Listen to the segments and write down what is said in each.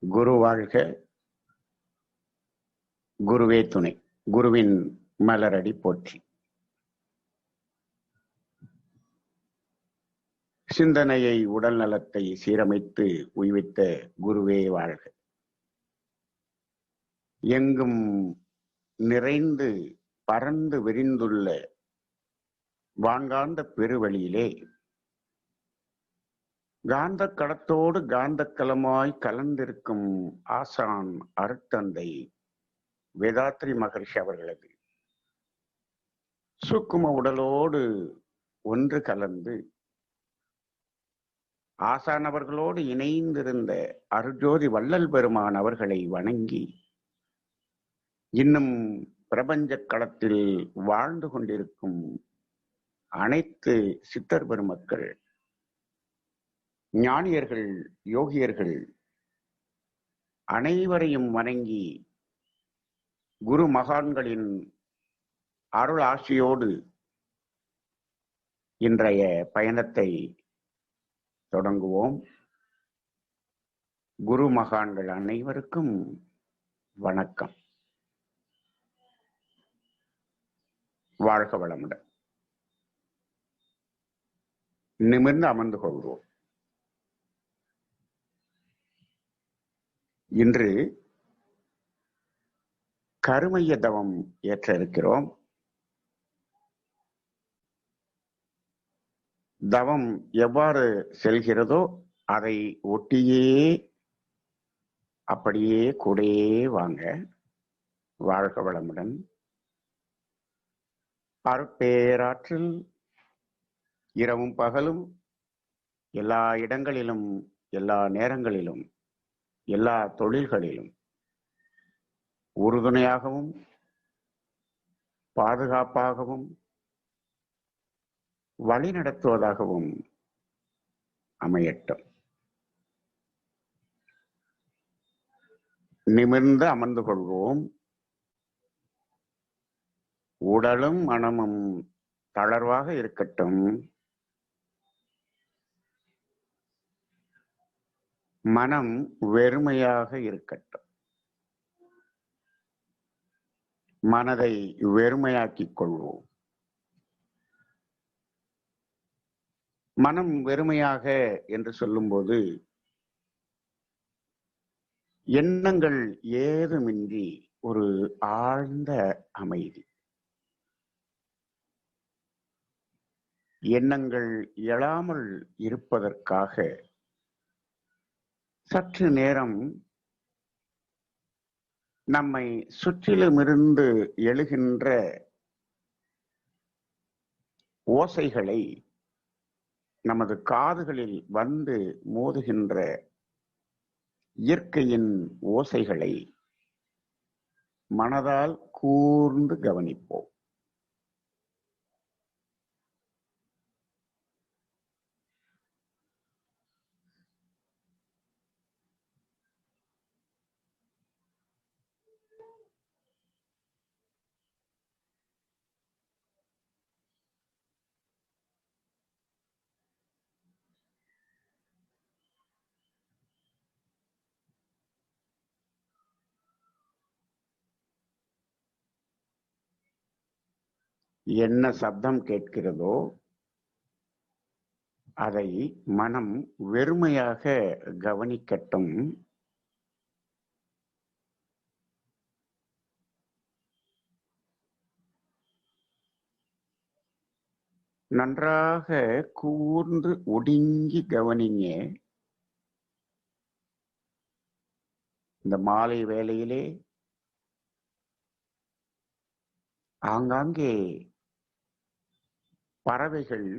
குரு வாழ்க, குருவே துணை. குருவின் மலரடி போற்றி. சிந்தனையை, உடல் நலத்தை சீரமைத்து உய்வித்த குருவே வாழ்க. எங்கும் நிறைந்து பறந்து விரிந்துள்ள வான்காந்த பெருவழியிலே காந்த களத்தோடு காந்த களமாய் கலந்திருக்கும் ஆசான் அருட்தந்தை வேதாத்ரி மகர்ஷி அவர்களது சூக்கும உடலோடு ஒன்று கலந்து ஆசான் அவர்களோடு இணைந்திருந்த அருட்ஜோதி வள்ளல் பெருமான் அவர்களை வணங்கி இன்னும் பிரபஞ்ச களத்தில் வாழ்ந்து கொண்டிருக்கும் அனைத்து சித்தர் பெருமக்கள், ஞானியர்கள், யோகியர்கள் அனைவரையும் வணங்கி குரு மகான்களின் அருள் ஆசியோடு இன்றைய பயணத்தை தொடங்குவோம். குரு மகான்கள் அனைவருக்கும் வணக்கம். வாழ்க வளமுடன். நிமிர்ந்து அமர்ந்து கொள்வோம். இன்று கருமைய தவம் ஏற்ற இருக்கிறோம். தவம் எவ்வாறு செல்கிறதோ அதை ஒட்டியே அப்படியே கூடயே வாங்க. வாழ்க வளமுடன். அருட்பேராற்றில் இரவும் பகலும் எல்லா இடங்களிலும், எல்லா நேரங்களிலும், எல்லா தொழில்களிலும் உறுதுணையாகவும் பாதுகாப்பாகவும் வழிநடத்துவதாகவும் அமையட்டும். நிமிர்ந்து அமர்ந்து கொள்வோம். உடலும் மனமும் தளர்வாக இருக்கட்டும். மனம் வெறுமையாக இருக்கட்டும். மனதை வெறுமையாக்கிக் கொள்வோம். மனம் வெறுமையாக என்று சொல்லும்போது எண்ணங்கள் ஏதுமின்றி ஒரு ஆழ்ந்த அமைதி. எண்ணங்கள் எழாமல் இருப்பதற்காக சற்று நேரம் நம்மை சுற்றிலுமிருந்து எழுகின்ற ஓசைகளை, நமது காதுகளில் வந்து மோதுகின்ற இயற்கையின் ஓசைகளை மனதால் கூர்ந்து கவனிப்போம். என்ன சப்தம் கேட்கிறதோ அதை மனம் வெறுமையாக கவனிக்கட்டும். நன்றாக கூர்ந்து ஒடுங்கி கவனிங்க. இந்த மாலை வேளையிலே ஆங்காங்கே பறவைகள்,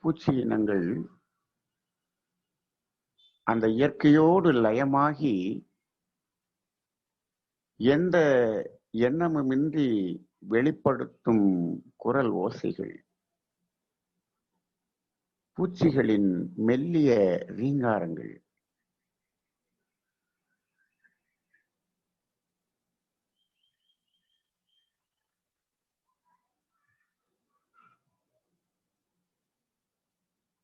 பூச்சி இனங்கள் அந்த இயற்கையோடு லயமாகி எந்த எண்ணமுமின்றி வெளிப்படுத்தும் குரல் ஓசைகள், பூச்சிகளின் மெல்லிய ரீங்காரங்கள்,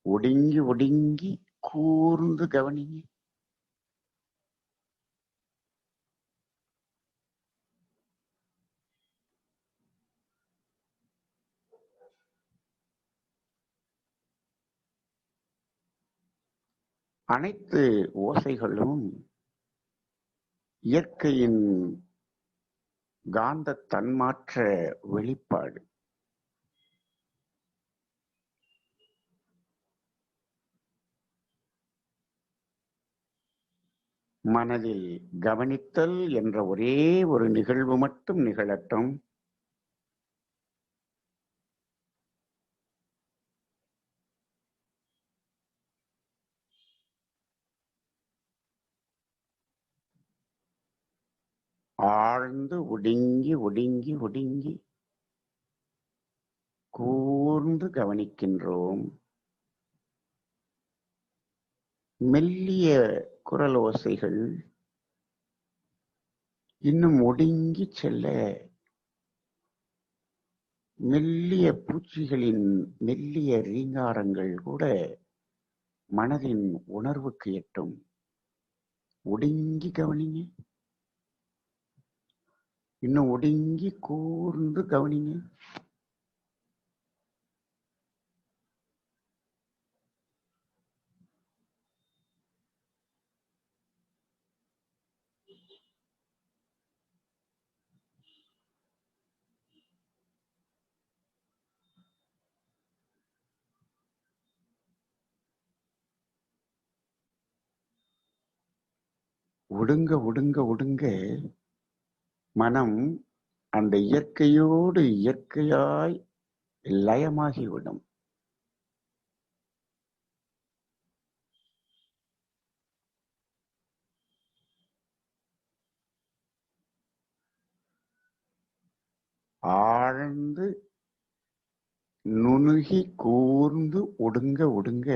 ஒடுங்கி ஒடுங்கி கூர்ந்து கவனிங்க. அனைத்து ஓசைகளும் இயற்கையின் காந்த தன்மாற்ற வெளிப்பாடு. மனதில் கவனித்தல் என்ற ஒரே ஒரு நிகழ்வு மட்டும் நிகழட்டும். ஆழ்ந்து ஒடுங்கி ஒடுங்கி ஒடுங்கி கூர்ந்து கவனிக்கின்றோம். மெல்லிய குரல் ஓசைகள் இன்னும் ஒடுங்கி செல்ல, மெல்லிய பூச்சிகளின் மெல்லிய ரீங்காரங்கள் கூட மனதின் உணர்வுக்கு எட்டும். ஒடுங்கி கவனிங்க. இன்னும் ஒடுங்கி கூர்ந்து கவனிங்க. ஒடுங்க ஒடுங்க ஒடுங்க மனம் அந்த இயற்கையோடு இயற்கையாய் லயமாகிவிடும். ஆழ்ந்து நுணுகி கூர்ந்து ஒடுங்க ஒடுங்க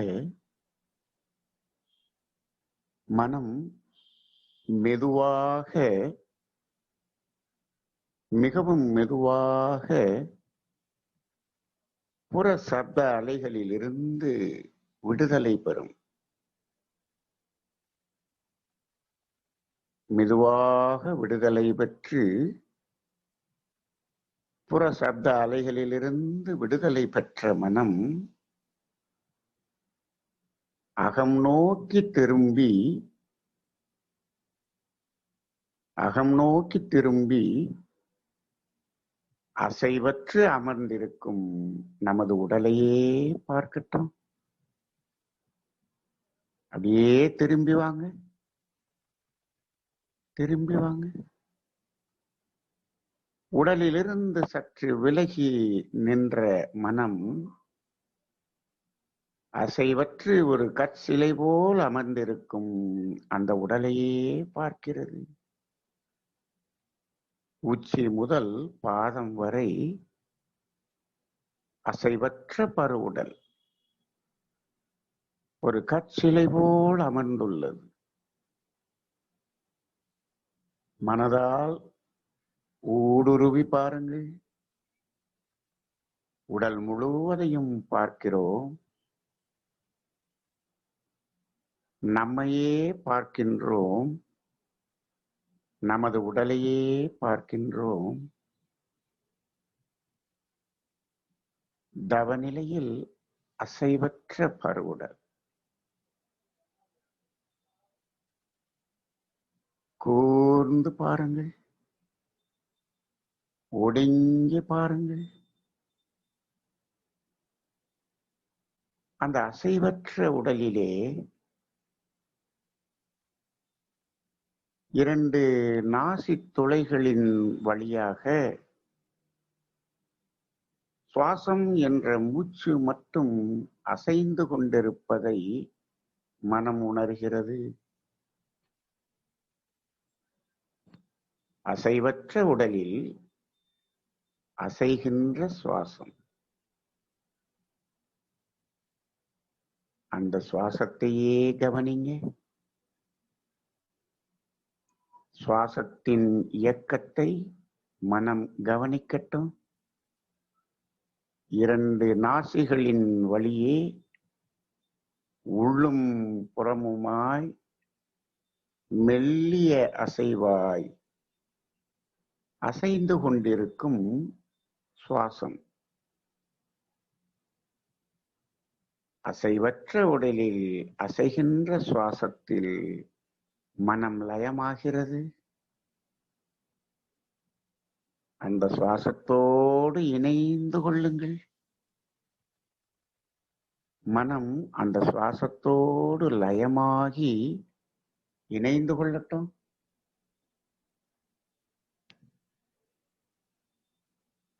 மனம் மெதுவாக, மிகவும் மெதுவாக புற சப்த அலைகளிலிருந்து விடுதலை பெறும். மெதுவாக விடுதலை பெற்று புற சப்த அலைகளிலிருந்து விடுதலை பெற்ற மனம் அகம் நோக்கி திரும்பி அசைவற்று அமர்ந்திருக்கும் நமது உடலையே பார்க்கட்டும். அப்படியே திரும்பி வாங்க, திரும்பி வாங்க. உடலிலிருந்து சற்று விலகி நின்ற மனம் அசைவற்று ஒரு கற்சிலை போல் அமர்ந்திருக்கும் அந்த உடலையே பார்க்கிறது. உச்சி முதல் பாதம் வரை அசைவற்ற பருவுடல் ஒரு கற்சிலை போல் அமர்ந்துள்ளது. மனதால் ஊடுருவி பாருங்கள். உடல் முழுவதையும் பார்க்கிறோம். நம்மையே பார்க்கின்றோம். நமது உடலையே பார்க்கின்றோம். தவநிலையில் அசைவற்ற பருவுடல். கூர்ந்து பாருங்கள், ஒடுங்கி பாருங்கள். அந்த அசைவற்ற உடலிலே இரண்டு நாசி துளைகளின் வழியாக சுவாசம் என்ற மூச்சு மட்டும் அசைந்து கொண்டிருப்பதை மனம் உணர்கிறது. அசைவற்ற உடலில் அசைகின்ற சுவாசம். அந்த சுவாசத்தையே கவனிங்க. சுவாசத்தின் இயக்கத்தை மனம் கவனிக்கட்டும். இரண்டு நாசிகளின் வழியே உள்ளும் புறமுமாய் மெல்லிய அசைவாய் அசைந்து கொண்டிருக்கும் சுவாசம். அசைவற்ற உடலில் அசைகின்ற சுவாசத்தில் மனம் லயமாகிறது. அந்த சுவாசத்தோடு இணைந்து கொள்ளுங்கள். மனம் அந்த சுவாசத்தோடு லயமாகி இணைந்து கொள்ளட்டும்.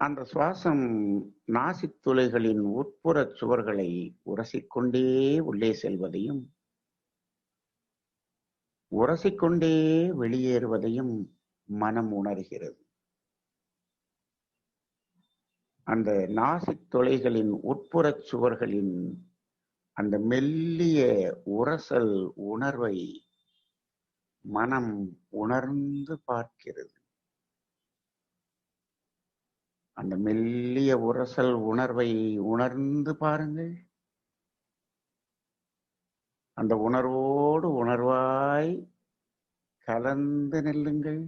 அந்த சுவாசம் நாசித் துளைகளின் உட்புற சுவர்களை உரசிக்கொண்டே உள்ளே செல்வதையும் உரசிக்கொண்டே வெளியேறுவதையும் மனம் உணர்கிறது. அந்த நாசித் துளைகளின் உட்புற சுவர்களின் அந்த மெல்லிய உரசல் உணர்வை மனம் உணர்ந்து பார்க்கிறது. அந்த மெல்லிய உரசல் உணர்வை உணர்ந்து பாருங்கள். அந்த உணர்வோடு உணர்வாய் கலந்து நில்லுங்கள்.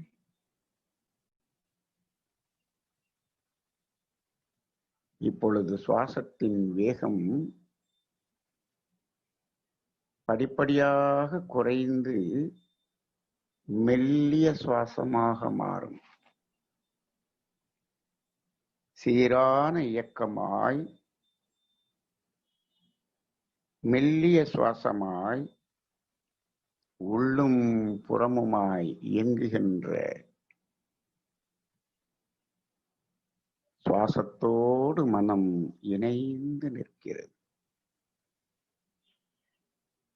இப்பொழுது சுவாசத்தின் வேகம் படிப்படியாக குறைந்து மெல்லிய சுவாசமாக மாறும். சீரான இயக்கமாய் மெல்லிய சுவாசமாய் உள்ளும் புறமுமாய் இயங்குகின்ற சுவாசத்தோடு மனம் இணைந்து நிற்கிறது.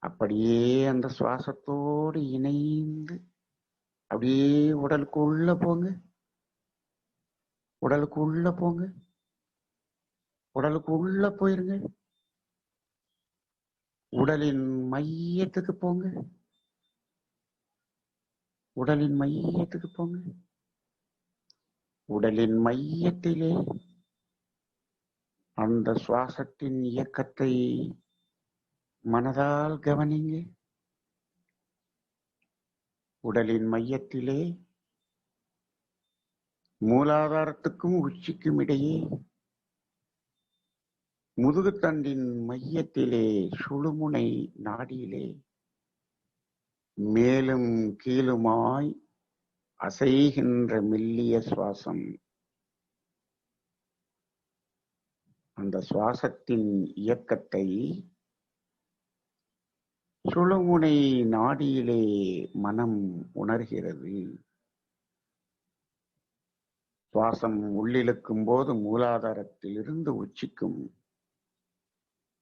அப்படியே அந்த சுவாசத்தோடு இணைந்து அப்படியே உடலுக்குள்ள போங்க. உடலுக்குள்ள போங்க. உடலுக்குள்ள போயிருங்க. உடலின் மையத்துக்கு போங்க. உடலின் மையத்துக்கு போங்க. உடலின் மையத்திலே அந்த சுவாசத்தின் இயக்கத்தை மனதால் கவனிங்க. உடலின் மையத்திலே மூலாதாரத்துக்கும் உச்சிக்கும் இடையே முதுகுத்தண்டின் மையத்திலே சுழுமுனை நாடியிலே மேலும் கீழுமாய் அசைகின்ற மெல்லிய சுவாசம். அந்த சுவாசத்தின் இயக்கத்தை சுழுமுனை நாடியிலே மனம் உணர்கிறது. சுவாசம் உள்ளிழுக்கும் போது மூலாதாரத்திலிருந்து உச்சிக்கும்,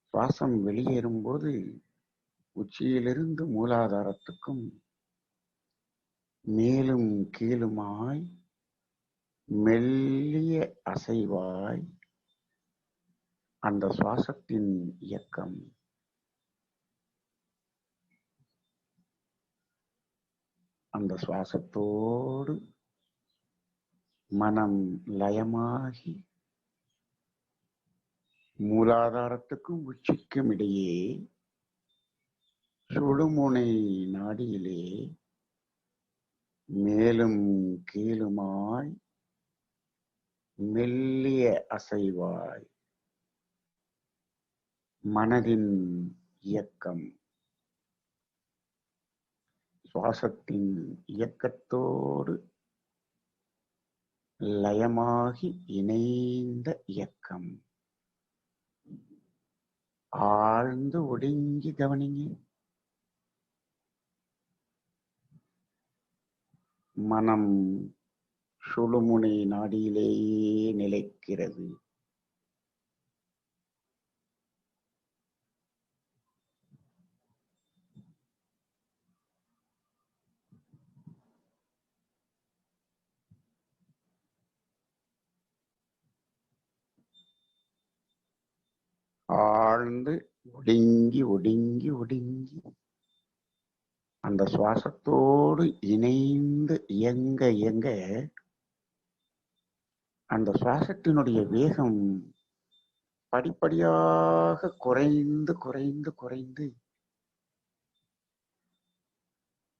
சுவாசம் வெளியேறும் போது உச்சியிலிருந்து மூலாதாரத்துக்கும் மேலும் கீழுமாய் மெல்லிய அசைவாய் அந்த சுவாசத்தின் இயக்கம். அந்த சுவாசத்தோடு மனம் லயமாகி மூலாதாரத்துக்கும் உச்சிக்கும் இடையே சுழுமுனை நாடியிலே மேலும் கீழுமாய் மெல்லிய அசைவாய் மனதின் இயக்கம். சுவாசத்தின் இயக்கத்தோடு லயமாகி இணைந்த இயக்கம். ஆழ்ந்து ஒடுங்கி கவனிங்க. மனம் சுழுமுனை நாடியிலேயே நிலைக்கிறது. ஆழ்ந்து ஒடுங்கி ஒடுங்கி ஒடுங்கி அந்த சுவாசத்தோடு இணைந்து இயங்க இயங்க அந்த சுவாசத்தினுடைய வேகம் படிப்படியாக குறைந்து குறைந்து குறைந்து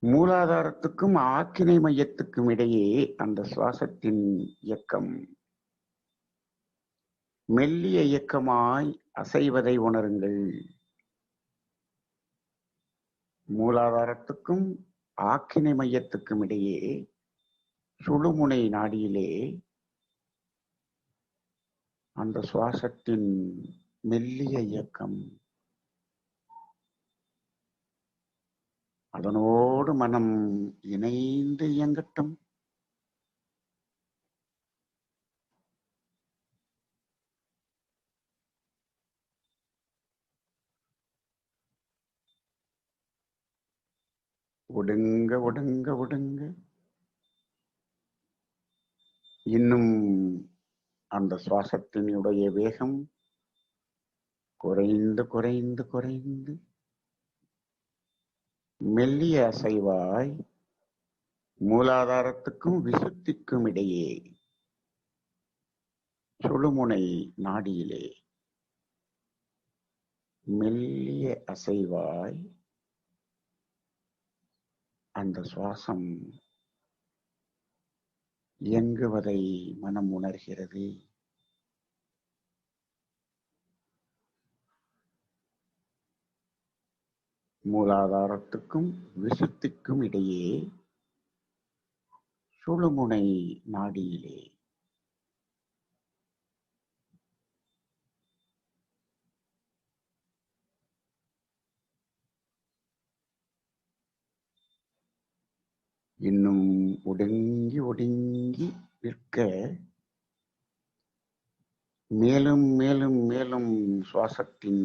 மூலாதாரத்துக்கும் ஆக்கினை மையத்துக்கும் இடையே அந்த சுவாசத்தின் இயக்கம் மெல்லிய இயக்கமாய் அசைவதை உணருங்கள். மூலாதாரத்துக்கும் ஆக்கினை மையத்துக்கும் இடையே சுழுமுனை நாடியிலே அந்த சுவாசத்தின் மெல்லிய இயக்கம், அதனோடு மனம் இணைந்து இயங்கட்டும். ஒடுங்க ஒடுங்க ஒடுங்க. இன்னும் அந்த சுவாசத்தினுடைய வேகம் குறைந்து குறைந்து குறைந்து மெல்லிய அசைவாய் மூலாதாரத்துக்கும் விசுத்திக்கும் இடையே சுழுமுனை நாடியிலே மெல்லிய அசைவாய் அந்த சுவாசம் இயங்குவதை மனம் உணர்கிறது. மூலாதாரத்துக்கும் விசுத்திக்கும் இடையே சுழுமுனை நாடியிலே இன்னும் ஒடுங்கி ஒடுங்கி நிற்க, மேலும் மேலும் மேலும் சுவாசத்தின்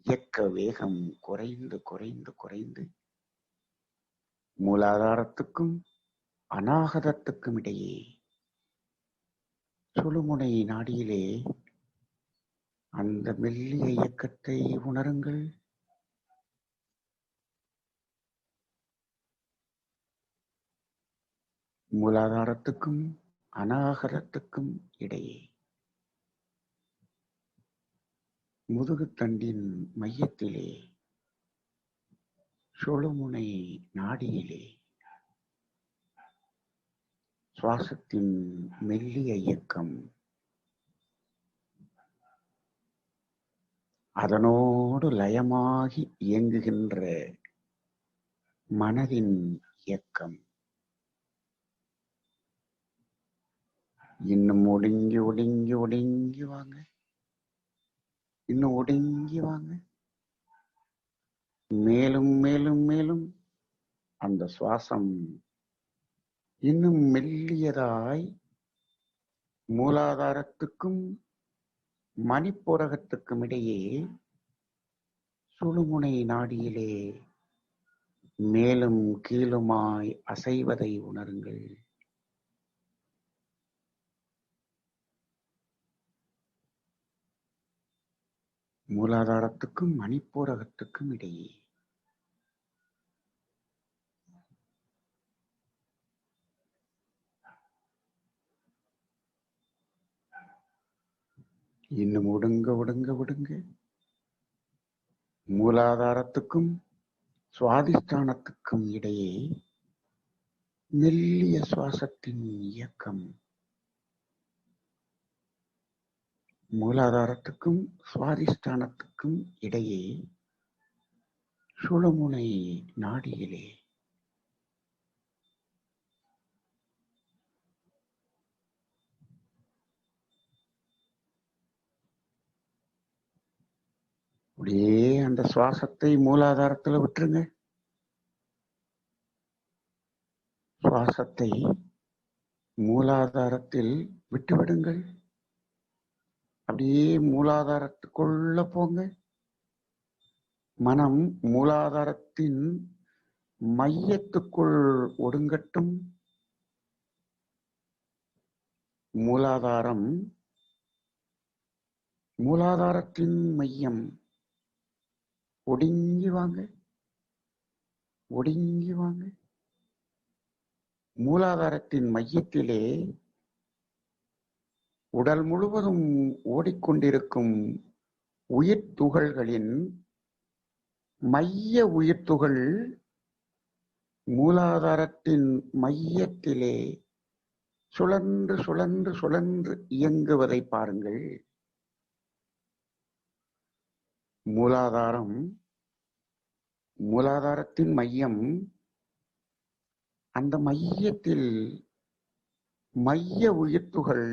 இயக்க வேகம் குறைந்து குறைந்து குறைந்து மூலாதாரத்துக்கும் அநாகதத்துக்கும் இடையே சுழுமுனை நாடியிலே அந்த மெல்லிய இயக்கத்தை உணருங்கள். மூலாதாரத்துக்கும் அநாகதத்துக்கும் இடையே முதுகுத்தண்டின் மையத்திலே சுழுமுனை நாடியிலே சுவாசத்தின் மெல்லிய இயக்கம், அதனோடு லயமாகி இயங்குகின்ற மனதின் இயக்கம் இன்னும் ஒடுங்கி ஒடுங்கி ஒடுங்கி வாங்க. இன்னும் ஒடுங்கி வாங்க. மேலும் மேலும் மேலும் அந்த சுவாசம் இன்னும் மெல்லியதாய் மூலாதாரத்துக்கும் மணிப்பூரகத்துக்கும் இடையே சுழுமுனை நாடியிலே மேலும் கீழுமாய் அசைவதை உணருங்கள். மூலாதாரத்துக்கும் மணிப்பூரகத்துக்கும் இடையே இன்னும் ஒடுங்க ஒடுங்க ஒடுங்க. மூலாதாரத்துக்கும் சுவாதிஷ்டானத்துக்கும் இடையே மெல்லிய சுவாசத்தின் இயக்கம், மூலாதாரத்துக்கும் சுவாதிஷ்டானத்துக்கும் இடையே சுழுமுனை நாடியிலே அப்படியே அந்த சுவாசத்தை மூலாதாரத்துல விட்டுருங்க. சுவாசத்தை மூலாதாரத்தில் விட்டுவிடுங்கள். அப்படியே மூலாதாரத்துக்குள்ள போங்க. மனம் மூலாதாரத்தின் மையத்துக்குள் ஒடுங்கட்டும். மூலாதாரத்தின் மையம் ஒடுங்கி வாங்க, ஒடுங்கி வாங்க. மூலாதாரத்தின் மையத்திலே உடல் முழுவதும் ஓடிக்கொண்டிருக்கும் உயிர் துகள்களின் மைய உயிர் துகள் மூலாதாரத்தின் மையத்திலே சுழன்று சுழன்று சுழன்று இயங்குவதை பாருங்கள். மூலாதாரம் மூலாதாரத்தின் மையம், அந்த மையத்தில் மைய உயிர்த்துகள்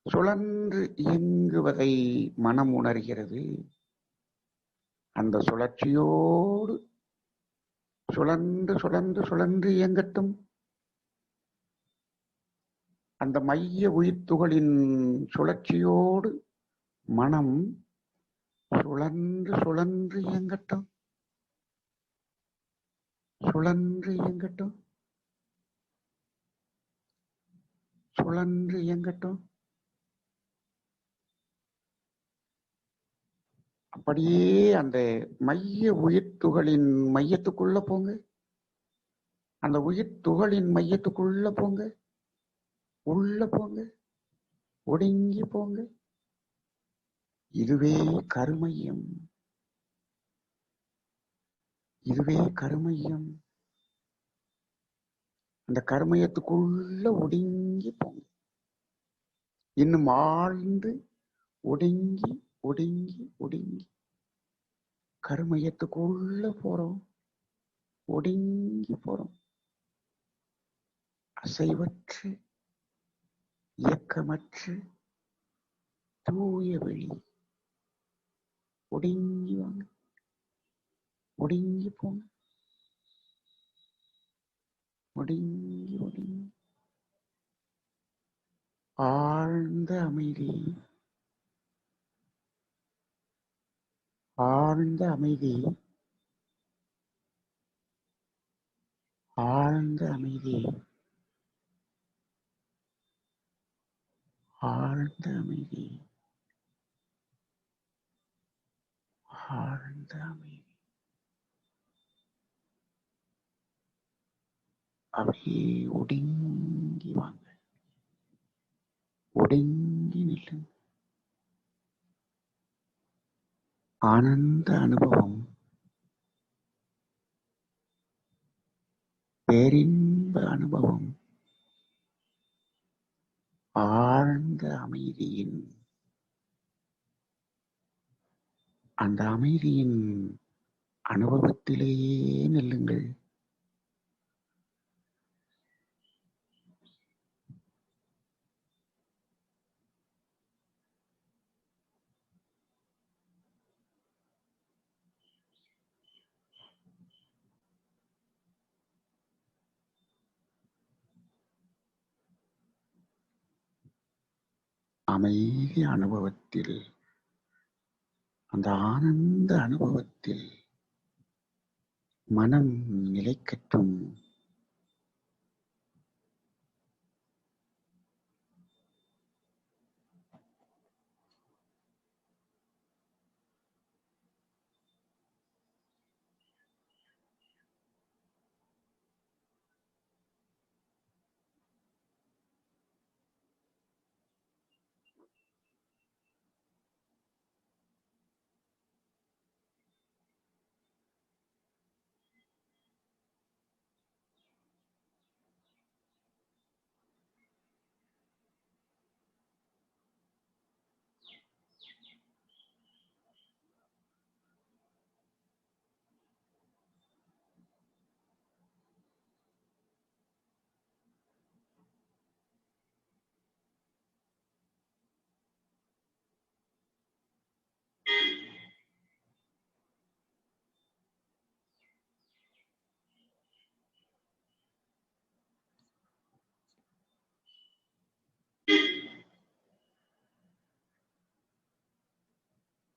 சுழன்று இயங்குவதை மனம் உணர்கிறது. அந்த சுழற்சியோடு சுழன்று சுழன்று சுழன்று இயங்கட்டும். அந்த மைய உயிர்த்துகளின் சுழற்சியோடு மனம் சுழன்று சுழன்று இயங்கட்டும். சுழன்று இயங்கட்டும். சுழன்று இயங்கட்டும். அப்படியே அந்த மைய உயிர்த்துகளின் மையத்துக்குள்ள போங்க. அந்த உயிர்த்துகளின் மையத்துக்குள்ள போங்க. உள்ள போங்க. ஒடுங்கி போங்க. இதுவே கருமையம். இதுவே கருமையம். அந்த கருமையத்துக்குள்ள ஒடுங்கி போங்க. இன்னும் ஆழ்ந்து ஒடுங்கி ஒடுங்கி ஒடுங்கி கருமையத்துக்குள்ள போறோம். ஒடுங்கி போறோம். அசைவற்று இயக்கமற்று தூய வெளி. ஒடுங்கி வாங்க. ஒடுங்கி போங்க. ஒடுங்கி ஒடுங்கி ஆழ்ந்த அமைதி. ஆழ்ந்த அமைதி. ஆழ்ந்த அமைதி. ஆழ்ந்த அமைதி. ஆழ்ந்த அமைதி. அப்படியே ஒடுங்கி வாங்க. ஒடுங்கி நில்லுங்க. ஆனந்த அனுபவம், பேரின்ப அனுபவம், ஆழ்ந்த அமைதியின் அந்த அமைதியின் அனுபவத்திலேயே நில்லுங்கள். அமைதி அனுபவத்தில், அந்த ஆனந்த அனுபவத்தில் மனம் நிலைக்கட்டும்.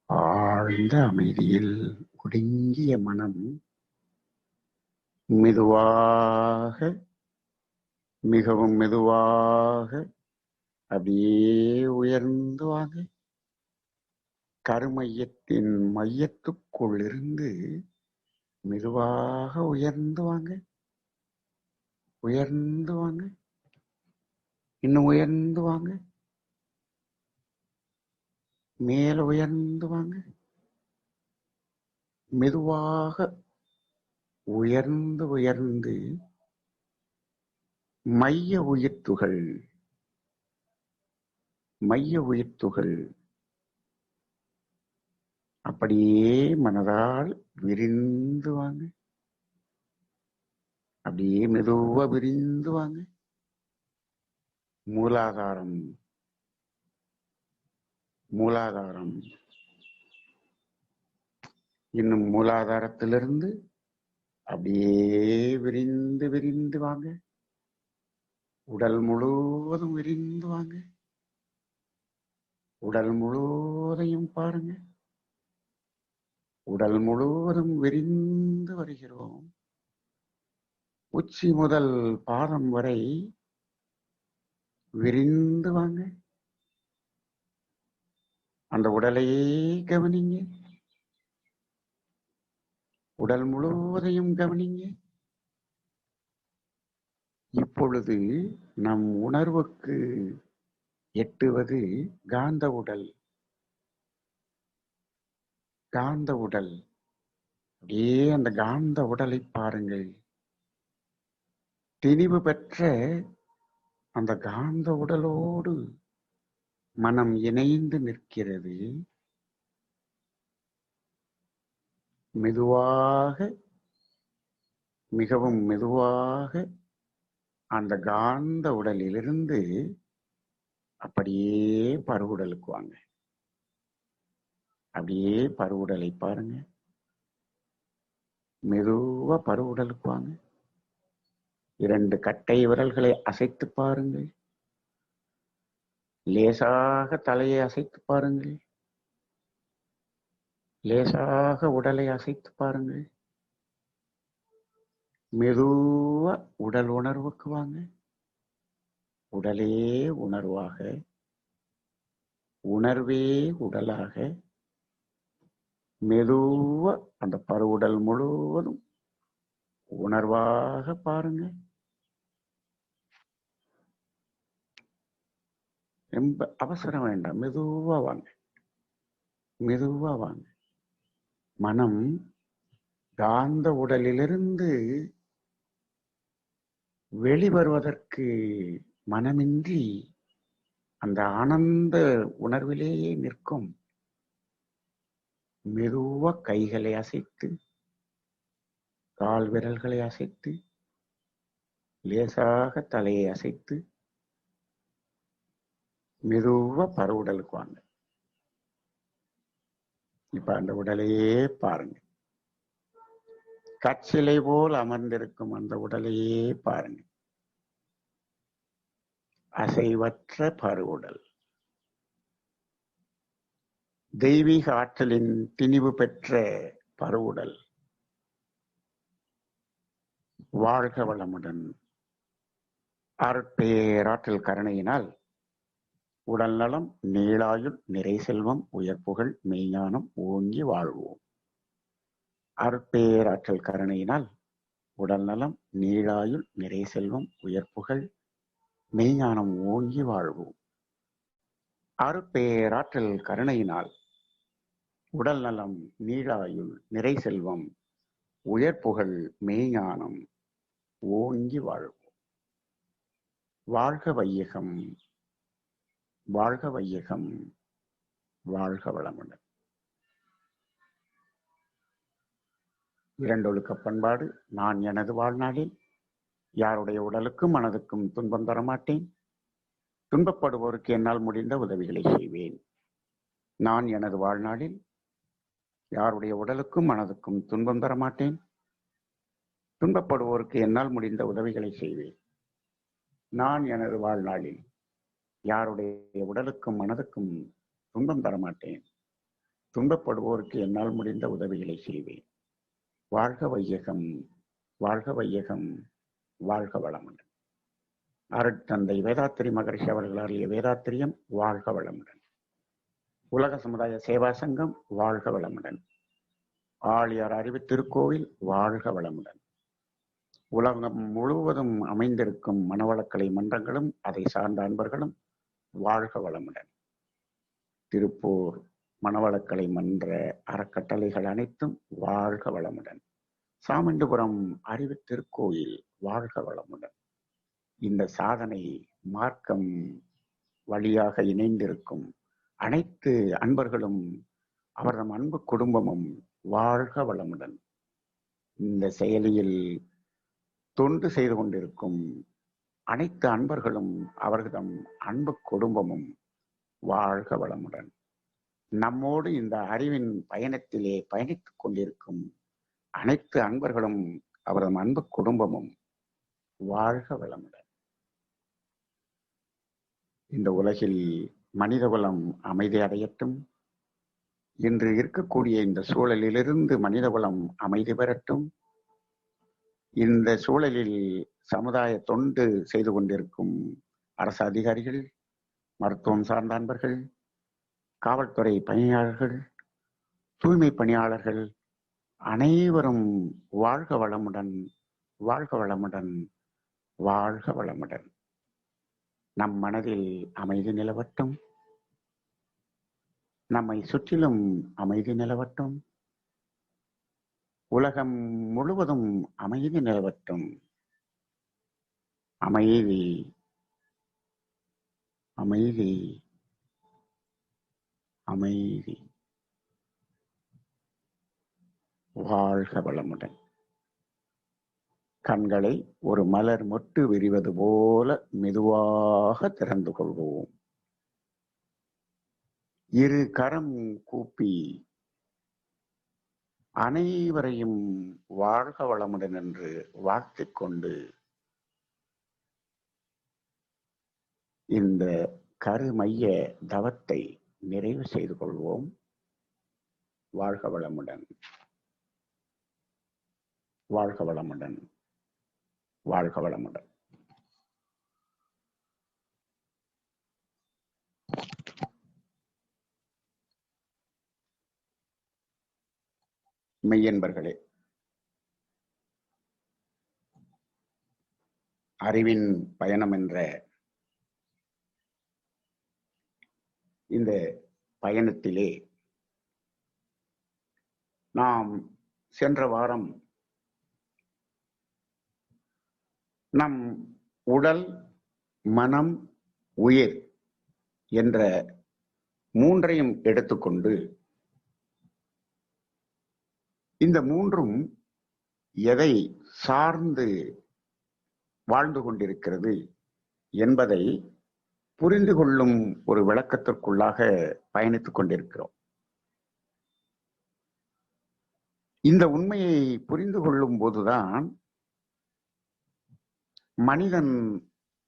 ஆழ்ந்த அமைதியில் ஒடுங்கிய மனம் மெதுவாக, மிகவும் மெதுவாக அப்படியே உயர்ந்து வாங்க. கருமையத்தின் மையத்துக்குள் இருந்து மெதுவாக உயர்ந்து வாங்க. உயர்ந்து வாங்க. இன்னும் உயர்ந்து வாங்க. மேல உயர்ந்து வாங்க. மெதுவாக உயர்ந்து உயர்ந்து மைய உயிர்த்துகள், மைய உயிர்த்துகள் அப்படியே மனதால் விரிந்து வாங்க. அப்படியே மெதுவா விரிந்து வாங்க. மூலாதாரம் மூலாதாரம் இன்னும் மூலாதாரத்திலிருந்து அப்படியே விரிந்து விரிந்து வாங்க. உடல் முழுவதும் விரிந்து வாங்க. உடல் முழுவதையும் பாருங்க. உடல் முழுவதும் விரிந்து வருகிறோம். உச்சி முதல் பாதம் வரை விரிந்து வாங்க. அந்த உடலையே கவனிங்க. உடல் முழுவதையும் கவனிங்க. இப்பொழுது நம் உணர்வுக்கு எட்டுவது காந்த உடல். காந்த உடல். அப்படியே அந்த காந்த உடலை பாருங்கள். திணிவு பெற்ற அந்த காந்த உடலோடு மனம் இணைந்து நிற்கிறது. மெதுவாக, மிகவும் மெதுவாக அந்த காந்த உடலிலிருந்து அப்படியே பருவுடலுக்கு வாங்க. அப்படியே பருவுடலை பாருங்க. மெதுவா பருவுடலுக்கு வாங்க. 2 கட்டை விரல்களை அசைத்து பாருங்கள். லேசாக தலையை அசைத்து பாருங்கள். லேசாக உடலை அசைத்து பாருங்கள். மெதுவா உடல் உணர்வுக்கு வாங்க. உடலே உணர்வாக, உணர்வே உடலாக மெதுவா அந்த பருவுடல் முழுவதும் உணர்வாக பாருங்க. ரொம்ப அவசரம் வேண்டாம். மெதுவா வாங்க. மெதுவா வாங்க. மனம் காந்த உடலிலிருந்து வெளிவருவதற்கு மனமின்றி அந்த ஆனந்த உணர்விலேயே நிற்கும். மெதுவா கைகளை அசைத்து, கால் விரல்களை அசைத்து, லேசாக தலையை அசைத்து மெதுவா பருவுடலுக்கு வாங்க. இப்ப அந்த உடலையே பாருங்க. கற்சிலை போல் அமர்ந்திருக்கும் அந்த உடலையே பாருங்க. அசைவற்ற பருவுடல். தெய்வீக ஆற்றலின் திணிவு பெற்ற பருவுடல். வாழ்க வளமுடன். அருட்பேராற்றல் கருணையினால் உடல் நலம், நீளாயுள், நிறை செல்வம், உயர்ப்புகள், மெய்ஞானம் ஓங்கி வாழ்வோம். அருட்பேராற்றல் கருணையினால் உடல் நலம், நீளாயுள், நிறை செல்வம், உயர்ப்புகள், மெய்ஞானம் ஓங்கி வாழ்வோம். அருட்பேராற்றல் கருணையினால் உடல் நலம், நீளாயுள், நிறை செல்வம், உயர்ப்புகள், மெய்ஞானம் ஓங்கி வாழ்வோம். வாழ்க வையகம். வாழ்க வையகம். வாழ்க வளமுடன். இரண்டொழுக்க பண்பாடு. நான் எனது வாழ்நாளில் யாருடைய உடலுக்கும் மனதுக்கும் துன்பம் தரமாட்டேன். துன்பப்படுவோருக்கு என்னால் முடிந்த உதவிகளை செய்வேன். நான் எனது வாழ்நாளில் யாருடைய உடலுக்கும் மனதுக்கும் துன்பம் தரமாட்டேன். துன்பப்படுவோருக்கு என்னால் முடிந்த உதவிகளை செய்வேன். நான் எனது வாழ்நாளில் யாருடைய உடலுக்கும் மனதுக்கும் துன்பம் தரமாட்டேன். துன்பப்படுவோருக்கு என்னால் முடிந்த உதவிகளை செய்வேன். வாழ்க வையகம். வாழ்க வையகம். வாழ்க வளமுடன். அருட்தந்தை வேதாத்திரி மகரிஷி அவர்கள் அருளிய வேதாத்திரியம் வாழ்க வளமுடன். உலக சமுதாய சேவா சங்கம் வாழ்க வளமுடன். ஆழியார் அறிவு திருக்கோவில் வாழ்க வளமுடன். உலகம் முழுவதும் அமைந்திருக்கும் மனவளக்கலை மன்றங்களும் அதை சார்ந்த அன்பர்களும் வாழ்க வளமுடன். திருப்பூர் மனவளக்கலை மன்ற அறக்கட்டளைகள் அனைத்தும் வாழ்க வளமுடன். சாமண்டபுரம் அறிவு திருக்கோயில் வாழ்க வளமுடன். இந்த சாதனை மார்க்கம் வழியாக இணைந்திருக்கும் அனைத்து அன்பர்களும் அவரது அன்பு குடும்பமும் வாழ்க வளமுடன். இந்த செயலியில் தொண்டு செய்து கொண்டிருக்கும் அனைத்து அன்பர்களும் அவர்தம் அன்பு குடும்பமும் வாழ்க வளமுடன். நம்மோடு இந்த அறிவின் பயணத்திலே பயணித்துக் கொண்டிருக்கும் அனைத்து அன்பர்களும் அவரது அன்பு குடும்பமும் வாழ்க வளமுடன். இந்த உலகில் மனிதகுலம் அமைதி அடையட்டும். இன்று இருக்கக்கூடிய இந்த சூழலிலிருந்து மனிதகுலம் அமைதி பெறட்டும். இந்த சூழலில் சமுதாய தொண்டு செய்து கொண்டிருக்கும் அரசு அதிகாரிகள், மருத்துவம் சார்ந்த அன்பர்கள், காவல்துறை பணியாளர்கள், தூய்மை பணியாளர்கள் அனைவரும் வாழ்க வளமுடன், வாழ்க வளமுடன், வாழ்க வளமுடன். நம் மனதில் அமைதி நிலவட்டும். நம்மை சுற்றிலும் அமைதி நிலவட்டும். உலகம் முழுவதும் அமைதி நிலவட்டும். அமைதி, அமைதி, அமைதி. வாழ்க வளமுடன். கண்களை ஒரு மலர் மொட்டு விரிவது போல மெதுவாக திறந்து கொள்வோம். இரு கரம் கூப்பி அனைவரையும் வாழ்க வளமுடன் என்று வாழ்த்திக் கொண்டு இந்த கருமைய தவத்தை நிறைவு செய்து கொள்வோம். வாழ்க வளமுடன், வாழ்க வளமுடன், வாழ்க வளமுடன். மெய்யன்பர்களே, அறிவின் பயணம் என்ற இந்த பயணத்திலே நாம் சென்ற வாரம் நம் உடல், மனம், உயிர் என்ற மூன்றையும் எடுத்துக்கொண்டு இந்த மூன்றும் எதை சார்ந்து வாழ்ந்து கொண்டிருக்கிறது என்பதை புரிந்து கொள்ளும் ஒரு விளக்கத்திற்குள்ளாக பயணித்துக் கொண்டிருக்கிறோம். இந்த உண்மையை புரிந்து கொள்ளும் போதுதான் மனிதன்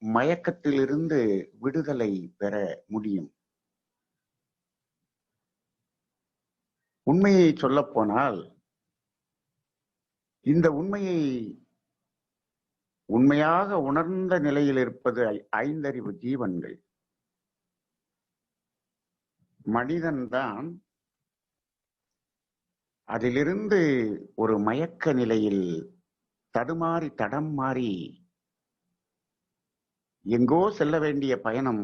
மயக்கத்திலிருந்து விடுதலை பெற முடியும். உண்மையை சொல்லப் போனால் இந்த உண்மையை உண்மையாக உணர்ந்த நிலையில் இருப்பது ஐந்தறிவு ஜீவன்கள். மனிதன்தான் அதிலிருந்து ஒரு மயக்க நிலையில் தடுமாறி தடம் மாறி எங்கோ செல்ல வேண்டிய பயணம்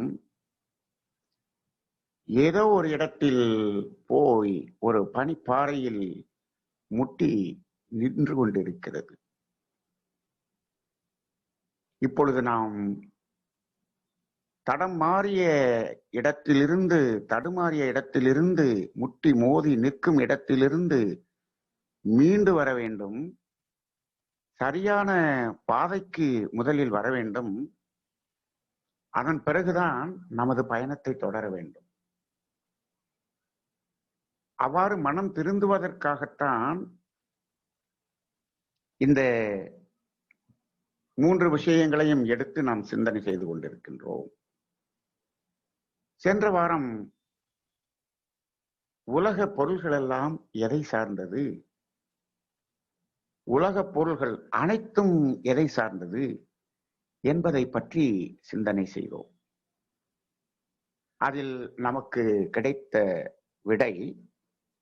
ஏதோ ஒரு இடத்தில் போய் ஒரு பனிப்பாறையில் முட்டி நின்று கொண்டிருக்கிறது. இப்பொழுது நாம் தடுமாறிய இடத்திலிருந்து முட்டி மோதி நிற்கும் இடத்திலிருந்து மீண்டு வர வேண்டும். சரியான பாதைக்கு முதலில் வர வேண்டும். அதன் பிறகுதான் நமது பயணத்தை தொடர வேண்டும். அவ்வாறு மனம் திருந்துவதற்காகத்தான் இந்த மூன்று விஷயங்களையும் எடுத்து நாம் சிந்தனை செய்து கொண்டிருக்கின்றோம். சென்ற வாரம் உலக பொருள்கள் எல்லாம் எதை சார்ந்தது, உலக பொருள்கள் அனைத்தும் எதை சார்ந்தது என்பதை பற்றி சிந்தனை செய்தோம். அதில் நமக்கு கிடைத்த விடை,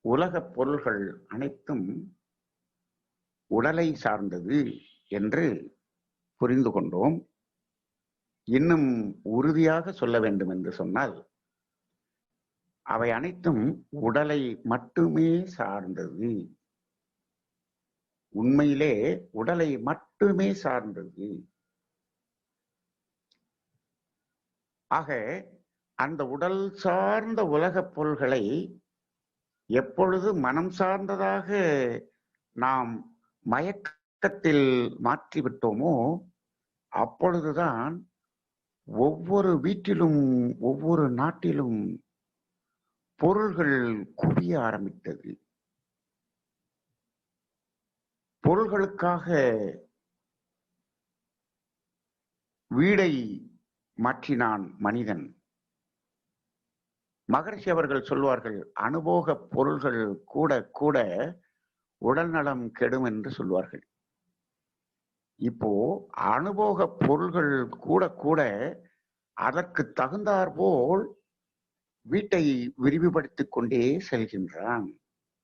உலக பொருள்கள் அனைத்தும் உடலை சார்ந்தது என்று புரிந்து கொண்டோம். இன்னும் உறுதியாக சொல்ல வேண்டும் என்று சொன்னால், அவை அனைத்தும் உடலை மட்டுமே சார்ந்தது. உண்மையிலே உடலை மட்டுமே சார்ந்தது. ஆக அந்த உடல் சார்ந்த உலகப் பொருள்களை எப்பொழுது மனம் சார்ந்ததாக நாம் மயக்கத்தில் மாற்றிவிட்டோமோ அப்பொழுதுதான் ஒவ்வொரு வீட்டிலும் ஒவ்வொரு நாட்டிலும் பொருள்கள் குவிய ஆரம்பித்தது. பொருள்களுக்காக வீடை மாற்றினான் மனிதன். மகரிஷி அவர்கள் சொல்வார்கள், அனுபோக பொருள்கள் கூட கூட உடல் நலம் கெடும் என்று சொல்வார்கள். இப்போ அனுபோக பொருள்கள் கூட கூட அதற்கு தகுந்தாற்போல் வீட்டை விரிவுபடுத்திக் கொண்டே செல்கின்றான்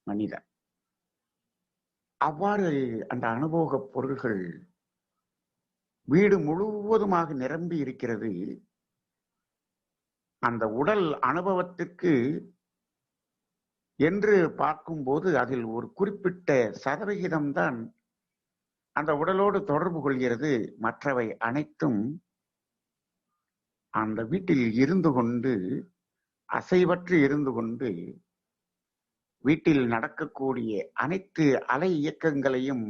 மனிதன். அவ்வாறு அந்த அனுபோக பொருள்கள் வீடு முழுவதுமாக நிரம்பி இருக்கிறது. அந்த உடல் அனுபவத்திற்கு என்று பார்க்கும்போது அதில் ஒரு குறிப்பிட்ட சதவிகிதம்தான் அந்த உடலோடு தொடர்பு கொள்கிறது. மற்றவை அனைத்தும் அந்த வீட்டில் இருந்து கொண்டு அசைவற்று இருந்து கொண்டு வீட்டில் நடக்கக்கூடிய அனைத்து அலை இயக்கங்களையும்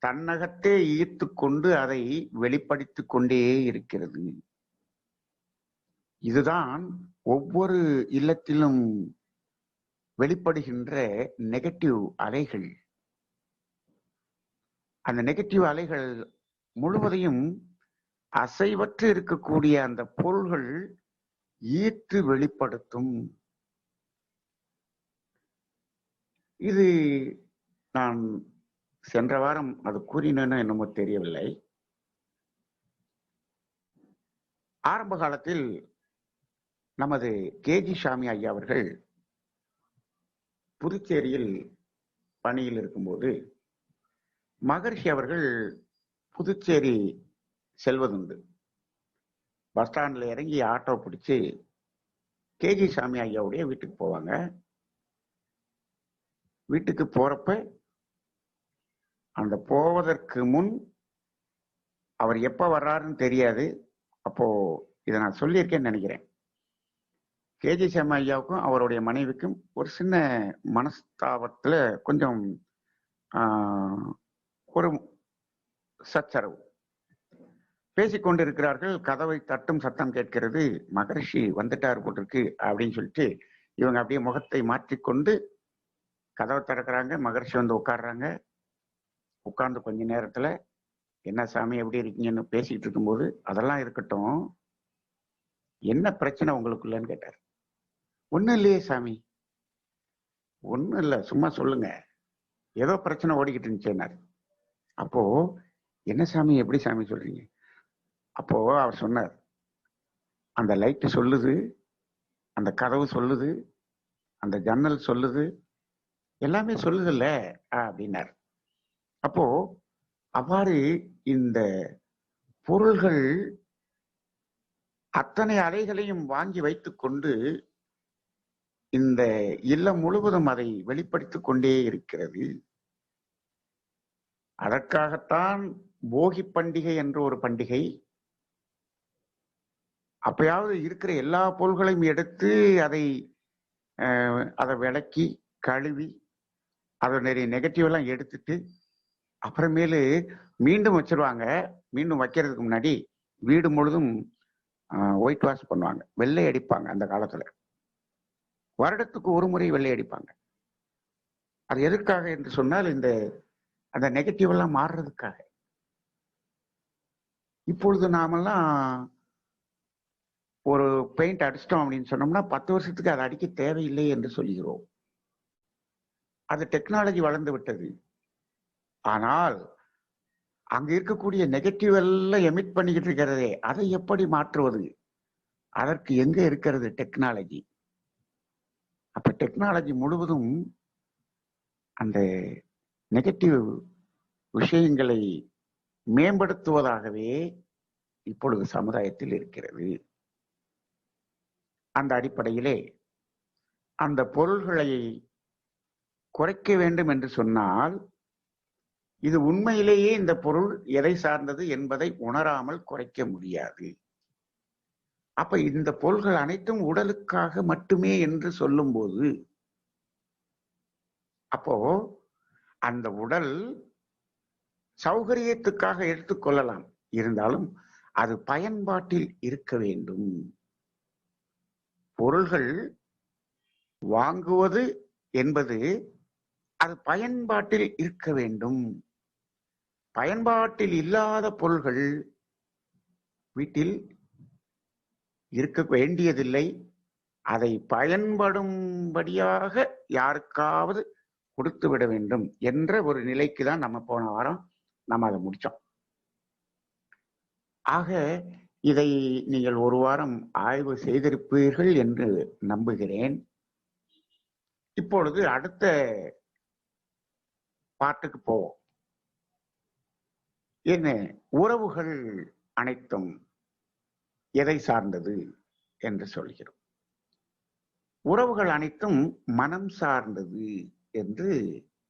தன்னகத்தே ஈர்த்து கொண்டு அதை வெளிப்படுத்திக் கொண்டே இருக்கிறது. இதுதான் ஒவ்வொரு இல்லத்திலும் வெளிப்படுகின்ற நெகட்டிவ் அலைகள். அந்த நெகட்டிவ் அலைகள் முழுவதையும் அசைவற்று இருக்கக்கூடிய அந்த பொருள்கள் ஈர்த்து வெளிப்படுத்தும். இது நான் சென்ற வாரம் அது கூறினேன்னு என்னமோ தெரியவில்லை. ஆரம்ப காலத்தில் நமது கேஜி சாமி ஐயா அவர்கள் புதுச்சேரியில் பணியில் இருக்கும்போது மகரிஷி அவர்கள் புதுச்சேரி செல்வதுண்டு. பஸ் ஸ்டாண்ட்ல இறங்கி ஆட்டோ பிடிச்சு கேஜி சாமி ஐயாவுடைய வீட்டுக்கு போவாங்க. வீட்டுக்கு போறப்ப அந்த போவதற்கு முன் அவர் எப்ப வர்றாருன்னு தெரியாது. அப்போ இதை நான் சொல்லியிருக்கேன்னு நினைக்கிறேன். கேஜி சாமி ஐயாவுக்கும் அவருடைய மனைவிக்கும் ஒரு சின்ன மனஸ்தாபத்துல கொஞ்சம் ஒரு சச்சரவு பேசிக்கொண்டிருக்கிறார்கள். கதவை தட்டும் சத்தம் கேட்கிறது. மகரிஷி வந்துட்டார் போட்டிருக்கு அப்படின்னு சொல்லிட்டு இவங்க அப்படியே முகத்தை மாற்றிக்கொண்டு கதவை திறக்கிறாங்க. மகரிஷி வந்து உட்காடுறாங்க. உட்கார்ந்து கொஞ்ச நேரத்துல, என்ன சாமி எப்படி இருக்கீங்கன்னு பேசிட்டு இருக்கும்போது, அதெல்லாம் இருக்கட்டும், என்ன பிரச்சனை உங்களுக்குள்ளன்னு கேட்டார். ஒண்ணும் இல்லையே சாமி, ஒண்ணும் இல்லை, சும்மா சொல்லுங்க, ஏதோ பிரச்சனை ஓடிக்கிட்டு இருந்துச்சுன்னாரு. அப்போ என்ன சாமி, எப்படி சாமி சொல்றீங்க? அப்போ அவர் சொன்னார், அந்த லைட்டு சொல்லுது, அந்த கதவு சொல்லுது, அந்த ஜன்னல் சொல்லுது, எல்லாமே சொல்லுதுல்ல அப்படின்னார். அப்போ அவ்வாறு இந்த பொருள்கள் அத்தனை அலைகளையும் வாங்கி வைத்துக் கொண்டு இந்த இல்லம் முழுவதும் அதை வெளிப்படுத்திக் கொண்டே இருக்கிறது. அதற்காகத்தான் போகி பண்டிகை என்ற ஒரு பண்டிகை. அப்பயாவது இருக்கிற எல்லா பொருள்களையும் எடுத்து அதை விளக்கி கழுவி அதை நிறைய நெகட்டிவ் எல்லாம் எடுத்துட்டு அப்புறமேலு மீண்டும் வச்சிருவாங்க. மீண்டும் வைக்கிறதுக்கு முன்னாடி வீடு முழுதும் ஒயிட் வாஷ் பண்ணுவாங்க, வெள்ளை அடிப்பாங்க. அந்த காலத்துல வருடத்துக்கு ஒரு முறை வெள்ளை அடிப்பாங்க. அது எதற்காக என்று சொன்னால் அந்த நெகட்டிவ் எல்லாம் மாறுறதுக்காக. இப்பொழுது நாமெல்லாம் ஒரு பெயிண்ட் அடிச்சிட்டோம் அப்படின்னு சொன்னோம்னா 10 வருஷத்துக்கு அதை அடிக்க தேவையில்லை என்று சொல்கிறோம். அது டெக்னாலஜி வளர்ந்து விட்டது. ஆனால் அங்க இருக்கக்கூடிய நெகட்டிவ் எல்லாம் எமிட் பண்ணிக்கிட்டு இருக்கிறதே, அதை எப்படி மாற்றுவது? அதற்கு எங்க இருக்கிறது டெக்னாலஜி? அப்ப டெக்னாலஜி முழுவதும் அந்த நெகட்டிவ் விஷயங்களை மேம்படுத்துவதாகவே இப்பொழுது சமுதாயத்தில் இருக்கிறது. அந்த அடிப்படையிலே அந்த பொருள்களை குறைக்க வேண்டும் என்று சொன்னால், இது உண்மையிலேயே இந்த பொருள் எதை சார்ந்தது என்பதை உணராமல் குறைக்க முடியாது. அப்ப இந்த பொருள்கள் அனைத்தும் உடலுக்காக மட்டுமே என்று சொல்லும்போது அப்போ அந்த உடல் சௌகரியத்துக்காக எடுத்துக்கொள்ளலாம், இருந்தாலும் அது பயன்பாட்டில் இருக்க வேண்டும். பொருள்கள் வாங்குவது என்பது அது பயன்பாட்டில் இருக்க வேண்டும். பயன்பாட்டில் இல்லாத பொருள்கள் வீட்டில் இருக்க வேண்டியதில்லை. அதை பயன்படும்படியாக யாருக்காவது கொடுத்து விட வேண்டும் என்ற ஒரு நிலைக்கு தான் நம்ம போன வாரம் நம்ம அதை முடிச்சோம். ஆக இதை நீங்கள் ஒரு வாரம் ஆய்வு செய்திருப்பீர்கள் என்று நம்புகிறேன். இப்பொழுது அடுத்த பாட்டுக்கு போவோம். என்ன உறவுகள் அனைத்தும் எதை சார்ந்தது என்று சொல்கிறோம். உறவுகள் அனைத்தும் மனம் சார்ந்தது என்று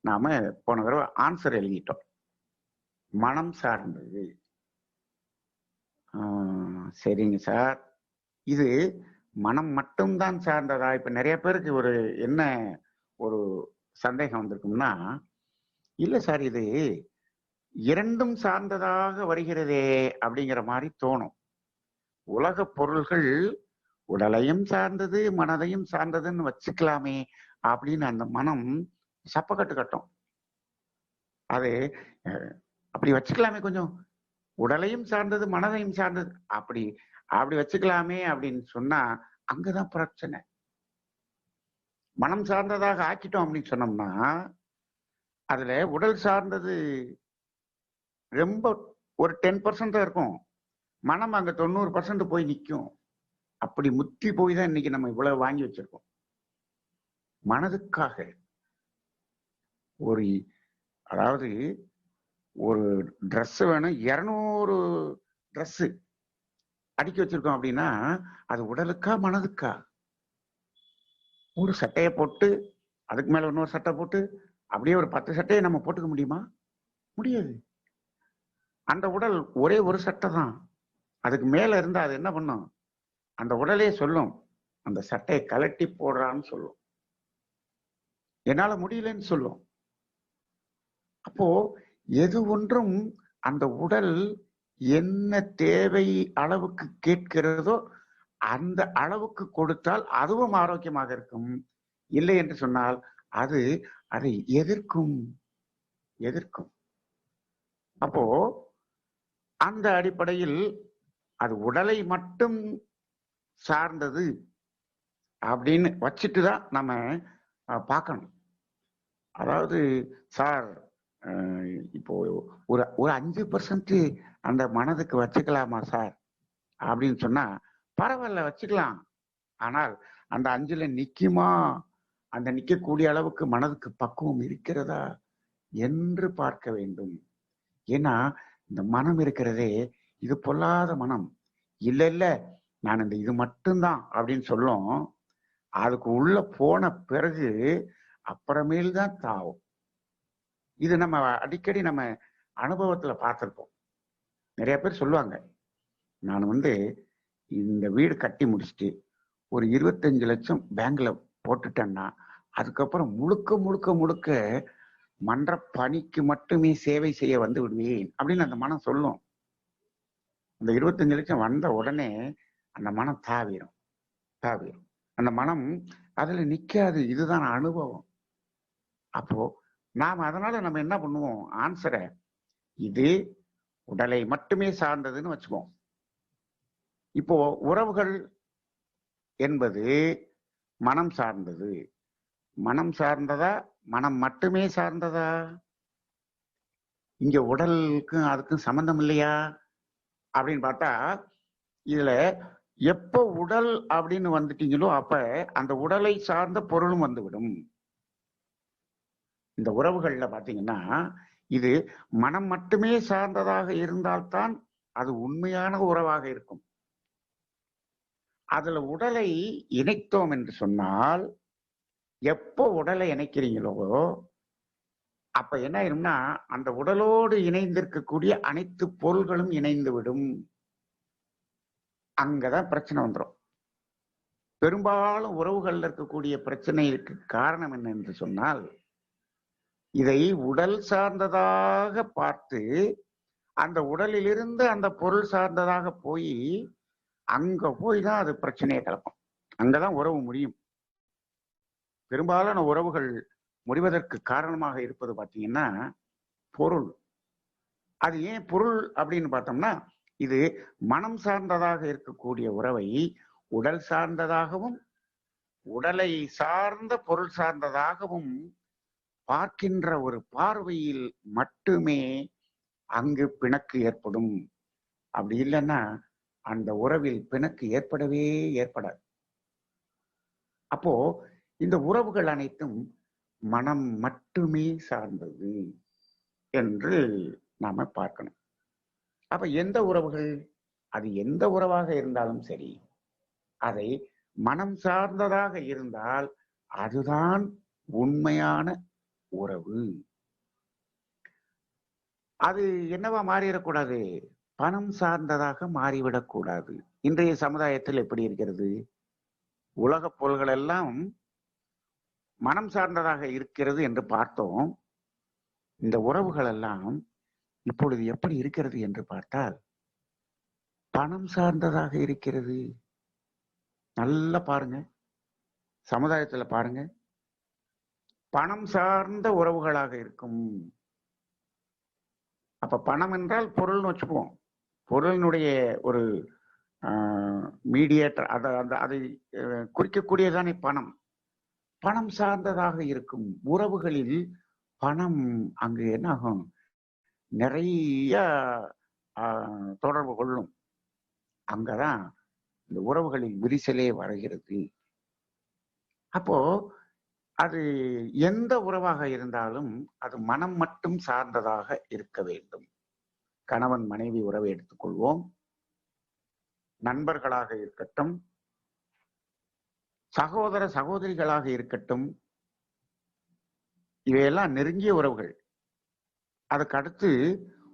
நாம போன தடவை ஆன்சர் எழுதிட்டோம். மனம் சார்ந்தது. சரிங்க சார், இது மனம் மட்டும்தான் சார்ந்ததா? இப்ப நிறைய பேருக்கு ஒரு என்ன ஒரு சந்தேகம் வந்திருக்கும்னா, இல்ல சார் இது இரண்டும் சார்ந்ததாக வருகிறதே அப்படிங்கிற மாதிரி தோணும். உலக பொருள்கள் உடலையும் சார்ந்தது மனதையும் சார்ந்ததுன்னு வச்சுக்கலாமே அப்படின்னு அந்த மனம் சப்பக்கட்டு கட்டும். அது அப்படி வச்சுக்கலாமே, கொஞ்சம் உடலையும் சார்ந்தது மனதையும் சார்ந்தது அப்படி அப்படி வச்சுக்கலாமே அப்படின்னு சொன்னா அங்கதான் பிரச்சனை. மனம் சார்ந்ததாக ஆக்கிட்டோம் அப்படின்னு சொன்னோம்னா அதுல உடல் சார்ந்தது ரொம்ப ஒரு 10% தான் இருக்கும், மனம் அங்க 90% போய் நிற்கும். அப்படி முத்தி போய் தான் இன்னைக்கு நம்ம இவ்வளவு வாங்கி வச்சிருக்கோம். மனதுக்காக ஒரு அதாவது ஒரு ட்ரெஸ் வேணும், 200 ட்ரெஸ் அடுக்கி வச்சிருக்கோம் அப்படின்னா அது உடலுக்கா மனதுக்கா? ஒரு சட்டையை போட்டு அதுக்கு மேல இன்னொரு சட்டை போட்டு அப்படியே ஒரு 10 சட்டையை நம்ம போட்டுக்க முடியுமா? முடியாது. அந்த உடல் ஒரே ஒரு சட்டை தான், அதுக்கு மேல இருந்தா அது என்ன பண்ணும்? அந்த உடலே சொல்லும், அந்த சட்டையை கலட்டி போடுறான்னு சொல்லும், என்னால முடியலன்னு சொல்லும். அப்போ எது ஒன்றும் அந்த உடல் என்ன தேவை அளவுக்கு கேட்கிறதோ அந்த அளவுக்கு கொடுத்தால் அதுவும் ஆரோக்கியமாக இருக்கும். இல்லை என்று சொன்னால் அது அதை எதிர்க்கும். அப்போ அந்த அடிப்படையில் அது உடலை மட்டும் சார்ந்தது அப்படின்னு வச்சுட்டு தான் நம்ம பார்க்கணும். அதாவது சார் இப்போ ஒரு 5% அந்த மனதுக்கு வச்சுக்கலாமா சார் அப்படின்னு சொன்னா பரவாயில்ல, வச்சுக்கலாம். ஆனால் அந்த 5ல நிக்குமா? அந்த நிக்கக்கூடிய அளவுக்கு மனதுக்கு பக்குவம் இருக்கிறதா என்று பார்க்க வேண்டும். ஏன்னா இந்த மனம் இருக்கிறதே இது பொல்லாத மனம். இல்ல இல்ல நான் இந்த இது மட்டும்தான் அப்படின்னு சொல்லும். அதுக்கு உள்ள போன பிறகு அப்புறமேல் தான் தாவும். இது நம்ம அடிக்கடி நம்ம அனுபவத்துல பார்த்திருப்போம். நிறைய பேர் சொல்லுவாங்க, நான் இந்த வீடு கட்டி முடிச்சுட்டு ஒரு 25 லட்சம் பேங்க்ல போட்டுட்டேன்னா அதுக்கப்புறம் முழுக்க முழுக்க முழுக்க மன்ற பணிக்கு மட்டுமே சேவை செய்ய வந்து விடுவேன் அப்படின்னு அந்த மனம் சொல்லும். அந்த 25 லட்சம் வந்த உடனே அந்த மனம் தாவிரும். அந்த மனம் அதுல நிக்காது. இதுதான் அனுபவம். அப்போ அதனால நம்ம என்ன பண்ணுவோம்? ஆன்சரை இது உடலை மட்டுமே சார்ந்ததுன்னு வச்சுக்குவோம். இப்போ உறவுகள் என்பது மனம் சார்ந்தது. மனம் சார்ந்ததா? மனம் மட்டுமே சார்ந்ததா? இங்க உடலுக்கும் அதுக்கும் சம்பந்தம் இல்லையா அப்படின்னு பார்த்தா இதுல எப்ப உடல் அப்படின்னு வந்துட்டீங்களோ அப்ப அந்த உடலை சார்ந்த பொருளும் வந்துவிடும். இந்த உறவுகள்ல பாத்தீங்கன்னா இது மனம் மட்டுமே சார்ந்ததாக இருந்தால்தான் அது உண்மையான உறவாக இருக்கும். அதுல உடலை இணைத்தோம் என்று சொன்னால் எப்போ உடலை இணைக்கிறீங்களோ அப்ப என்ன ஆயிரும்னா அந்த உடலோடு இணைந்திருக்கக்கூடிய அனைத்து பொருள்களும் இணைந்து விடும். அங்கதான் பிரச்சனை வந்துடும். பெரும்பாலும் உறவுகள்ல இருக்கக்கூடிய பிரச்சனைக்கு காரணம் என்ன என்று சொன்னால் இதை உடல் சார்ந்ததாக பார்த்து அந்த உடலிலிருந்து அந்த பொருள் சார்ந்ததாக போய் அங்க போய் தான் அது பிரச்சனையை கிளப்பும். அங்கதான் உறவு முடியும். பெரும்பாலான உறவுகள் முடிவதற்கு காரணமாக இருப்பது பார்த்தீங்கன்னா பொருள். அது ஏன் பொருள் அப்படின்னு பார்த்தோம்னா, இது மனம் சார்ந்ததாக இருக்கக்கூடிய உறவை உடல் சார்ந்ததாகவும் உடலை சார்ந்த பொருள் சார்ந்ததாகவும் பார்க்கின்ற ஒரு பார்வையில் மட்டுமே அங்கு பிணக்கு ஏற்படும். அப்படி இல்லைன்னா அந்த உறவில் பிணக்கு ஏற்படவே ஏற்படாது. அப்போ இந்த உறவுகள் அனைத்தும் மனம் மட்டுமே சார்ந்தது என்று நாம பார்க்கணும். அப்ப எந்த உறவுகள், அது எந்த உறவாக இருந்தாலும் சரி, அதை மனம் சார்ந்ததாக இருந்தால் அதுதான் உண்மையான உறவு. அது என்னவா மாறிடக்கூடாது, பணம் சார்ந்ததாக மாறிவிடக்கூடாது. இன்றைய சமுதாயத்தில் எப்படி இருக்கிறது, உலக பொருள்கள் எல்லாம் மனம் சார்ந்ததாக இருக்கிறது என்று பார்த்தோம். இந்த உறவுகள் எல்லாம் இப்பொழுது எப்படி இருக்கிறது என்று பார்த்தால் பணம் சார்ந்ததாக இருக்கிறது. நல்லா பாருங்க, சமுதாயத்துல பாருங்க, பணம் சார்ந்த உறவுகளாக இருக்கும். அப்ப பணம் என்றால் பொருள்னு வச்சுக்குவோம். பொருளினுடைய ஒரு மீடியேட்டர், அதை குறிக்கக்கூடியதானே பணம். பணம் சார்ந்ததாக இருக்கும் உறவுகளில் பணம் அங்கு என்ன ஆகும், நிறைய தொடர்பு கொள்ளும். அங்கதான் இந்த உறவுகளில் விரிசலே வருகிறது. அப்போ அது எந்த உறவாக இருந்தாலும் அது மனம் மட்டும் சார்ந்ததாக இருக்க வேண்டும். கணவன் மனைவி உறவை எடுத்துக்கொள்வோம். நண்பர்களாக இருக்கட்டும், சகோதர சகோதரிகளாக இருக்கட்டும், இவையெல்லாம் நெருங்கிய உறவுகள். அதுக்கு அடுத்து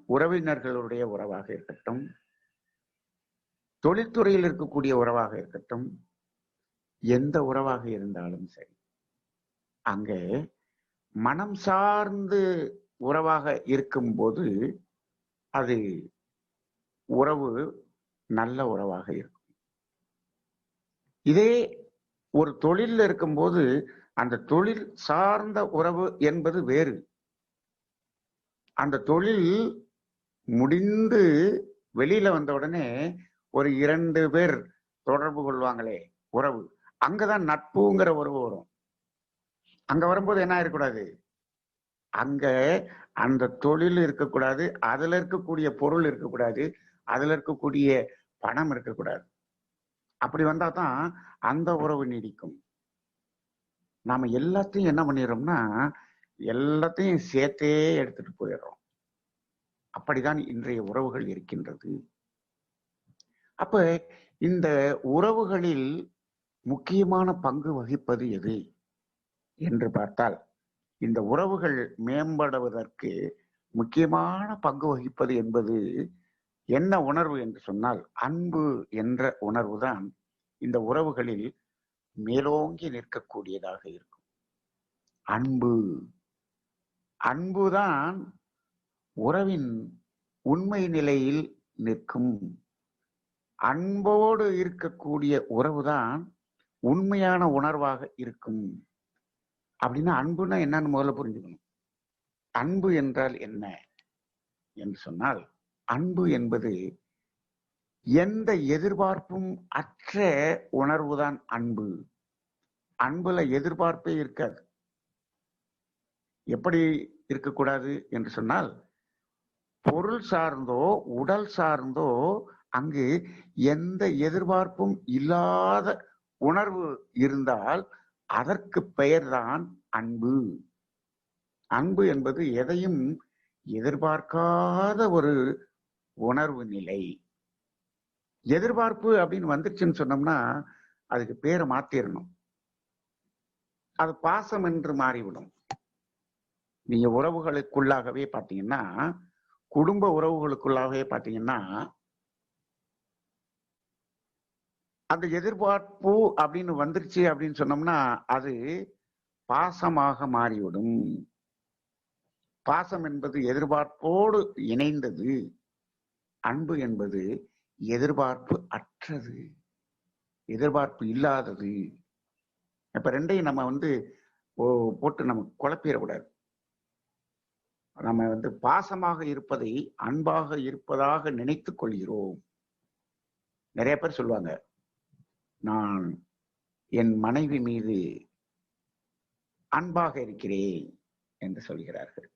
உறவினர்களுடைய உறவாக இருக்கட்டும், தொழில்துறையில் இருக்கக்கூடிய உறவாக இருக்கட்டும், எந்த உறவாக இருந்தாலும் சரி, அங்க மனம் சார்ந்து உறவாக இருக்கும்போது அது உறவு நல்ல உறவாக இருக்கும். இதே ஒரு தொழில் இருக்கும்போது அந்த தொழில் சார்ந்த உறவு என்பது வேறு. அந்த தொழில் முடிந்து வெளியில வந்த உடனே ஒரு 2 பேர் தொடர்பு கொள்வாங்களே உறவு, அங்கதான் நட்புங்கிற உறவு வரும். அங்க வரும்போது என்ன இருக்கக்கூடாது, அங்க அந்த தொழில் இருக்கக்கூடாது, அதுல இருக்கக்கூடிய பொருள் இருக்கக்கூடாது, அதுல இருக்கக்கூடிய பணம் இருக்கக்கூடாது. அப்படி வந்தா தான் அந்த உறவு நீடிக்கும். நாம எல்லாத்தையும் என்ன பண்ணிடுறோம்னா, எல்லாத்தையும் சேர்த்தே எடுத்துட்டு போயிடுறோம். அப்படிதான் இன்றைய உறவுகள் இருக்கின்றது. அப்ப இந்த உறவுகளில் முக்கியமான பங்கு வகிப்பது எது என்று பார்த்தால், இந்த உறவுகள் மேம்படுவதற்கு முக்கியமான பங்கு வகிப்பது என்பது என்ன உணர்வு என்று சொன்னால், அன்பு என்ற உணர்வுதான் இந்த உறவுகளில் மேலோங்கி நிற்கக்கூடியதாக இருக்கும். அன்பு, அன்புதான் உறவின் உண்மை நிலையில் நிற்கும். அன்போடு இருக்கக்கூடிய உறவுதான் உண்மையான உணர்வாக இருக்கும். அப்படின்னா அன்புனா என்னன்னு முதல்ல புரிஞ்சுக்கணும். அன்பு என்றால் என்ன என்று சொன்னால், அன்பு என்பது எந்த எதிர்பார்ப்பும் அற்ற உணர்வுதான் அன்பு. அன்புல எதிர்பார்ப்பே இருக்காது. எப்படி இருக்கக்கூடாது என்று சொன்னால், பொருள் சார்ந்தோ உடல் சார்ந்தோ அங்கு எந்த எதிர்பார்ப்பும் இல்லாத உணர்வு இருந்தால் அதற்கு பெயர்தான் அன்பு. அன்பு என்பது எதையும் எதிர்பார்க்காத ஒரு உணர்வு நிலை. எதிர்பார்ப்பு அப்படின்னு வந்துருச்சுன்னு சொன்னோம்னா அதுக்கு பேரை மாத்திரணும். அது பாசம் என்று மாறிவிடும். நீங்க உறவுகளுக்குள்ளாகவே பாத்தீங்கன்னா, குடும்ப உறவுகளுக்குள்ளாகவே பாத்தீங்கன்னா, அந்த எதிர்பார்ப்பு அப்படின்னு வந்துருச்சு அப்படின்னு சொன்னோம்னா அது பாசமாக மாறிவிடும். பாசம் என்பது எதிர்பார்ப்போடு இணைந்தது, அன்பு என்பது எதிர்பார்ப்பு அற்றது, எதிர்பார்ப்பு இல்லாதது. இப்ப ரெண்டையும் நம்ம போட்டு நம்ம குழப்பிடக்கூடாது. நம்ம பாசமாக இருப்பதை அன்பாக இருப்பதாக நினைத்துக் கொள்கிறோம். நிறைய பேர் சொல்லுவாங்க, நான் என் மனைவி மீது அன்பாக இருக்கிறேன் என்று சொல்கிறார்கள்,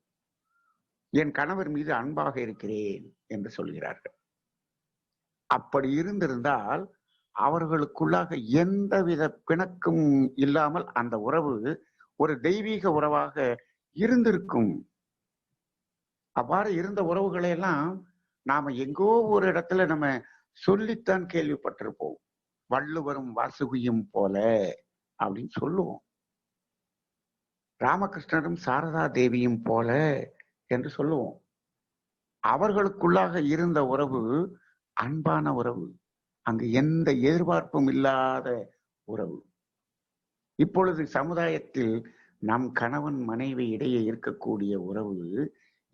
என் கணவர் மீது அன்பாக இருக்கிறேன் என்று சொல்கிறார்கள். அப்படி இருந்திருந்தால் அவர்களுக்குள்ளாக எந்தவித பிணக்கும் இல்லாமல் அந்த உறவு ஒரு தெய்வீக உறவாக இருந்திருக்கும். அவ்வாறு இருந்த உறவுகளை எல்லாம் நாம எங்கோ ஒரு இடத்துல நம்ம சொல்லித்தான் கேள்விப்பட்டிருப்போம். வள்ளுவரும் வாசுகியும் போல அப்படின்னு சொல்லுவோம். ராமகிருஷ்ணரும் சாரதா தேவியும் போல என்று சொல்லுவோம். அவர்களுக்குள்ளாக இருந்த உறவு அன்பான உறவு, அங்கு எந்த எதிர்பார்ப்பும் இல்லாத உறவு. இப்பொழுது சமுதாயத்தில் நம் கணவன் மனைவி இடையே இருக்கக்கூடிய உறவு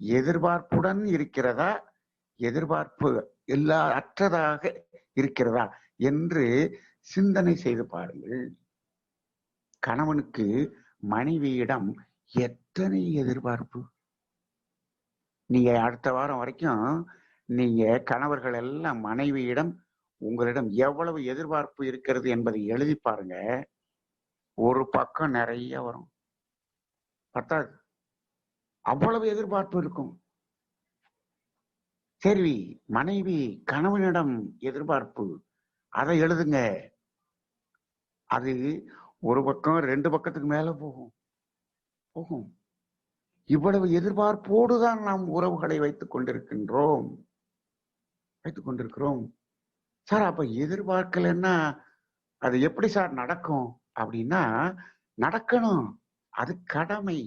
எதிர்பார்ப்புடன் இருக்கிறதா, எதிர்பார்ப்பு அற்றதாக இருக்கிறதா என்று சிந்தனை செய்து பாருங்கள். கணவனுக்கு மனைவியிடம் எத்தனை எதிர்பார்ப்பு! நீங்க அடுத்த வாரம் வரைக்கும் நீங்க கணவர்கள் எல்லாம் மனைவியிடம் உங்களிடம் எவ்வளவு எதிர்பார்ப்பு இருக்கிறது என்பதை எழுதி பாருங்க. ஒரு பக்கம் நிறைய வரும், பத்தாது, அவ்வளவு எதிர்பார்ப்பு இருக்கும். சரி, மனைவி கணவனிடம் எதிர்பார்ப்பு, அதை எழுதுங்க. அது ஒரு பக்கம் 2 பக்கத்துக்கு மேல போகும். இவ்வளவு எதிர்பார்ப்போடுதான் நாம் உறவுகளை வைத்துக் கொண்டிருக்கிறோம். சார், அப்ப எதிர்பார்க்கலன்னா அது எப்படி சார் நடக்கும் அப்படின்னா, நடக்கணும், அது கடமை.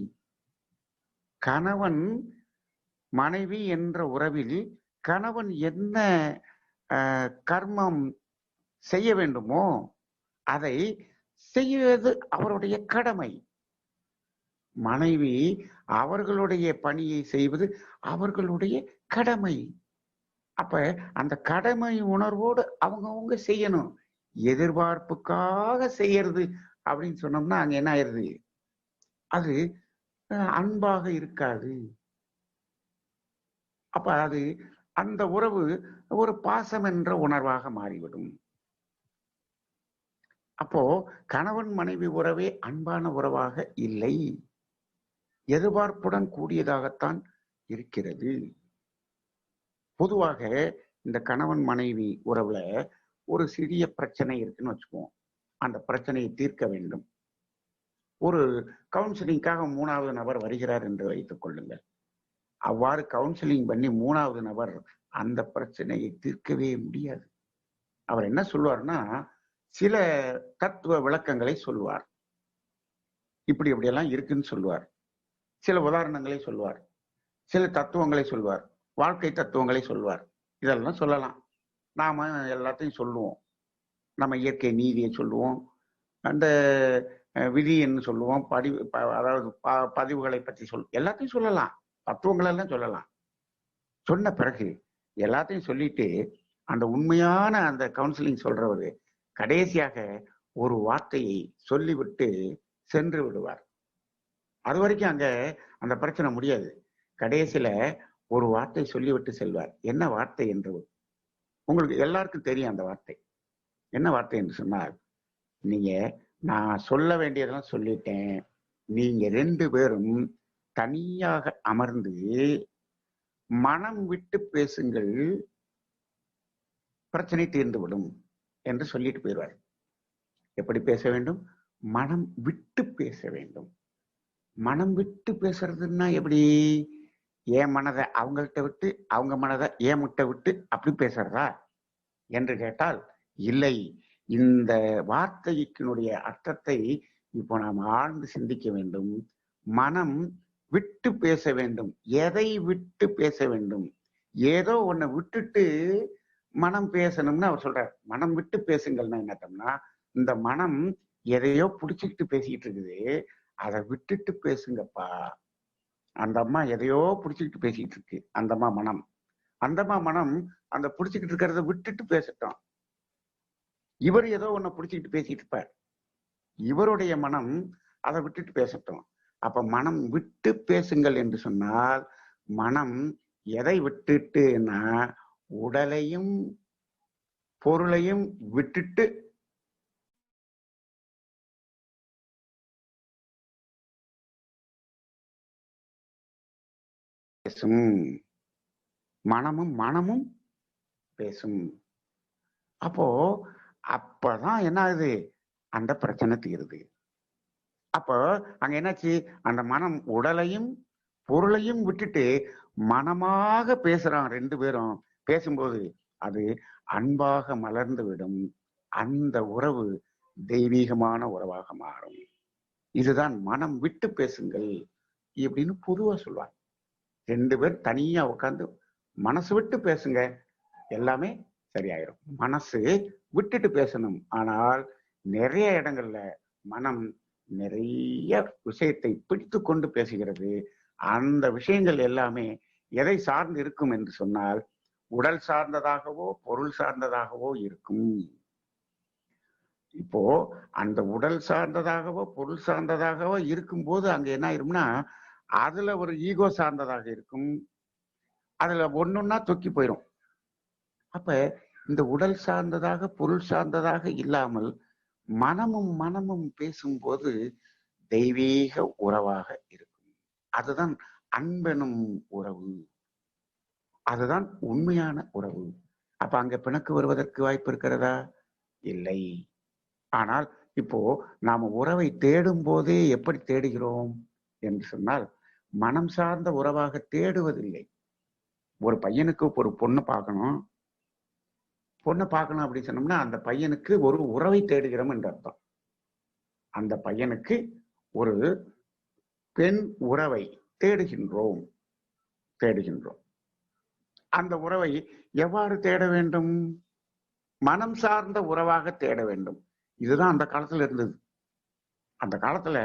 கணவன் மனைவி என்ற உறவில் கணவன் என்ன கர்மம் செய்ய வேண்டுமோ அதை செய்வது அவருடைய கடமை. மனைவி அவர்களுடைய பணியை செய்வது அவர்களுடைய கடமை. அப்ப அந்த கடமை உணர்வோடு அவங்க செய்யணும். எதிர்பார்ப்புக்காக செய்யறது அப்படின்னு சொன்னோம்னா அங்க என்ன ஆயிருது, அது அன்பாக இருக்காது. அப்ப அது அந்த உறவு ஒரு பாசம் என்ற உணர்வாக மாறிவிடும். அப்போ கணவன் மனைவி உறவே அன்பான உறவாக இல்லை, எதிர்பார்ப்புடன் கூடியதாகத்தான் இருக்கிறது. பொதுவாக இந்த கணவன் மனைவி உறவுல ஒரு சிறிய பிரச்சனை இருக்குன்னு வச்சுக்குவோம். அந்த பிரச்சனையை தீர்க்க வேண்டும். ஒரு கவுன்சிலிங்காக 3வது நபர் வருகிறார் என்று வைத்துக் கொள்ளுங்கள். அவ்வாறு கவுன்சிலிங் பண்ணி 3வது நபர் அந்த பிரச்சனையை தீர்க்கவே முடியாது. அவர் என்ன சொல்லுவார்னா, சில தத்துவ விளக்கங்களை சொல்லுவார். இப்படியெல்லாம் இருக்குன்னு சொல்லுவார். சில உதாரணங்களை சொல்லுவார், சில தத்துவங்களை சொல்லுவார், வாழ்க்கை தத்துவங்களை சொல்லுவார். இதெல்லாம் சொல்லலாம். நாம எல்லாத்தையும் சொல்லுவோம். நம்ம இயற்கை நீதியை சொல்லுவோம், அந்த விதின்னு சொல்லுவோம், அதாவது பதிவுகளை பற்றி எல்லாத்தையும் சொல்லலாம், தத்துவங்கள் எல்லாம் சொல்லலாம். சொன்ன பிறகு எல்லாத்தையும் சொல்லிட்டு அந்த உண்மையான அந்த கவுன்சிலிங் சொல்றவரு கடைசியாக ஒரு வார்த்தையை சொல்லிவிட்டு சென்று விடுவார். அது வரைக்கும் அங்க அந்த பிரச்சனை முடியாது. கடைசியில ஒரு வார்த்தை சொல்லிவிட்டு செல்வார். என்ன வார்த்தை என்று உங்களுக்கு எல்லாருக்கும் தெரியும். அந்த வார்த்தை என்ன வார்த்தை என்று சொன்னால், நான் சொல்ல வேண்டியதெல்லாம் சொல்லிட்டேன், நீங்க 2 பேரும் தனியாக அமர்ந்து மனம் விட்டு பேசுங்கள், பிரச்சனை தீர்ந்துவிடும் என்று சொல்லிட்டு போயிடுவார். எப்படி பேச வேண்டும்? மனம் விட்டு பேச வேண்டும். மனம் விட்டு பேசுறதுன்னா எப்படி? என் மனதை அவங்கள்ட்ட விட்டு, அவங்க மனதை என் முட்டை விட்டு அப்படி பேசுறதா என்று கேட்டால் இல்லை. இந்த வார்த்தையினுடைய அர்த்தத்தை இப்போ நாம் ஆழ்ந்து சிந்திக்க வேண்டும். மனம் விட்டு பேச வேண்டும். எதை விட்டு பேச வேண்டும்? ஏதோ ஒன்னை விட்டுட்டு மனம் பேசணும்னு அவர் சொல்றார். மனம் விட்டு பேசுங்கள்னா என்னத்தம்னா, இந்த மனம் எதையோ பிடிச்சிக்கிட்டு பேசிக்கிட்டு இருக்குது, அதை விட்டுட்டு பேசுங்கப்பா. அந்த அம்மா எதையோ பிடிச்சிக்கிட்டு பேசிக்கிட்டு இருக்கு. அந்த அம்மா மனம். அந்த அம்மா மனம் அந்த பிடிச்சிக்கிட்டு இருக்கிறத விட்டுட்டு பேசட்டும். இவர் ஏதோ ஒண்ண பிடிச்சிக்கிட்டு பேசிட்டு இருப்பார். இவருடைய மனம் அதை விட்டுட்டு பேசட்டும். அப்ப மனம் விட்டு பேசுங்கள் என்று சொன்னால், மனம் எதை விட்டுட்டுன்னா உடலையும் பொருளையும் விட்டுட்டு பேசும். மனமும் பேசும். அப்போ அப்பதான் என்ன ஆகுது, அந்த பிரச்சனை தீருது. அப்போ அங்க என்னாச்சு, அந்த மனம் உடலையும் பொருளையும் விட்டுட்டு மனமாக பேசுறான். 2 பேரும் பேசும்போது அது அன்பாக மலர்ந்து விடும். அந்த உறவு தெய்வீகமான உறவாக மாறும். இதுதான் மனம் விட்டு பேசுங்கள் இப்படின்னு பொதுவா சொல்லுவாங்க. 2 பேர் தனியா உட்கார்ந்து மனசு விட்டு பேசுங்க, எல்லாமே சரியாயிரும். மனசு விட்டுட்டு பேசணும். ஆனால் நிறைய இடங்கள்ல மனம் நிறைய விஷயத்தை பிடித்து கொண்டு பேசுகிறது. அந்த விஷயங்கள் எல்லாமே எதை சார்ந்து இருக்கும் என்று சொன்னால், உடல் சார்ந்ததாகவோ பொருள் சார்ந்ததாகவோ இருக்கும். இப்போ அந்த உடல் சார்ந்ததாகவோ பொருள் சார்ந்ததாகவோ இருக்கும்போது அங்க என்ன ஆயிரும்னா, அதுல ஒரு ஈகோ சார்ந்ததாக இருக்கும். அதுல ஒன்னொன்னா தொக்கி போயிரும். அப்ப இந்த உடல் சார்ந்ததாக பொருள் சார்ந்ததாக இல்லாமல் மனமும் பேசும்போது தெய்வீக உறவாக இருக்கும். அதுதான் அன்பெனும் உறவு. அதுதான் உண்மையான உறவு. அப்ப அங்க பிணக்கு வருவதற்கு வாய்ப்பு இருக்கிறதா? இல்லை. ஆனால் இப்போ நாம உறவை தேடும் போதே எப்படி தேடுகிறோம் என்று சொன்னால், மனம் சார்ந்த உறவாக தேடுவதில்லை. ஒரு பையனுக்கு ஒரு பொண்ணு பார்க்கணும் அப்படின்னு சொன்னோம்னா, அந்த பையனுக்கு ஒரு உறவை தேடுகிறோம் என்று அர்த்தம். அந்த பையனுக்கு ஒரு பெண் உறவை தேடுகின்றோம். அந்த உறவை எவ்வாறு தேட வேண்டும்? மனம் சார்ந்த உறவாக தேட வேண்டும். இதுதான் அந்த காலத்துல இருந்தது. அந்த காலத்துல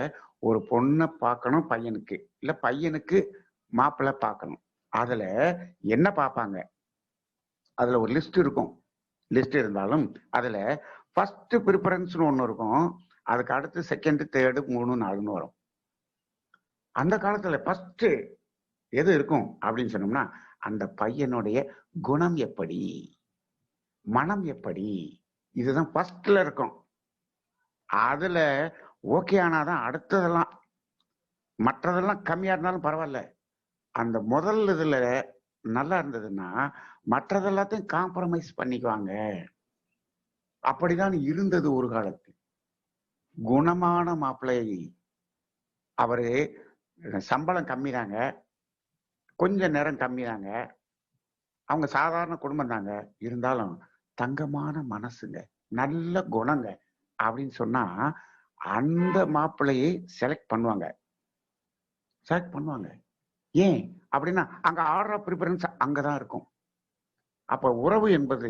ஒரு பொண்ணை பார்க்கணும் பையனுக்கு, இல்ல பையனுக்கு மாப்பிள்ளை பார்க்கணும். அதுல என்ன பார்ப்பாங்க? அதுல ஒரு லிஸ்ட் இருக்கும். லிஸ்ட் இருந்தாலும் அதுல ஃபர்ஸ்ட் ப்ரிஃபரன்ஸ்னு ஒண்ணு இருக்கும். அதுக்கு அடுத்து செகண்ட், தேர்டு, 3, 4ன்னு வரும். அந்த காலத்துல ஃபர்ஸ்ட் எது இருக்கும் அப்படின்னு சொன்னோம்னா, அந்த பையனுடைய குணம் எப்படி, மனம் எப்படி, இதுதான் ஃபர்ஸ்ட்ல இருக்கும். அதுல ஓகே ஆனாதான் அடுத்ததெல்லாம், மற்றதெல்லாம் கம்மியா இருந்தாலும் பரவாயில்ல. அந்த முதல் இதுல நல்லா இருந்ததுன்னா மற்றதெல்லாத்தையும் காம்ப்ரமைஸ் பண்ணிக்குவாங்க. அப்படிதான் இருந்தது ஒரு காலத்தில். குணமான மாப்பிள்ளை, அவரு சம்பளம் கம்மிதாங்க, கொஞ்ச நேரம் கம்மிதாங்க, அவங்க சாதாரண குடும்பம் தாங்க, இருந்தாலும் தங்கமான மனசுங்க, நல்ல குணங்க அப்படின்னு சொன்னா அந்த மாப்பிள்ளையை செலக்ட் பண்ணுவாங்க. ஏன் அப்படின்னா அங்க ஆர்டர் ஆஃப் ப்ரிஃபரன்ஸ் அங்கதான் இருக்கும். அப்ப உறவு என்பது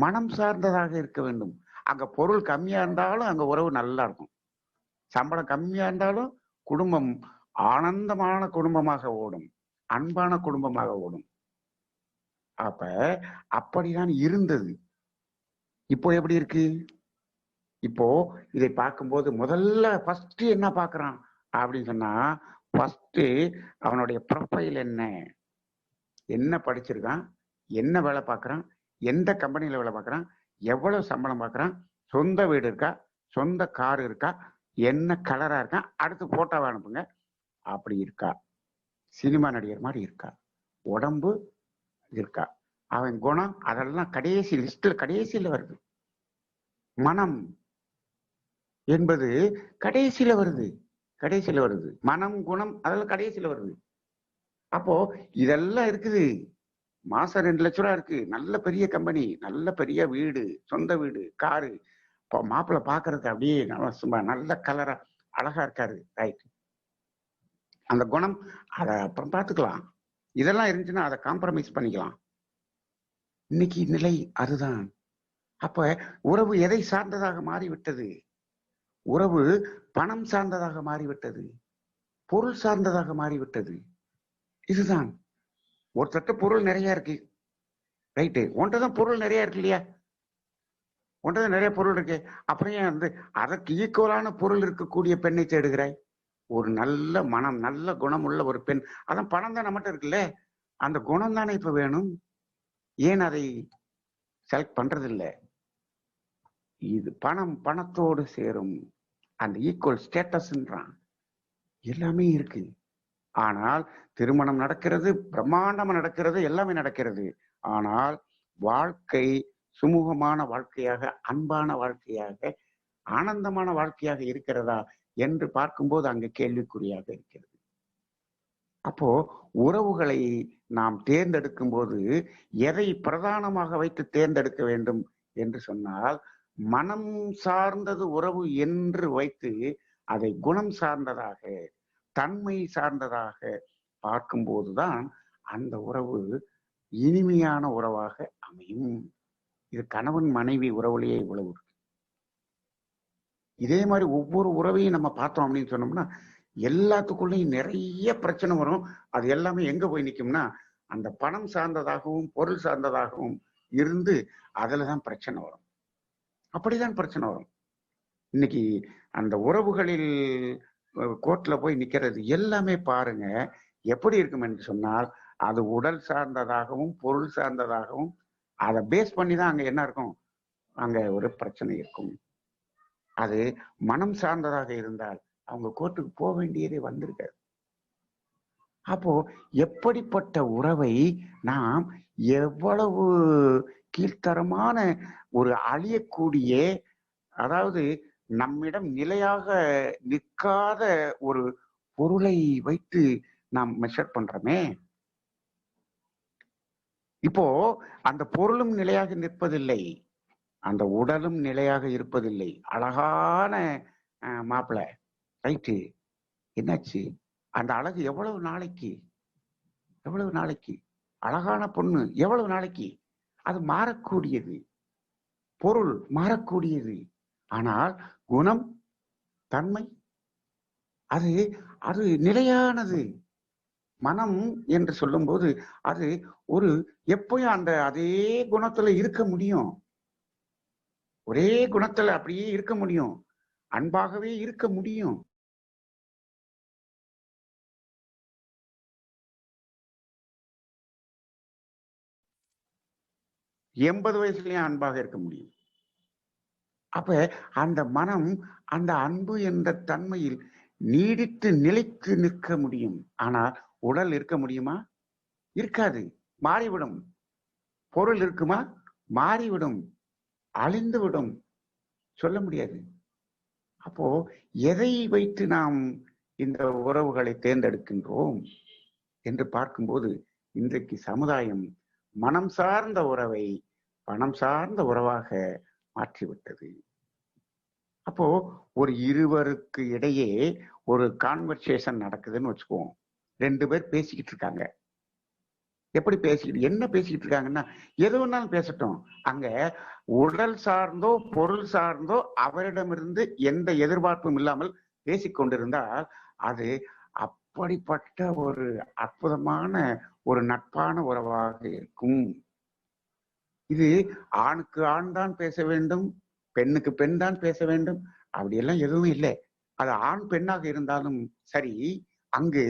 மனம் சார்ந்ததாக இருக்க வேண்டும். அங்க பொருள் கம்மியா இருந்தாலும் அங்க உறவு நல்லா இருக்கும். சம்பளம் கம்மியா இருந்தாலும் குடும்பம் ஆனந்தமான குடும்பமாக ஓடும், அன்பான குடும்பமாக ஓடும். அப்ப அப்படிதான் இருந்தது. இப்போ எப்படி இருக்கு? இப்போ இதை பார்க்கும்போது முதல்ல ஃபர்ஸ்ட் என்ன பார்க்கறான் அப்படின்னு சொன்னா, ஃபர்ஸ்ட் அவனுடைய ப்ரொஃபைல் என்ன படிச்சிருக்கான், என்ன வேலை பார்க்கறான், எந்த கம்பெனியில வேலை பார்க்கறான், எவ்வளவு சம்பளம் பார்க்கறான், சொந்த வீடு இருக்கா, சொந்த கார் இருக்கா, என்ன கலரா இருக்கான், அடுத்து போட்டோவை அனுப்புங்க, அப்படி இருக்கா, சினிமா நடிகர் மாதிரி இருக்கா, உடம்பு இருக்கா, அவன் குணம், அதெல்லாம் கடைசி லிஸ்ட்ல கடைசியில வருது. மனம் என்பது கடைசியில வருது. மனம், குணம் அதெல்லாம் கடைசியில வருது. அப்போ இதெல்லாம் இருக்குது. மாசம் 2 லட்ச ரூபா இருக்கு, நல்ல பெரிய கம்பெனி, நல்ல பெரிய வீடு, சொந்த வீடு, காரு, மாப்பிள்ளை பாக்குறதுக்கு அப்படியே சும்மா நல்ல கலரா அழகா இருக்காரு, ரைட். அந்த குணம் அத அப்புறம் பார்த்துக்கலாம். இதெல்லாம் இருந்துச்சுன்னா அதை காம்ப்ரமைஸ் பண்ணிக்கலாம். இன்னைக்கு நிலை அதுதான். அப்ப உறவு எதை சார்ந்ததாக மாறிவிட்டது? உறவு பணம் சார்ந்ததாக மாறிவிட்டது, பொருள் சார்ந்ததாக மாறிவிட்டது. இதுதான். ஒருத்தட்ட பொருள் நிறைய இருக்கு, ரைட்டு. உன்கிட்டதான் பொருள் நிறைய இருக்கு இல்லையா? உன்கிட்ட நிறைய பொருள் இருக்கு. அப்புறம் ஏன் வந்து அதற்கு ஈக்குவலான பொருள் இருக்கக்கூடிய பெண்ணை தேடுகிறாய்? ஒரு நல்ல மனம், நல்ல குணமுள்ள ஒரு பெண். அதான் பணம் தான் நம்மகிட்ட இருக்குல்ல. அந்த குணம் தானே இப்ப வேணும். ஏன் அதை செலக்ட் பண்றது இல்ல? இது பணம் பணத்தோடு சேரும். அந்த ஈக்குவல் ஸ்டேட்டஸ்ன்றான். எல்லாமே இருக்கு. ஆனால் திருமணம் நடக்கிறது, பிரம்மாண்டமா நடக்கிறது, எல்லாமே நடக்கிறது. ஆனால் வாழ்க்கை சுமூகமான வாழ்க்கையாக, அன்பான வாழ்க்கையாக, ஆனந்தமான வாழ்க்கையாக இருக்கிறதா என்று பார்க்கும்போது அங்கு கேள்விக்குறியாக இருக்கிறது. அப்போ உறவுகளை நாம் தேர்ந்தெடுக்கும் போது எதை பிரதானமாக வைத்து தேர்ந்தெடுக்க வேண்டும் என்று சொன்னால், மனம் சார்ந்தது உறவு என்று வைத்து அதை குணம் சார்ந்ததாக, தன்மை சார்ந்ததாக பார்க்கும்போதுதான் அந்த உறவு இனிமையான உறவாக அமையும். இது கணவன் மனைவி உறவுலேயே இவ்வளவு. இதே மாதிரி ஒவ்வொரு உறவையும் நம்ம பார்த்தோம் அப்படின்னு சொன்னோம்னா எல்லாத்துக்குள்ளேயும் நிறைய பிரச்சனை வரும். அது எல்லாமே எங்க போய் நிக்கும்னா, அந்த பணம் சார்ந்ததாகவும் பொருள் சார்ந்ததாகவும் இருந்து அதுலதான் பிரச்சனை வரும். அப்படிதான் பிரச்சனை வரும். இன்னைக்கு அந்த உறவுகளில் கோர்ட்ல போய் நிக்கிறது எல்லாமே பாருங்க எப்படி இருக்கும் என்று சொன்னால், அது உடல் சார்ந்ததாகவும் பொருள் சார்ந்ததாகவும் அதை பேஸ் பண்ணி தான் அங்க என்ன இருக்கும், அங்க ஒரு பிரச்சனை இருக்கும். அது மனம் சார்ந்ததாக இருந்தால் அவங்க கோர்ட்டுக்கு போக வேண்டியதே வந்திருக்காது. அப்போ எப்படிப்பட்ட உறவை நாம் எவ்வளவு கீழ்த்தரமான ஒரு அழியக்கூடிய, அதாவது நம்மிடம் நிலையாக நிற்காத ஒரு பொருளை வைத்து நாம் மெஷர் பண்றோமே. இப்போ அந்த பொருளும் நிலையாக நிற்பதில்லை, அந்த உடலும் நிலையாக இருப்பதில்லை. அழகான மாப்பிள்ளை, ரைட்டு, என்னாச்சு? அந்த அழகு எவ்வளவு நாளைக்கு? எவ்வளவு நாளைக்கு? அழகான பொண்ணு எவ்வளவு நாளைக்கு? அது மாறக்கூடியது, பொருள் மாறக்கூடியது. ஆனால் குணம், தன்மை அது அது நிலையானது. மனம் என்று சொல்லும் போது அது ஒரு எப்பயும் அந்த அதே குணத்துல இருக்க முடியும். ஒரே குணத்துல அப்படியே இருக்க முடியும், அன்பாகவே இருக்க முடியும். எண்பது வயசுலயும் அன்பாக இருக்க முடியும். அப்ப அந்த மனம் அந்த அன்பு என்ற தன்மையில் நீடித்து நிலைத்து நிற்க முடியும். ஆனால் உடல் இருக்க முடியுமா? இருக்காது, மாறிவிடும். பொருள் இருக்குமா? மாறிவிடும், அழிந்துவிடும், சொல்ல முடியாது. அப்போ எதை வைத்து நாம் இந்த உறவுகளை தேர்ந்தெடுக்கின்றோம் என்று பார்க்கும்போது இன்றைக்கு சமுதாயம் மனம் சார்ந்த உறவை பணம் சார்ந்த உறவாக மாற்றிவிட்டது. அப்போ ஒரு இருவருக்கு இடையே ஒரு கான்வர்சேஷன் நடக்குதுன்னு வச்சுக்குவோம். ரெண்டு பேர் பேசிக்கிட்டு இருக்காங்க. எப்படி பேசிக்கிட்டு, என்ன பேசிக்கிட்டு இருக்காங்கன்னா, எது வேணாலும் பேசட்டும். அங்க உடல் சார்ந்தோ பொருள் சார்ந்தோ அவரிடமிருந்து எந்த எதிர்பார்ப்பும் இல்லாமல் பேசிக்கொண்டிருந்தால் அது அப்படிப்பட்ட ஒரு அற்புதமான ஒரு நட்பான உறவாக இருக்கும். இது ஆணுக்கு ஆண் தான் பேச வேண்டும், பெண்ணுக்கு பெண் தான் பேச வேண்டும், அப்படியெல்லாம் எதுவும் இல்லை. அது ஆண் பெண்ணாக இருந்தாலும் சரி, அங்கு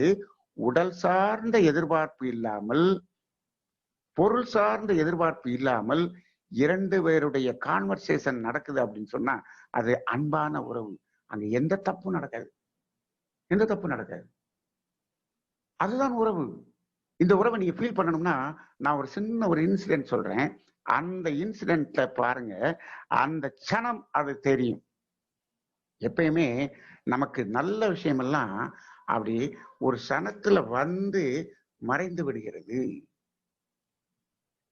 உடல் சார்ந்த எதிர்பார்ப்பு இல்லாமல், பொருள் சார்ந்த எதிர்பார்ப்பு இல்லாமல் இரண்டு பேருடைய கான்வர்சேஷன் நடக்குது அப்படின்னு சொன்னா அது அன்பான உறவு. அங்க எந்த தப்பும் நடக்காது, எந்த தப்பு நடக்காது. அதுதான் உறவு. இந்த உறவை நீங்க ஃபீல் பண்ணணும்னா நான் ஒரு சின்ன ஒரு இன்சிடென்ட் சொல்றேன். அந்த இன்சிடென்ட்ல பாருங்க, அந்த க்ஷணம் அது தெரியும். எப்பயுமே நமக்கு நல்ல விஷயமெல்லாம் அப்படி ஒரு சனத்துல வந்து மறைந்து விடுகிறது.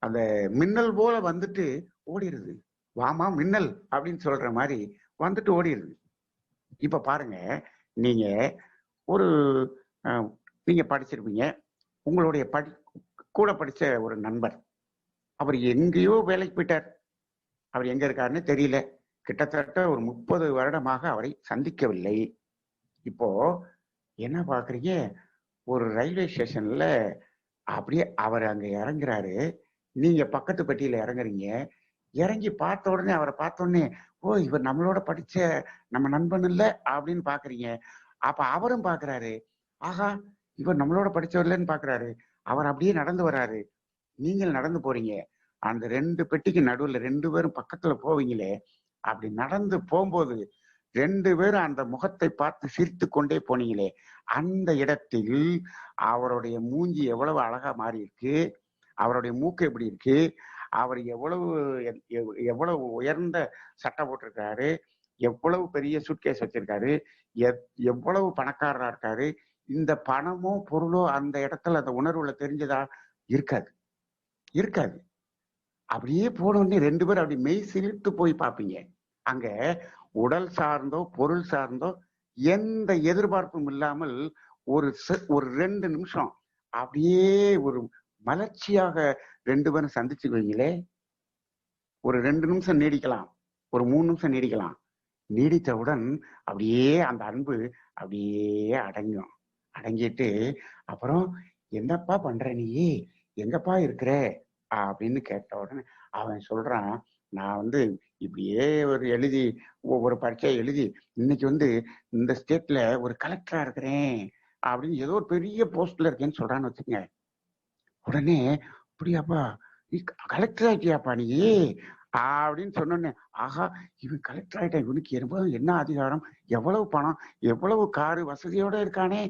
அந்த மின்னல் போல வந்துட்டு ஓடிடுது. வாமா மின்னல் அப்படின்னு சொல்ற மாதிரி வந்துட்டு ஓடிடுது. இப்ப பாருங்க, நீங்க ஒரு நீங்க படிச்சிருப்பீங்க, உங்களுடைய கூட படிச்ச ஒரு நண்பர், அவர் எங்கேயோ வேலைக்கு போயிட்டார். அவர் எங்க இருக்காருன்னு தெரியல. கிட்டத்தட்ட ஒரு 30 வருடமாக அவரை சந்திக்கவில்லை. இப்போ என்ன பாக்குறீங்க, ஒரு ரயில்வே ஸ்டேஷன்ல அப்படியே அவர் அங்க இறங்குறாரு. நீங்க பக்கத்து பெட்டியில இறங்குறீங்க. இறங்கி பார்த்த உடனே அவரை பார்த்த உடனே, ஓ! இவர் நம்மளோட படிச்ச நம்ம நண்பன் இல்ல அப்படின்னு பார்க்குறீங்க. அப்ப அவரும் பார்க்குறாரு. ஆஹா! இவர் நம்மளோட படிச்சவர் இல்லன்னு பார்க்குறாரு. அவர் அப்படியே நடந்து வராரு. நீங்கள் நடந்து போறீங்க. அந்த 2 பெட்டிக்கு நடுவுல 2 பேரும் பக்கத்துல போவீங்களே, அப்படி நடந்து போம்போது 2 பேரும் அந்த முகத்தை பார்த்து சிரித்துக் கொண்டே போனீங்களே, அந்த இடத்தில் அவருடைய மூஞ்சி எவ்வளவு அழகா மாறியிருக்கு. அவருடைய மூக்கு எப்படி இருக்கு. அவர் எவ்வளவு எவ்வளவு உயர்ந்த சட்டை போட்டிருக்காரு. எவ்வளவு பெரிய சூட்கேஸ் வச்சிருக்காரு. எவ்வளவு பணக்காரரா இருக்காரு. இந்த பணமோ, பொருளோ அந்த இடத்துல அந்த உணர்வுல தெரிஞ்சதா? இருக்காது. இருக்காது. அப்படியே போன உடனே 2 பேரும் அப்படி மெய் சிலிர்த்து போய் பார்ப்பீங்க. அங்க உடல் சார்ந்தோ, பொருள் சார்ந்தோ எந்த எதிர்பார்ப்பும் இல்லாமல் ஒரு 2 நிமிஷம் அப்படியே ஒரு மலர்ச்சியாக 2 பேரும் சந்திச்சுக்குவீங்களே, ஒரு 2 நிமிஷம் நீடிக்கலாம். ஒரு 3 நிமிஷம் நீடிக்கலாம். நீடித்தவுடன் அப்படியே அந்த அன்பு அப்படியே அடங்கும். அடங்கிட்டு அப்புறம் என்னப்பா பண்ற நீ? எங்கப்பா இருக்கிற? அப்படின்னு கேட்ட உடனே அவன் சொல்றான், நான் வந்து இப்படியே ஒவ்வொரு பரீட்சை எழுதி இன்னைக்கு வந்து இந்த ஸ்டேட்ல ஒரு கலெக்டரா இருக்கிறேன் அப்படின்னு ஏதோ ஒரு பெரிய போஸ்ட்ல இருக்கேன்னு சொல்றான்னு வச்சுக்கங்க. உடனே அப்படியாப்பா நீ கலெக்டர் ஆயிட்டியாப்பா நீ அப்படின்னு சொன்னோடனே, ஆஹா இவன் கலெக்டர் ஆயிட்டா, இவனுக்கு என்ன அதிகாரம், எவ்வளவு பணம், எவ்வளவு காரு வசதியோட இருக்கானே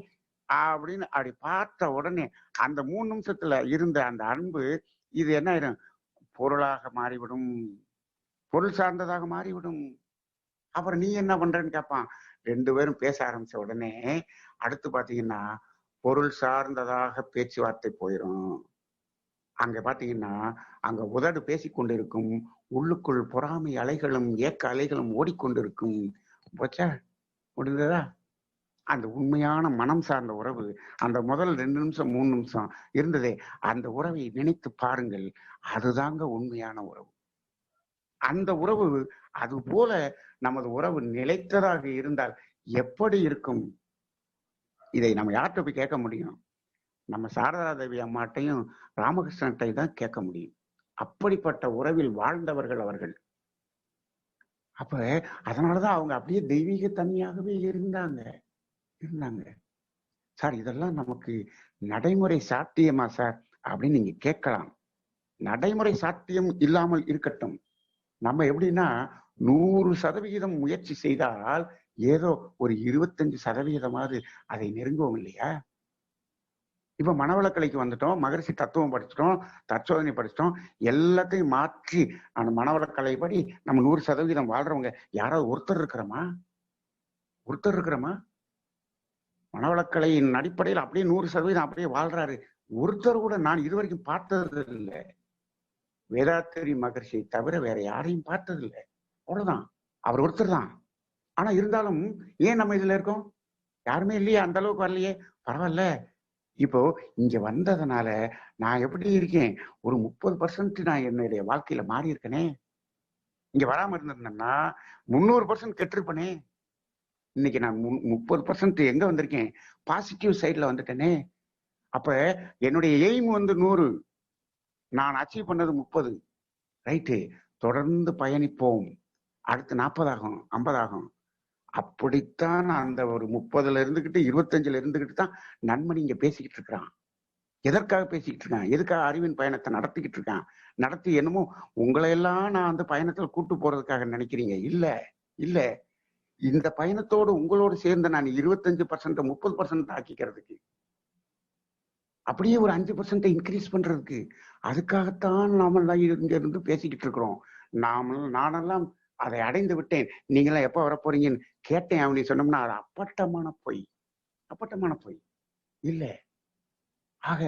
அப்படின்னு அப்படி பார்த்த உடனே அந்த 3 நிமிஷத்துல இருந்த அந்த அன்பு இது என்ன ஆயிடும்? பொருளாக மாறிவிடும். பொருள் சார்ந்ததாக மாறிவிடும். அப்புறம் நீ என்ன பண்றன்னு கேட்பான். 2 பேரும் பேச ஆரம்பிச்ச உடனே அடுத்து பாத்தீங்கன்னா பொருள் சார்ந்ததாக பேச்சுவார்த்தை போயிடும். அங்க பாத்தீங்கன்னா அங்க உதடு பேசிக்கொண்டிருக்கும், உள்ளுக்குள் பொறாமை அலைகளும் ஏக்க அலைகளும் ஓடிக்கொண்டிருக்கும். போச்சா? முடிந்ததா? அந்த உண்மையான மனம் சார்ந்த உறவு அந்த முதல் 2 நிமிஷம் 3 நிமிஷம் இருந்ததே, அந்த உறவை நினைத்து பாருங்கள். அதுதாங்க உண்மையான உறவு. அந்த உறவு அது போல நமது உறவு நிலைத்ததாக இருந்தால் எப்படி இருக்கும்? இதை நம்ம யார்கிட்ட போய் கேட்க முடியும்? நம்ம சாரதா தேவி அம்மாட்டையும் ராமகிருஷ்ணன்ட்டை தான் கேட்க முடியும். அப்படிப்பட்ட உறவில் வாழ்ந்தவர்கள் அவர்கள். அப்ப அதனாலதான் அவங்க அப்படியே தெய்வீக தன்மையாகவே இருந்தாங்க. சார் இதெல்லாம் நமக்கு நடைமுறை சாத்தியமா சார் அப்படின்னு நீங்க கேட்கலாம். நடைமுறை சாத்தியம் இல்லாமல் இருக்கட்டும். நம்ம எப்படின்னா 100% முயற்சி செய்தால் ஏதோ ஒரு 25% அதை நெருங்குவோம் இல்லையா? இப்ப மனவளக்கலைக்கு வந்துட்டோம், மகரிஷி தத்துவம் படிச்சிட்டோம், தற்சோதனை படிச்சிட்டோம், எல்லாத்தையும் மாற்றி அந்த மனவளக்கலைப்படி நம்ம 100% வாழ்றவங்க யாராவது ஒருத்தர் இருக்கிறோமா? மனவளக்கலையின் அடிப்படையில் அப்படியே 100% அப்படியே வாழ்றாரு ஒருத்தர் கூட நான் இதுவரைக்கும் பார்த்தது இல்லை. வேதாத்திரி மகர்ஷியை தவிர வேற யாரையும் பார்த்தது இல்லை. அவ்வளவுதான். அவர் ஒருத்தர் தான். ஆனா இருந்தாலும் ஏன் நம்ம இதுல இருக்கோம்? யாருமே இல்லையே, அந்த அளவுக்கு வரலையே. பரவாயில்ல. இப்போ இங்க வந்ததுனால நான் எப்படி இருக்கேன்? ஒரு 30% நான் என்னுடைய வாழ்க்கையில மாறி இருக்கனே. இங்க வராம இருந்திருந்தேன்னா 300% கெட்டிருப்பனே. இன்னைக்கு நான் 30% எங்க வந்திருக்கேன்? பாசிட்டிவ் சைட்ல வந்துட்டேனே. அப்ப என்னுடைய எய்ம் வந்து 100, நான் அச்சீவ் பண்ணது 30. ரைட்டு, தொடர்ந்து பயணிப்போம். அடுத்து 40 ஆகும், 50 ஆகும். அப்படித்தான் அந்த ஒரு 30ல இருந்துகிட்டு 25ல இருந்துகிட்டு தான் நண்பன் இங்க பேசிக்கிட்டு இருக்கிறான். எதற்காக பேசிக்கிட்டு இருக்கான்? எதுக்காக அறிவின் பயணத்தை நடத்திக்கிட்டு இருக்கான்? நடத்தி என்னமோ உங்களை எல்லாம் நான் அந்த பயணத்தில் கூட்டு போறதுக்காக நினைக்கிறீங்க. இல்ல. இந்த பயணத்தோடு உங்களோடு சேர்ந்து நான் 25% 30% ஆக்கிக்கிறதுக்கு, அப்படியே ஒரு 5% இன்க்ரீஸ் பண்றதுக்கு, அதுக்காகத்தான் நாமெல்லாம் இங்க இருந்து பேசிக்கிட்டு இருக்கிறோம். நானெல்லாம் அதை அடைந்து விட்டேன், நீங்களாம் எப்ப வர போறீங்கன்னு கேட்டேன் அப்படின்னு சொன்னோம்னா அது அப்பட்டமான பொய் இல்ல. ஆக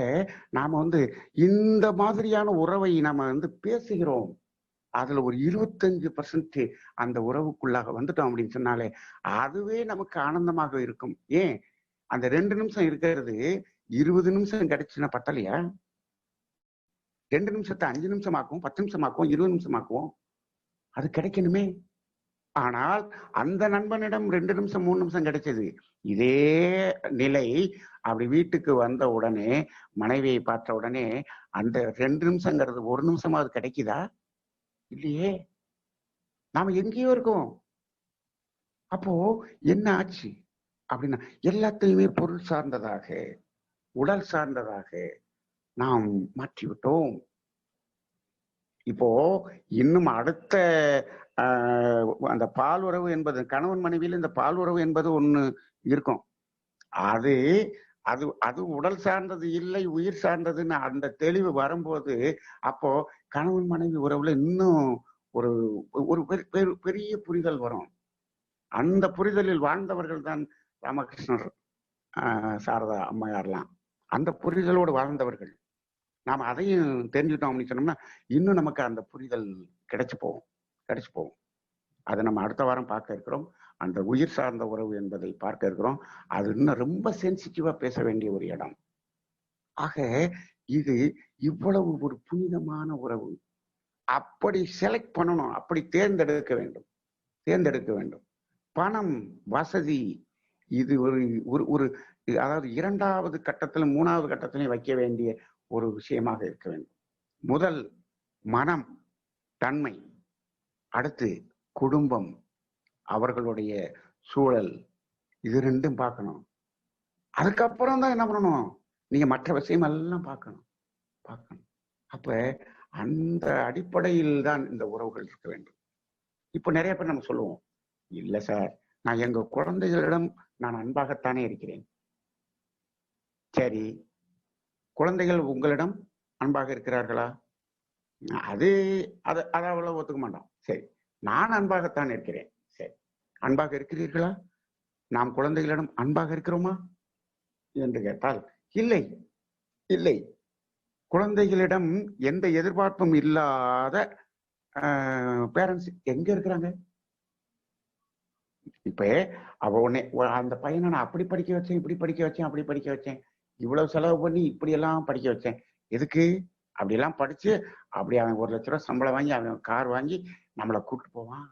நாம வந்து இந்த மாதிரியான உறவை நாம வந்து பேசுகிறோம். அதுல ஒரு 25% அந்த உறவுக்குள்ளாக வந்துட்டோம் அப்படின்னு சொன்னாலே அதுவே நமக்கு ஆனந்தமாக இருக்கும். ஏன் அந்த 2 நிமிஷம் இருக்கிறது 20 நிமிஷம் கிடைச்சுன்னா பத்தலையா? 2 நிமிஷத்தை 5 நிமிஷமாக்கும், 10 நிமிஷமாக்கும், 20 நிமிஷமாக்கும். அது கிடைக்கணுமே. ஆனால் அந்த நண்பனிடம் 2 நிமிஷம் 3 நிமிஷம் கிடைச்சது. இதே நிலை அப்படி வீட்டுக்கு வந்த உடனே மனைவியை பார்த்த உடனே அந்த 2 நிமிஷங்கிறது 1 நிமிஷமாவது கிடைக்குதா? இல்லையே. நாம எங்கேயோ இருக்கோம். அப்போ என்ன ஆச்சு அப்படின்னா, எல்லாத்தையுமே பொருள் சார்ந்ததாக, உடல் சார்ந்ததாக நாம் மாற்றிவிட்டோம். இப்போ இன்னும் அடுத்த அந்த பால் உறவு என்பது கணவன் மனைவியில இந்த பால் உறவு என்பது ஒண்ணு இருக்கும். அது அது அது உடல் சார்ந்தது இல்லை, உயிர் சார்ந்ததுன்னு அந்த தெளிவு வரும்போது, அப்போ கணவன் மனைவி உறவுல இன்னும் ஒரு ஒரு பெரிய புரிதல் வரும். அந்த புரிதலில் வாழ்ந்தவர்கள் தான் ராமகிருஷ்ணர், சாரதா அம்மையார்லாம். அந்த புரிதலோடு வாழ்ந்தவர்கள். நாம் அதையும் தெரிஞ்சுட்டோம் அப்படின்னு சொன்னோம்னா, இன்னும் நமக்கு அந்த புரிதல் கிடைச்சு போகும். அதை நம்ம அடுத்த வாரம் பார்க்க இருக்கிறோம். அந்த உயிர் சார்ந்த உறவு என்பதை பார்க்க இருக்கிறோம். அது இன்னும் ரொம்ப சென்சிட்டிவா பேச வேண்டிய ஒரு இடம். ஆக இது இவ்வளவு ஒரு புனிதமான உறவு. அப்படி செலக்ட் பண்ணணும், அப்படி தேர்ந்தெடுக்க வேண்டும். பணம், வசதி, இது ஒரு அதாவது 2வது கட்டத்திலும் 3வது கட்டத்திலையும் வைக்க வேண்டிய ஒரு விஷயமாக இருக்க வேண்டும். முதல் மனம், தன்மை, அடுத்து குடும்பம், அவர்களுடைய சூழல், இது 2ம் பார்க்கணும். அதுக்கப்புறம் தான் என்ன பண்ணணும், நீங்க மற்ற விஷயம் எல்லாம் பார்க்கணும். அப்ப அந்த அடிப்படையில் தான் இந்த உறவுகள் இருக்க வேண்டும். இப்ப நிறைய பேர் நம்ம சொல்லுவோம், இல்ல சார், நான் எங்க குழந்தைகளிடம் நான் அன்பாகத்தானே இருக்கிறேன். சரி, குழந்தைகள் உங்களிடம் அன்பாக இருக்கிறார்களா? அது அவ்வளவு ஒத்துக்க மாட்டோம். சரி, நான் அன்பாகத்தான் இருக்கிறேன். சரி, அன்பாக இருக்கிறீர்களா? நாம் குழந்தைகளிடம் அன்பாக இருக்கிறோமா என்று கேட்டால் இல்லை. குழந்தைகளிடம் எந்த எதிர்பார்ப்பும் இல்லாத பேரண்ட்ஸ் எங்க இருக்கிறாங்க? இப்ப அவ உடனே அந்த பையனை நான் அப்படி படிக்க வச்சேன், இப்படி படிக்க வச்சேன், அப்படி படிக்க வச்சேன், இவ்வளவு செலவு பண்ணி இப்படி எல்லாம் படிக்க வச்சேன், எதுக்கு? அப்படி எல்லாம் படிச்சு அப்படி அவன் 1 லட்ச ரூபாய் சம்பளம் வாங்கி அவன் கார் வாங்கி நம்மளை கூப்பிட்டு போவான்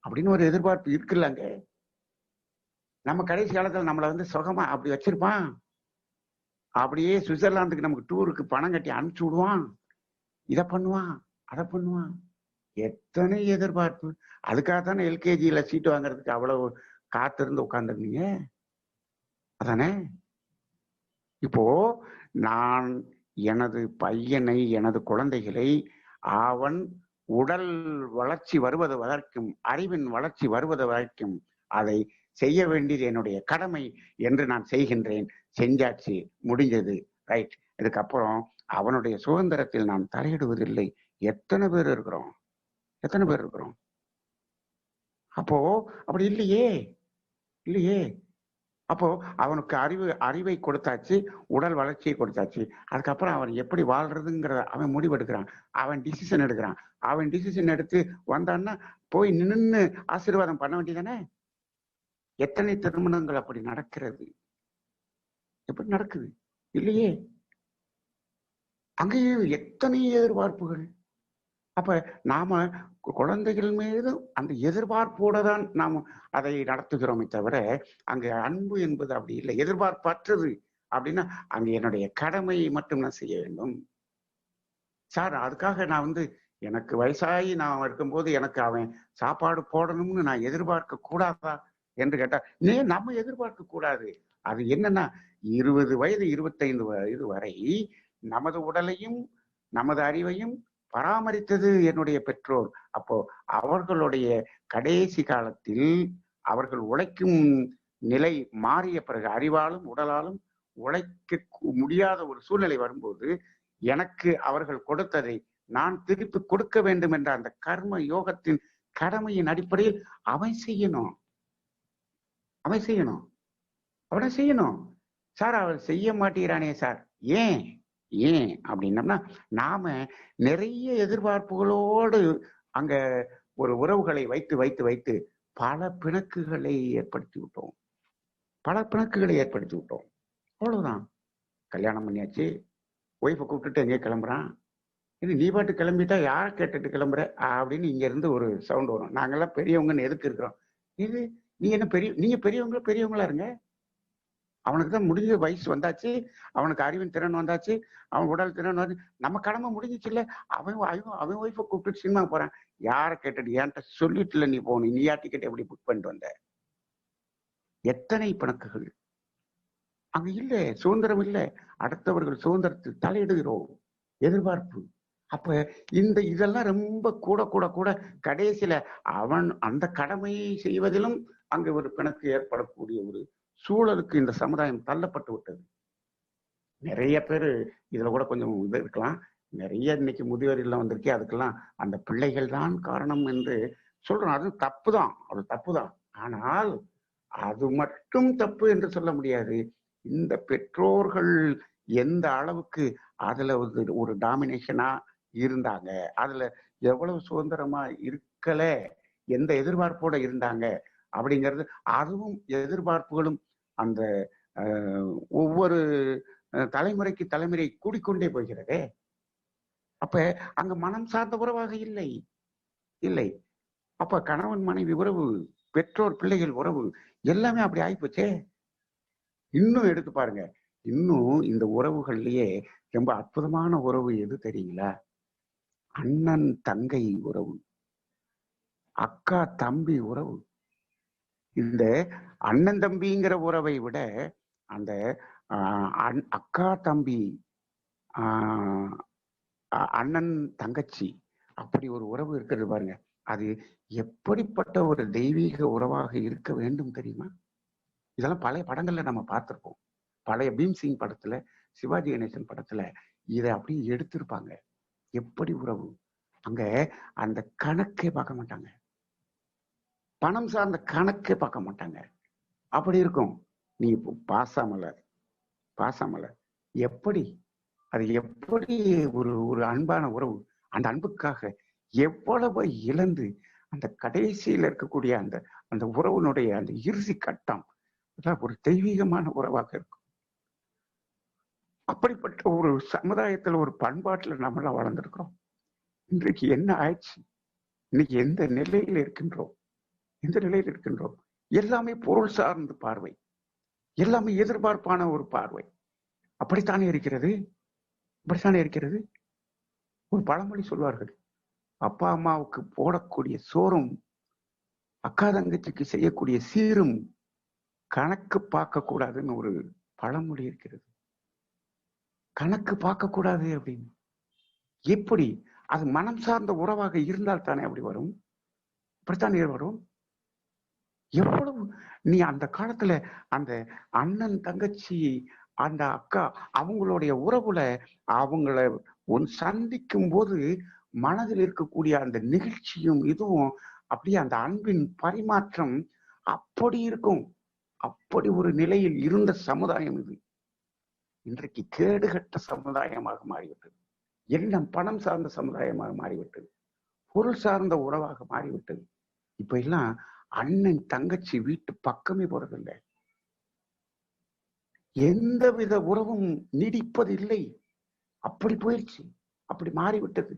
அப்படின்னு ஒரு எதிர்பார்ப்பு இருக்குல்லங்க. நம்ம கடைசி காலத்துல நம்மளை சுகமா அப்படி வச்சிருப்பான். அப்படியே சுவிட்சர்லாந்துக்கு நமக்கு டூருக்கு பணம் கட்டி அனுப்பிச்சு விடுவான். இதை பண்ணுவான், அதை பண்ணுவான். எத்தனை எதிர்பார்ப்பு. அதுக்காகத்தானே எல்கேஜியில சீட்டு வாங்குறதுக்கு அவ்வளவு காத்திருந்து உட்கார்ந்துருந்தீங்க, அதானே? இப்போ நான் எனது பையனை, எனது குழந்தைகளை அவன் உடல் வளர்ச்சி வருவது வரைக்கும், அறிவின் வளர்ச்சி வருவது வரைக்கும் அதை செய்ய வேண்டியது என்னுடைய கடமை என்று நான் செய்கின்றேன். செஞ்சாச்சு, முடிஞ்சது, ரைட். இதுக்கப்புறம் அவனுடைய சுதந்திரத்தில் நான் தலையிடுவதில்லை. எத்தனை பேர் இருக்கிறோம்? அப்போ அப்படி இல்லையே. அப்போ அவனுக்கு அறிவை கொடுத்தாச்சு, உடல் வளர்ச்சியை கொடுத்தாச்சு. அதுக்கப்புறம் அவன் எப்படி வாழ்றதுங்கிறத அவன் முடிவெடுக்கிறான். அவன் டிசிஷன் எடுக்கிறான். அவன் டிசிஷன் எடுத்து வந்தான்னா போய் நின்று ஆசீர்வாதம் பண்ண வேண்டியதானே? எத்தனை திருமணங்கள் அப்படி நடக்கிறது? எப்படி நடக்குது? இல்லையே. அங்கேயும் எத்தனை எதிர்பார்ப்புகள். அப்ப நாம குழந்தைகள் மீது அந்த எதிர்பார்ப்போட தான் நாம் அதை நடத்துகிறோமே தவிர, அங்க அன்பு என்பது அப்படி இல்லை. எதிர்பார்ப்பற்றது அப்படின்னா அங்க என்னுடைய கடமையை மட்டும் நான் செய்ய வேண்டும். சார், அதுக்காக நான் எனக்கு வயசாகி நான் இருக்கும்போது எனக்கு அவன் சாப்பாடு போடணும்னு நான் எதிர்பார்க்க கூடாதா என்று கேட்டா, நம்ம எதிர்பார்க்க கூடாது. அது என்னன்னா, 20 வயது 25 வயது வரை நமது உடலையும் நமது அறிவையும் பராமரித்தது என்னுடைய பெற்றோர். அப்போ அவர்களுடைய கடைசி காலத்தில் அவர்கள் உழைக்கும் நிலை மாறிய பிறகு, அறிவாலும் உடலாலும் உழைக்க முடியாத ஒரு சூழ்நிலை வரும்போது, எனக்கு அவர்கள் கொடுத்ததை நான் திருப்பி கொடுக்க வேண்டும் என்ற அந்த கர்ம யோகத்தின் கடமையின் அடிப்படையில் அவன் செய்யணும். சார், அவர் செய்ய மாட்டேங்கிறானே சார், ஏன் அப்படின்னம்னா, நாம நிறைய எதிர்பார்ப்புகளோடு அங்க ஒரு உறவுகளை வைத்து பல பிணக்குகளை ஏற்படுத்தி விட்டோம். அவ்வளவுதான். கல்யாணம் பண்ணியாச்சு, ஒய்ஃபை கூப்பிட்டுட்டு எங்கே கிளம்புறான், இது நீ பாட்டு கிளம்பிட்டா யாரை கேட்டுட்டு கிளம்புற அப்படின்னு இங்க இருந்து ஒரு சவுண்ட் வரும். நாங்கெல்லாம் பெரியவங்கன்னு எதுக்கு இருக்கிறோம்? இது நீங்க என்ன நீங்க பெரியவங்களா இருங்க. அவனுக்கு தான் முடிஞ்ச வயசு வந்தாச்சு, அவனுக்கு அறிவின் திறன் வந்தாச்சு, அவன் உடல் திறன் வந்து நம்ம கடமை முடிஞ்சிச்சு இல்ல. அவன் அவன் அவன் ஒய்ஃபை கூப்பிட்டு சினிமா போறான். யார கேட்டுட்டு என்கிட்ட சொல்லிட்டுல நீ போகணும். நீயா டிக்கெட் எப்படி புக் பண்ணிட்டு வந்த? எத்தனை பிணக்குகள் அங்க இல்ல. சுதந்திரம் இல்ல. அடுத்தவர்கள் சுதந்திரத்தில் தலையிடுகிறோம். எதிர்பார்ப்பு. அப்ப இதெல்லாம் ரொம்ப கூட கூட கூட கடைசியில அவன் அந்த கடமையை செய்வதிலும் அங்க ஒரு பிணக்கு ஏற்படக்கூடிய ஒரு சூழலுக்கு இந்த சமுதாயம் தள்ளப்பட்டு விட்டது. நிறைய பேரு இதுல கூட கொஞ்சம் இது இருக்கலாம். நிறைய இன்னைக்கு முதியோர் இல்லம் வந்திருக்கே, அதுக்கெல்லாம் அந்த பிள்ளைகள் தான் காரணம் என்று சொல்றோம். அது தப்புதான், அது தப்புதான். ஆனால் அது மட்டும் தப்பு என்று சொல்ல முடியாது. இந்த பெற்றோர்கள் எந்த அளவுக்கு அதுல ஒரு டாமினேஷனா இருந்தாங்க, அதுல எவ்வளவு சுதந்திரமா இருக்கல, எந்த எதிர்பார்ப்போட இருந்தாங்க அப்படிங்கிறது, அதுவும் எதிர்பார்ப்புகளும் அந்த ஒவ்வொரு தலைமுறைக்கு தலைமுறை கூடிக்கொண்டே போகிறதே. அப்ப அங்க மனம் சார்ந்த உறவாக இல்லை இல்லை. அப்ப கணவன் மனைவி உறவு, பெற்றோர் பிள்ளைகள் உறவு எல்லாமே அப்படி ஆயிப்போச்சே. இன்னும் எடுத்து பாருங்க. இன்னும் இந்த உறவுகள்லயே ரொம்ப அற்புதமான உறவு எது தெரியுங்களா? அண்ணன் தங்கை உறவு, அக்கா தம்பி உறவு. இந்த அண்ணன் தம்பிங்கிற உறவை விட அந்த அக்கா தம்பி, அண்ணன் தங்கச்சி, அப்படி ஒரு உறவு இருக்கிறது பாருங்க. அது எப்படிப்பட்ட ஒரு தெய்வீக உறவாக இருக்க வேண்டும் தெரியுமா? இதெல்லாம் பழைய படங்கள்ல நம்ம பார்த்திருப்போம். பழைய பீம்சிங் படத்துல, சிவாஜி கணேசன் படத்துல இதை அப்படியே எடுத்திருப்பாங்க. எப்படி உறவு? அங்க அந்த கணக்கே பார்க்க மாட்டாங்க. பணம் சார்ந்த கணக்கே பார்க்க மாட்டாங்க. அப்படி இருக்கும். நீ பாசமலர் பாசமலர் எப்படி, அது எப்படி ஒரு ஒரு அன்பான உறவு. அந்த அன்புக்காக எவ்வளவு இழந்து அந்த கடைசியில் இருக்கக்கூடிய அந்த அந்த உறவினுடைய அந்த இறுதி கட்டம் ஒரு தெய்வீகமான உறவாக இருக்கும். அப்படிப்பட்ட ஒரு சமுதாயத்துல, ஒரு பண்பாட்டுல நம்மளாம் வளர்ந்துருக்கிறோம். இன்றைக்கு என்ன ஆயிடுச்சு? இன்னைக்கு எந்த நிலையில் இருக்கின்றோம்? எந்த நிலையில் இருக்கின்றோம்? எல்லாமே பொருள் சார்ந்த பார்வை, எல்லாமே எதிர்பார்ப்பான ஒரு பார்வை. அப்படித்தானே இருக்கிறது, அப்படித்தானே இருக்கிறது. ஒரு பழமொழி சொல்வார்கள், அப்பா அம்மாவுக்கு போடக்கூடிய சோறும் அக்கா தங்கச்சிக்கு செய்யக்கூடிய சீரும் கணக்கு பார்க்க கூடாதுன்னு ஒரு பழமொழி இருக்கிறது. கணக்கு பார்க்க கூடாது அப்படின்னு எப்படி? அது மனம் சார்ந்த உறவாக இருந்தால் தானே அப்படி வரும். அப்படித்தானே வரும். எவ்வளவு நீ அந்த காலத்துல அந்த அண்ணன் தங்கச்சி, அந்த அக்கா, அவங்களுடைய உறவுல அவங்கள சந்திக்கும் போது மனதில் இருக்கக்கூடிய அந்த நிகழ்ச்சியும் இதுவும் அப்படியே அந்த அன்பின் பரிமாற்றம் அப்படி இருக்கும். அப்படி ஒரு நிலையில் இருந்த சமுதாயம் இது. இன்றைக்கு கேடுகட்ட சமுதாயமாக மாறிவிட்டது. எல்லாம் பணம் சார்ந்த சமுதாயமாக மாறிவிட்டது. பொருள் சார்ந்த உறவாக மாறிவிட்டது. இப்ப எல்லாம் அண்ணன் தங்கச்சி வீட்டு பக்கமே போறதில்லை. எந்தவித உறவும் நீடிப்பதில்லை. அப்படி போயிடுச்சு. அப்படி மாறிவிட்டது.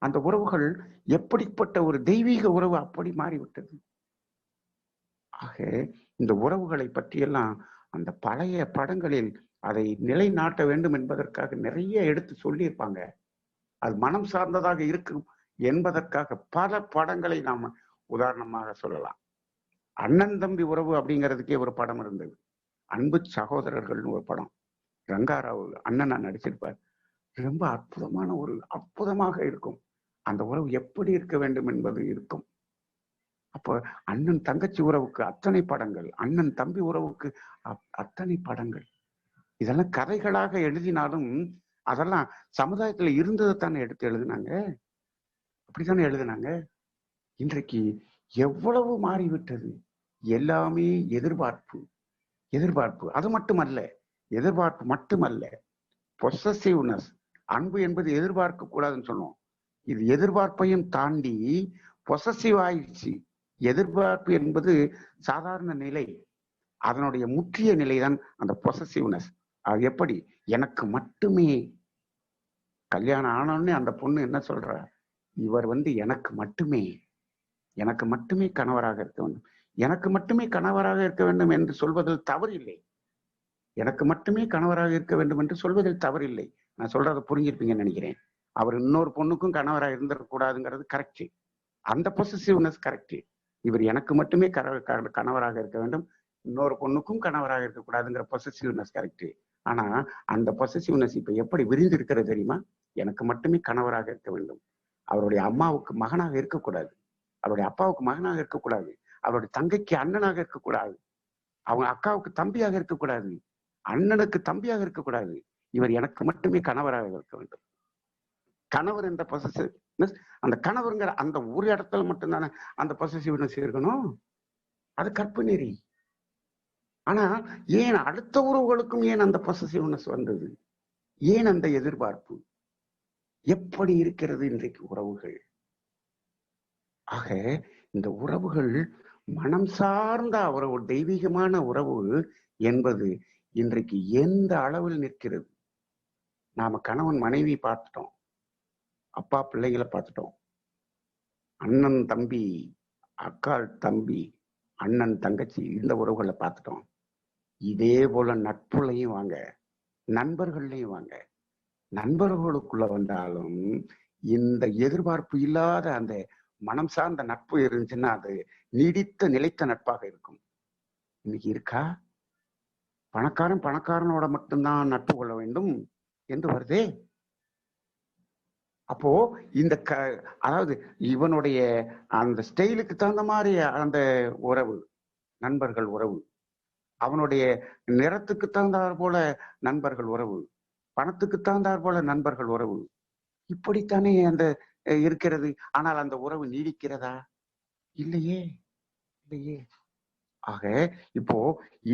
அந்த உறவுகள் எப்படிப்பட்ட ஒரு தெய்வீக உறவு அப்படி மாறிவிட்டது. ஆக இந்த உறவுகளை பற்றியெல்லாம் அந்த பழைய படங்களில் அதை நிலைநாட்ட வேண்டும் என்பதற்காக நிறைய எடுத்து சொல்லியிருப்பாங்க. அது மனம் சார்ந்ததாக இருக்கும் என்பதற்காக பல படங்களை நாம உதாரணமாக சொல்லலாம். அண்ணன் தம்பி உறவு அப்படிங்கிறதுக்கே ஒரு படம் இருந்தது. அன்பு சகோதரர்கள்னு ஒரு படம். ரங்காராவ் அண்ணனா நடிச்சிருப்பார். ரொம்ப அற்புதமாக இருக்கும். அந்த உறவு எப்படி இருக்க வேண்டும் என்பது இருக்கும். அப்ப அண்ணன் தங்கச்சி உறவுக்கு அத்தனை படங்கள், அண்ணன் தம்பி உறவுக்கு அத்தனை படங்கள். இதெல்லாம் கதைகளாக எழுதினாலும் அதெல்லாம் சமுதாயத்துல இருந்ததைத்தானே எடுத்து எழுதினாங்க. அப்படித்தானே எழுதினாங்க. இன்றைக்கு எவ்வளவு மாறிவிட்டது. எல்லாமே எதிர்பார்ப்பு. அது மட்டுமல்ல, எதிர்பார்ப்பு மட்டுமல்ல, பொசசிவ்னஸ். அன்பு என்பது எதிர்பார்க்க கூடாதுன்னு சொன்னோம். இது எதிர்பார்ப்பையும் தாண்டி பொசசிவ் ஆயிடுச்சு. எதிர்பார்ப்பு என்பது சாதாரண நிலை. அதனுடைய முற்றிய நிலைதான் அந்த பொசசிவ்னஸ். அது எப்படி? எனக்கு மட்டுமே. கல்யாணம் ஆனோடனே அந்த பொண்ணு என்ன சொல்ற? இவர் எனக்கு மட்டுமே கணவராக இருக்க வேண்டும். எனக்கு மட்டுமே கணவராக இருக்க வேண்டும் என்று சொல்வதில் தவறு இல்லை. எனக்கு மட்டுமே கணவராக இருக்க வேண்டும் என்று சொல்வதில் தவறில்லை. நான் சொல்றதை புரிஞ்சிருப்பீங்கன்னு நினைக்கிறேன். அவர் இன்னொரு பொண்ணுக்கும் கணவராக இருந்திடக்கூடாதுங்கிறது கரெக்ட். அந்த பொசசிவ்னஸ் கரெக்ட். இவர் எனக்கு மட்டுமே கணவராக இருக்க வேண்டும், இன்னொரு பொண்ணுக்கும் கணவராக இருக்கக்கூடாதுங்கிற பொசசிவ்னஸ் கரெக்ட். ஆனா அந்த பொசசிவ்னஸ் இப்ப எப்படி விரிந்து இருக்கிறது தெரியுமா? எனக்கு மட்டுமே கணவராக இருக்க வேண்டும், அவருடைய அம்மாவுக்கு மகனாக இருக்கக்கூடாது, அவருடைய அப்பாவுக்கு மகனாக இருக்கக்கூடாது, அவருடைய தங்கைக்கு அண்ணனாக இருக்கக்கூடாது, அவங்க அக்காவுக்கு தம்பியாக இருக்கக்கூடாது, அண்ணனுக்கு தம்பியாக இருக்கக்கூடாது, இவர் எனக்கு மட்டுமே கணவராக இருக்க வேண்டும். கணவர் என்ற பொசசிவ்னஸ், அந்த கணவருங்கிற அந்த ஒரு இடத்துல மட்டும்தானே அந்த பொசசிவ்னஸ் இருக்கணும். அது கற்பு நெறி. ஆனா ஏன் அடுத்த உறவுகளுக்கும் ஏன் அந்த பொசசிவ்னஸ் வந்தது? ஏன் அந்த எதிர்பார்ப்பு? எப்படி இருக்கிறது இன்றைக்கு உறவுகள்? ஆக இந்த உறவுகள் மனம் சார்ந்த உறவு, தெய்வீகமான உறவு என்பது இன்றைக்கு எந்த அளவில் நிற்கிறது? நாம கணவன் மனைவி பார்த்துட்டோம், அப்பா பிள்ளைகளை பார்த்துட்டோம், அண்ணன் தம்பி, அக்கா தம்பி, அண்ணன் தங்கச்சி, இந்த உறவுகளை பார்த்துட்டோம். இதே போல நட்புலையும் வாங்க, நண்பர்கள்லையும் வாங்க. நண்பர்களுக்குள்ள வந்தாலும் இந்த எதிர்பார்ப்பு இல்லாத அந்த மனம் சார்ந்த நட்பு இருந்துச்சுன்னா அது நீடித்த நிலைத்த நட்பாக இருக்கும். இன்னைக்கு இருக்கா? பணக்காரனோட மட்டும்தான் நட்பு கொள்ள வேண்டும் என்று வருதே. அப்போ இந்த அதாவது இவனுடைய அந்த ஸ்டைலுக்கு தகுந்த மாதிரி அந்த உறவு, நண்பர்கள் உறவு, அவனுடைய நிறத்துக்கு தகுந்தாற் போல நண்பர்கள் உறவு, பணத்துக்கு தகுந்தாற் போல நண்பர்கள் உறவு, இப்படித்தானே அந்த இருக்கிறது. ஆனால் அந்த உறவு நீடிக்கிறதா? இல்லையே, இல்லையே. ஆக இப்போ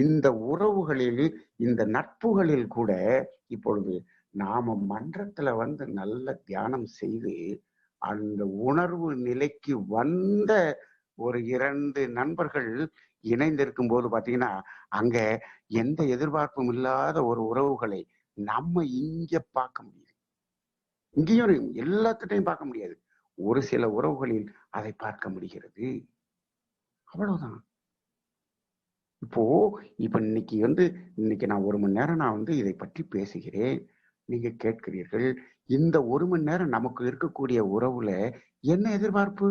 இந்த உறவுகளில், இந்த நட்புகளில் கூட இப்பொழுது நாம மன்றத்துல வந்து நல்ல தியானம் செய்து அந்த உணர்வு நிலைக்கு வந்த ஒரு 2 நண்பர்கள் இணைந்திருக்கும் போது பாத்தீங்கன்னா, அங்க எந்த எதிர்பார்ப்பும் இல்லாத ஒரு உறவுகளை நம்ம இங்க பார்க்க முடியும். இங்கேயும் எல்லாத்திட்டையும் பார்க்க முடியாது. ஒரு சில உறவுகளில் அதை பார்க்க முடிகிறது. அவ்வளவுதான். இப்ப இன்னைக்கு நான் 1 மணி நேரம் நான் வந்து இதை பற்றி பேசுகிறேன், நீங்க கேட்கிறீர்கள். இந்த 1 மணி நேரம் நமக்கு இருக்கக்கூடிய உறவுல என்ன எதிர்பார்ப்பு?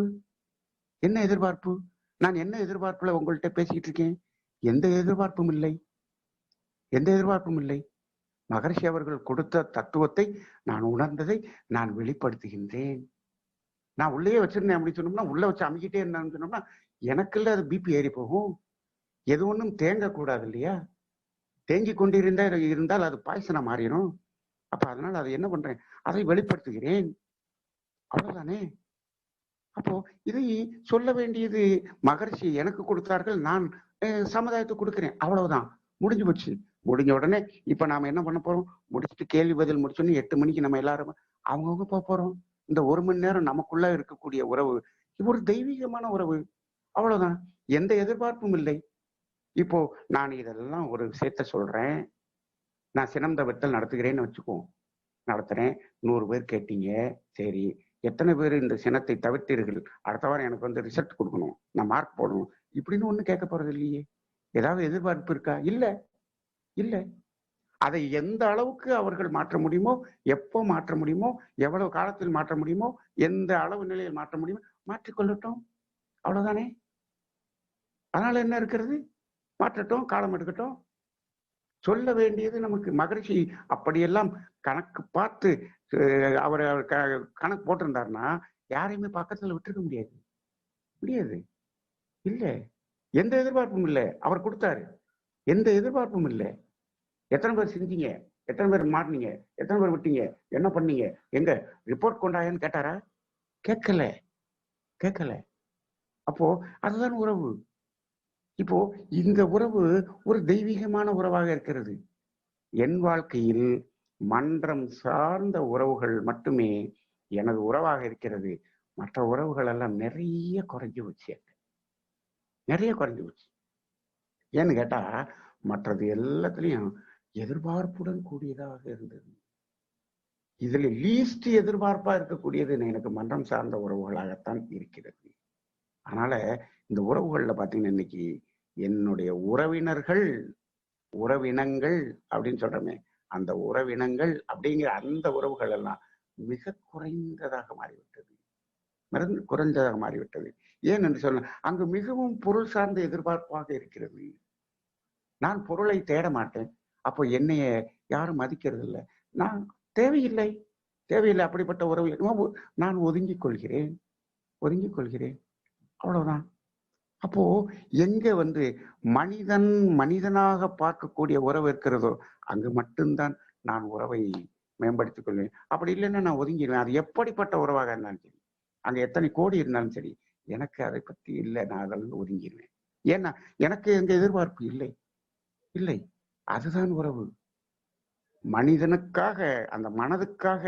என்ன எதிர்பார்ப்பு? நான் என்ன எதிர்பார்ப்புல உங்கள்கிட்ட பேசிக்கிட்டு இருக்கேன்? எந்த எதிர்பார்ப்பும் இல்லை, எந்த எதிர்பார்ப்பும் இல்லை. மகரிஷி அவர்கள் கொடுத்த தத்துவத்தை, நான் உணர்ந்ததை நான் வெளிப்படுத்துகின்றேன். நான் உள்ளேயே வச்சிருந்தேன் அப்படின்னு சொன்னோம்னா, உள்ள வச்சு அமைக்கிட்டே இருந்தான்னு சொன்னோம்னா, எனக்குள்ள அது பிபி ஏறி போகும். எது ஒண்ணும் தேங்கக்கூடாது இல்லையா? தேங்கி இருந்தால் அது பாய்சனா மாறிடும். அப்ப அதனால அதை என்ன பண்றேன்? அதை வெளிப்படுத்துகிறேன். அவ்வளவுதானே. அப்போ இதை சொல்ல வேண்டியது மகரிஷி எனக்கு கொடுத்தார்கள், நான் சமுதாயத்துக்கு கொடுக்கிறேன். அவ்வளவுதான், முடிஞ்சு போச்சு. முடிஞ்ச உடனே இப்ப நாம என்ன பண்ண போறோம்? முடிச்சுட்டு கேள்வி பதில் முடிச்சோன்னு 8 மணிக்கு நம்ம எல்லாரும் அவங்கவுங்க போக போறோம். இந்த 1 மணி நேரம் நமக்குள்ள இருக்கக்கூடிய உறவு ஒரு தெய்வீகமான உறவு. அவ்வளவுதான், எந்த எதிர்பார்ப்பும் இல்லை. இப்போ நான் இதெல்லாம் ஒரு விஷயத்த சொல்றேன். நான் சினந்த வெத்தல் நடத்துகிறேன்னு வச்சுக்குவோம், நடத்துறேன். 100 பேர் கேட்டீங்க, சரி, எத்தனை பேர் இந்த சினத்தை தவிர்த்தீர்கள்? அடுத்த வாரம் எனக்கு வந்து ரிசல்ட் கொடுக்கணும், நான் மார்க் போடணும், இப்படின்னு ஒண்ணு கேட்க போறது இல்லையே. ஏதாவது எதிர்பார்ப்பு இருக்கா? இல்ல, இல்ல. அதை எந்த அளவுக்கு அவர்கள் மாற்ற முடியுமோ, எப்போ மாற்ற முடியுமோ, எவ்வளவு காலத்தில் மாற்ற முடியுமோ, எந்த அளவு நிலையில் மாற்ற முடியுமோ மாற்றிக்கொள்ளட்டும். அவ்வளவுதானே. அதனால என்ன இருக்கிறது? மாற்றட்டும், காலம் எடுக்கட்டும். சொல்ல வேண்டியது நமக்கு மகரிஷி அப்படியெல்லாம் கணக்கு பார்த்து அவர் கணக்கு போட்டிருந்தாருன்னா யாரையுமே பக்கத்துல விட்டுருக்க முடியாது, முடியாது. இல்ல, எந்த எதிர்பார்ப்பும் இல்லை. அவர் கொடுத்தாரு, எந்த எதிர்பார்ப்பும் இல்லை. எத்தனை பேர் செஞ்சீங்க? எத்தனை பேர் மாறினீங்க? எத்தனை பேர் விட்டீங்க? என்ன பண்ணீங்க? எங்க ரிப்போர்ட் கொண்டாயன்னு கேட்டாரா? கேட்கல, கேட்கல. அப்போ அதுதான் உறவு. இப்போ இந்த உறவு ஒரு தெய்வீகமான உறவாக இருக்கிறது. என் வாழ்க்கையில் மன்றம் சார்ந்த உறவுகள் மட்டுமே எனது உறவாக இருக்கிறது. மற்ற உறவுகள் எல்லாம் நிறைய குறைஞ்சு போச்சு, நிறைய குறைஞ்சு போச்சு. ஏன்னு கேட்டா, மற்றது எல்லாத்துலயும் எதிர்பார்ப்புடன் கூடியதாக இருந்தது. இதுல லீஸ்ட் எதிர்பார்ப்பா இருக்கக்கூடியது எனக்கு மன்றம் சார்ந்த உறவுகளாகத்தான் இருக்கிறது. அதனால இந்த உறவுகள்ல பாத்தீங்கன்னா, இன்னைக்கு என்னுடைய உறவினர்கள் உறவினங்கள் அப்படின்னு சொல்றோமே, அந்த உறவினங்கள் அப்படிங்கிற அந்த உறவுகள் எல்லாம் மிக குறைந்ததாக மாறிவிட்டது. குறைந்ததாக மாறிவிட்டது. ஏன் என்று சொன்ன, அங்கு மிகவும் பொருள் சார்ந்த எதிர்பார்ப்பாக இருக்கிறது. நான் பொருளை தேட மாட்டேன். அப்போ என்னைய யாரும் மதிக்கிறது இல்லை. நான் தேவையில்லை, தேவையில்லை அப்படிப்பட்ட உறவு நான் ஒதுங்கிக் கொள்கிறேன், ஒதுங்கிக் கொள்கிறேன். அவ்வளவுதான். அப்போ எங்க மனிதன் மனிதனாக பார்க்கக்கூடிய உறவு இருக்கிறதோ அங்கு மட்டும்தான் நான் உறவை மேம்படுத்திக் கொள்வேன். அப்படி இல்லைன்னா நான் ஒதுங்கிடுவேன். அது எப்படிப்பட்ட உறவாக இருந்தாலும் சரி, அங்க எத்தனை கோடி இருந்தாலும் சரி, எனக்கு அதை பத்தி இல்லை, நான் அதில் ஒதுங்கிடுவேன். ஏன்னா எனக்கு எந்த எதிர்பார்ப்பு இல்லை, இல்லை. அதுதான் உறவு. மனிதனுக்காக, அந்த மனதுக்காக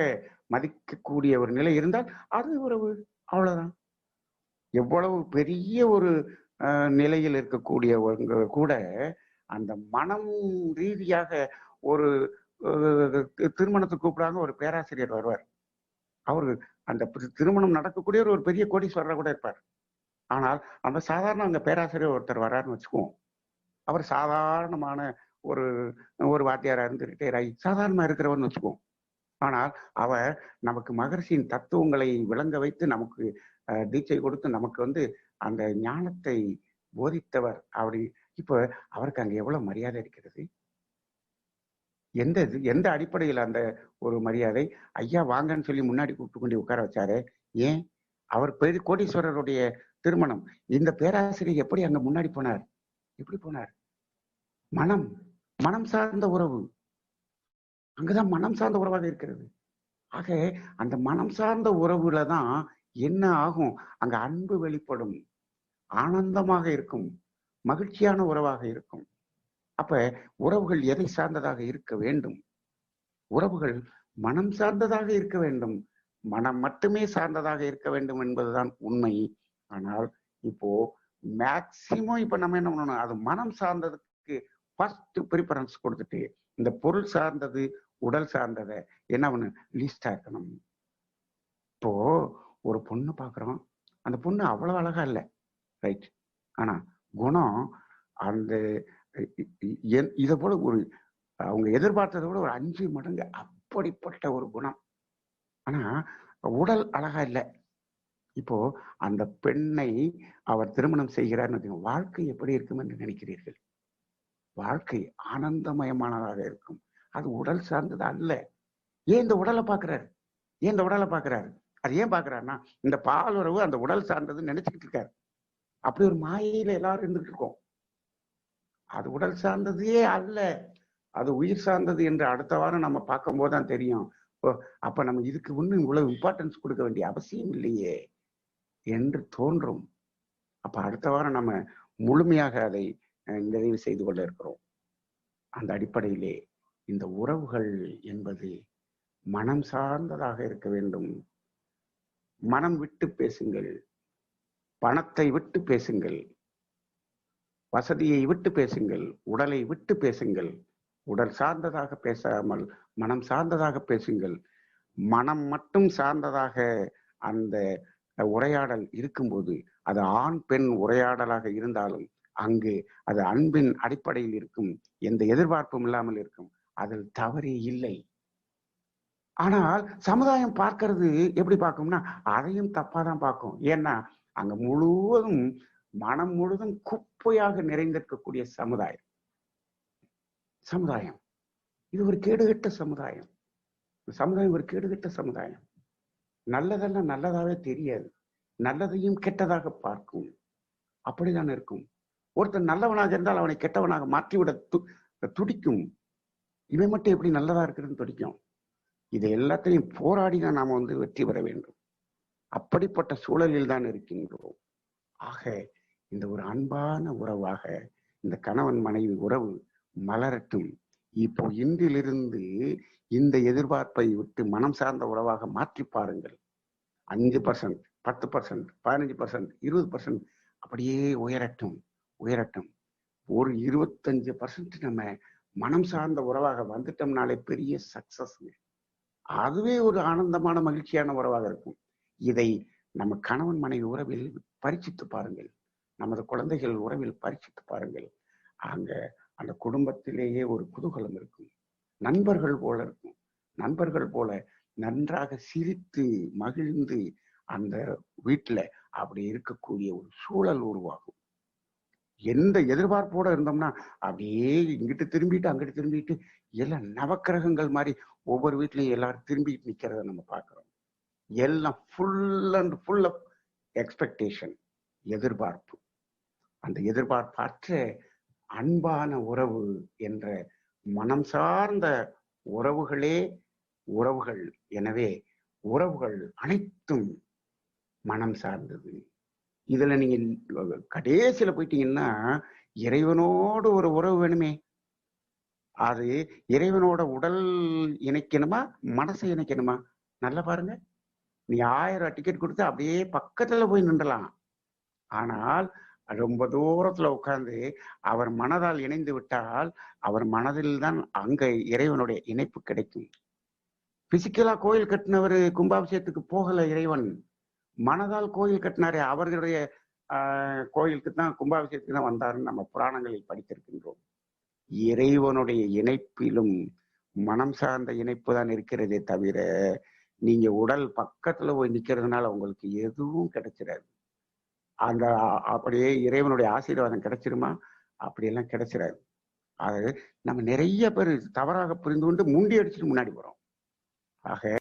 மதிக்கக்கூடிய ஒரு நிலை இருந்தால் அது உறவு. அவ்வளவுதான். எவ்வளவு பெரிய ஒரு நிலையில் இருக்கக்கூடியவங்க கூட அந்த மனம் ரீதியாக ஒரு திருமணத்துக்கு கூப்பிடாங்க, ஒரு பேராசிரியர் வருவார். அவரு அந்த திருமணம் நடக்கக்கூடிய ஒரு பெரிய கோடீஸ்வரர் கூட இருப்பார். ஆனால் அந்த சாதாரண அங்க பேராசிரியர் ஒருத்தர் வர்றாருன்னு வச்சுக்குவோம். அவர் சாதாரணமான ஒரு ஒரு வாத்தியாரா இருந்து ரிட்டையர் ஆகி சாதாரணமா இருக்கிறவர்னு வச்சுக்குவோம். ஆனால் அவர் நமக்கு மகரிஷியின் தத்துவங்களை விளங்க வைத்து நமக்கு தீட்சை கொடுத்து நமக்கு அந்த ஞானத்தை போதித்தவர். அப்படி இப்ப அவருக்கு அங்க எவ்வளவு மரியாதை இருக்கிறது? எந்த அடிப்படையில் அந்த ஒரு மரியாதை? ஐயா வாங்கன்னு சொல்லி முன்னாடி கூப்பிட்டு கொண்டு உட்கார வச்சாரு. ஏன்? அவர் பெரிய கோடீஸ்வரருடைய திருமணம். இந்த பேராசிரியர் எப்படி அங்க முன்னாடி போனார்? எப்படி போனார்? மனம் சார்ந்த உறவு. அங்கதான் மனம் சார்ந்த உறவாக இருக்கிறது. ஆக அந்த மனம் சார்ந்த உறவுல தான் என்ன ஆகும்? அங்க அன்பு வெளிப்படும், ஆனந்தமாக இருக்கும், மகிழ்ச்சியான உறவாக இருக்கும். அப்ப உறவுகள் எதை சார்ந்ததாக இருக்க வேண்டும்? உறவுகள் மனம் சார்ந்ததாக இருக்க வேண்டும். மனம் மட்டுமே சார்ந்ததாக இருக்க வேண்டும் என்பதுதான் உண்மை. ஆனால் இப்போ மேக்சிமம் இப்ப நம்ம என்ன பண்ணணும்? அது மனம் சார்ந்ததுக்கு ஃபர்ஸ்ட் ப்ரிஃபரன்ஸ் கொடுத்துட்டு இந்த பொருள் சார்ந்தது, உடல் சார்ந்ததை என்ன பண்ணு லீஸ்டா இருக்கணும். இப்போ ஒரு பொண்ணு பாக்குறோம், அந்த பொண்ணு அவ்வளவு அழகா இல்லை, ரைட். ஆனா குணம் அந்த இதை போல ஒரு அவங்க எதிர்பார்த்ததை விட ஒரு 5 மடங்கு அப்படிப்பட்ட ஒரு குணம். ஆனா உடல் அழகா இல்லை. இப்போ அந்த பெண்ணை அவர் திருமணம் செய்கிறார்னு வாழ்க்கை எப்படி இருக்கும் என்று நினைக்கிறீர்கள்? வாழ்க்கை ஆனந்தமயமானதாக இருக்கும். அது உடல் சார்ந்தது அல்ல. ஏன் இந்த உடலை பாக்குறாரு? ஏன் இந்த உடலை பாக்குறாரு? அது ஏன் பாக்குறாருன்னா இந்த பால் உறவு அந்த உடல் சார்ந்ததுன்னு நினைச்சுக்கிட்டு இருக்காரு. அப்படி ஒரு மாயையில எல்லாரும் இருந்துட்டு இருக்கோம். அது உடல் சார்ந்ததே அல்ல, அது உயிர் சார்ந்தது என்று அடுத்த வாரம் நம்ம பார்க்கும் போதுதான் தெரியும். அப்ப நம்ம இதுக்கு இன்னும் இவ்வளவு இம்பார்ட்டன்ஸ் கொடுக்க வேண்டிய அவசியம் இல்லையே என்று தோன்றும். அப்ப அடுத்த வாரம் நம்ம முழுமையாக அதை நிறைவு செய்து கொள்ள இருக்கிறோம். அந்த அடிப்படையிலே இந்த உறவுகள் என்பது மனம் சார்ந்ததாக இருக்க வேண்டும். மனம் விட்டு பேசுங்கள், பணத்தை விட்டு பேசுங்கள், வசதியை விட்டு பேசுங்கள், உடலை விட்டு பேசுங்கள். உடல் சார்ந்ததாக பேசாமல் மனம் சார்ந்ததாக பேசுங்கள். மனம் மட்டும் சார்ந்ததாக அந்த உரையாடல் இருக்கும்போது, அது ஆண் பெண் உரையாடலாக இருந்தாலும் அங்கு அது அன்பின் அடிப்படையில் இருக்கும், எந்த எதிர்பார்ப்பும் இல்லாமல் இருக்கும். அதில் தவறே இல்லை. ஆனால் சமுதாயம் பார்க்கறது எப்படி பார்க்கும்னா அதையும் தப்பாதான் பார்க்கும். ஏன்னா அங்க முழுவதும் மனம் முழுதும் குப்பையாக நிறைந்திருக்கக்கூடிய சமுதாயம் இது ஒரு கேடுகட்ட சமுதாயம். சமுதாயம் ஒரு கேடுகட்ட சமுதாயம். நல்லதெல்லாம் நல்லதாவே தெரியாது, நல்லதையும் கெட்டதாக பார்க்கும். அப்படிதான் இருக்கும். ஒருத்தன் நல்லவனாக இருந்தால் அவனை கெட்டவனாக மாற்றிவிட துடிக்கும். இவன் மட்டும் எப்படி நல்லதா இருக்குதுன்னு துடிக்கும். இதை எல்லாத்தையும் போராடிதான் நாம வெற்றி பெற வேண்டும். அப்படிப்பட்ட சூழலில் தான் இருக்கின்றோம். ஆக இந்த ஒரு அன்பான உறவாக இந்த கணவன் மனைவி உறவு மலரட்டும். இப்போ இன்றிலிருந்து இந்த எதிர்பார்ப்பை விட்டு மனம் சார்ந்த உறவாக மாற்றி பாருங்கள். 5%, 10%, 15%, 20% அப்படியே உயரட்டும். ஒரு 25% நம்ம மனம் சார்ந்த உறவாக வந்துட்டோம்னாலே பெரிய சக்சஸ். அதுவே ஒரு ஆனந்தமான மகிழ்ச்சியான உறவாக இருக்கும். இதை நம்ம கணவன் மனைவி உறவில் பரீட்சித்து பாருங்கள். நமது குழந்தைகள் உறவில் பரீட்சித்து பாருங்கள். அங்க அந்த குடும்பத்திலேயே ஒரு குதூகலம் இருக்கும். நண்பர்கள் போல இருக்கும். நண்பர்கள் போல நன்றாக சிரித்து மகிழ்ந்து அந்த வீட்டுல அப்படி இருக்கக்கூடிய ஒரு சூழல் உருவாகும். எந்த எதிர்பார்ப்போட இருந்தோம்னா அப்படியே இங்கிட்டு திரும்பிட்டு அங்கிட்டு திரும்பிட்டு எல்லாம் நவக்கிரகங்கள் மாதிரி ஒவ்வொரு வீட்லயும் எல்லாரும் திரும்பிட்டு நிக்கிறத நம்ம பார்க்கிறோம். எல்லாம் full and full of expectation, எதிர்பார்ப்பு. அந்த எதிர்பார்ப்பற்ற அன்பான உறவு என்ற மனம் சார்ந்த உறவுகளே உறவுகள். எனவே உறவுகள் அனைத்தும் மனம் சார்ந்தது. இதுல நீங்க கடைசியில போயிட்டீங்கன்னா இறைவனோடு ஒரு உறவு வேணுமே. அது இறைவனோட உடல் இணைக்கணுமா, மனசை இணைக்கணுமா? நல்லா பாருங்க. நீ 1000 டிக்கெட் கொடுத்து அப்படியே பக்கத்துல போய் நின்றலாம். ஆனால் ரொம்ப தூரத்துல உட்கார்ந்து அவர் மனதால் இணைந்து விட்டால் அவர் மனதில் தான் அங்க இறைவனுடைய இணைப்பு கிடைக்கும். பிசிக்கலா கோயில் கட்டினவர் கும்பாபிஷேகத்துக்கு போகல இறைவன், மனதால் கோயில் கட்டினாரே அவர்களுடைய கோயிலுக்கு தான், கும்பாபிஷேகத்துக்கு தான் வந்தாருன்னு நம்ம புராணங்களில் படித்திருக்கின்றோம். இறைவனுடைய இணைப்பிலும் மனம் சார்ந்த இணைப்பு தான் இருக்கிறதே தவிர நீங்க உடல் பக்கத்துல போய் நிக்கிறதுனால உங்களுக்கு எதுவும் கிடைச்சிடாது. அந்த அப்படியே இறைவனுடைய ஆசீர்வாதம் கிடைச்சிருமா? அப்படியெல்லாம் கிடைச்சிடாது. அது நம்ம நிறைய பேர் தவறாக புரிந்து கொண்டு முண்டி அடிச்சுட்டு முன்னாடி போறோம். ஆக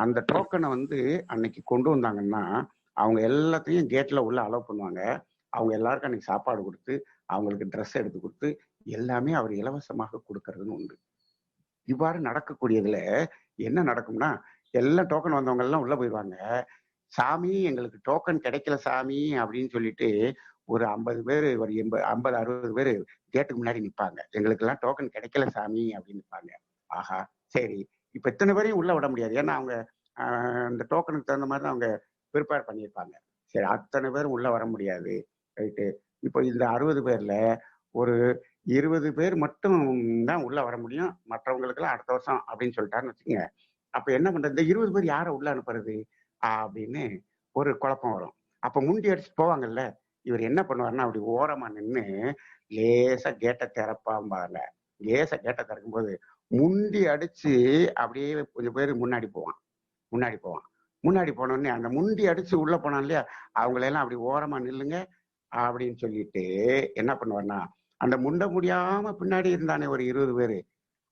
அந்த டோக்கனை அன்னைக்கு கொண்டு வந்தாங்கன்னா அவங்க எல்லாத்தையும் கேட்ல உள்ள அலோவ் பண்ணுவாங்க. அவங்க எல்லாருக்கும் அன்னைக்கு சாப்பாடு கொடுத்து அவங்களுக்கு ட்ரெஸ் எடுத்து கொடுத்து எல்லாமே அவர் இலவசமாக கொடுக்கறதுன்னு உண்டு. இவ்வாறு நடக்கக்கூடியதுல என்ன நடக்கும்னா எல்லாம் டோக்கன் வந்தவங்க எல்லாம் உள்ள போயிடுவாங்க. சாமி எங்களுக்கு டோக்கன் கிடைக்கல சாமி அப்படின்னு சொல்லிட்டு ஒரு 50 பேர், ஒரு 50 60 பேர் கேட்டுக்கு முன்னாடி நிற்பாங்க. எங்களுக்கு எல்லாம் டோக்கன் கிடைக்கல சாமி அப்படின்னு நிற்பாங்க. ஆஹா சரி, இப்ப இத்தனை பேரையும் உள்ள விட முடியாது. ஏன்னா அவங்க அந்த டோக்கனுக்கு தகுந்த மாதிரி அவங்க ப்ரிப்பேர் பண்ணியிருப்பாங்க. சரி, அத்தனை பேரும் உள்ள வர முடியாது. ரைட்டு. இப்போ இந்த 60 பேர்ல ஒரு 20 பேர் மட்டும் தான் உள்ள வர முடியும், மற்றவங்களுக்கெல்லாம் அடுத்த வருஷம் அப்படின்னு சொல்லிட்டாருன்னு வச்சுக்கோங்க. அப்ப என்ன பண்றது? இந்த 20 பேர் யாரை உள்ள அனுப்புறது அப்படின்னு ஒரு குழப்பம் வரும். அப்ப முண்டி அடிச்சுட்டு போவாங்கல்ல, இவர் என்ன பண்ணுவாருன்னா அப்படி ஓரமா நின்று லேசா கேட்டை திறப்பாம்பாங்க. லேசா கேட்டை திறக்கும்போது முண்டி அடிச்சு அப்படியே கொஞ்சம் பேர் முன்னாடி போவான். முன்னாடி போனோடனே அந்த முண்டி அடிச்சு உள்ள போனான் இல்லையா, அவங்களெல்லாம் அப்படி ஓரமா நில்லுங்க அப்படின்னு சொல்லிட்டு என்ன பண்ணுவார்னா அந்த முண்ட முடியாம பின்னாடி இருந்தானே ஒரு 20 பேரு,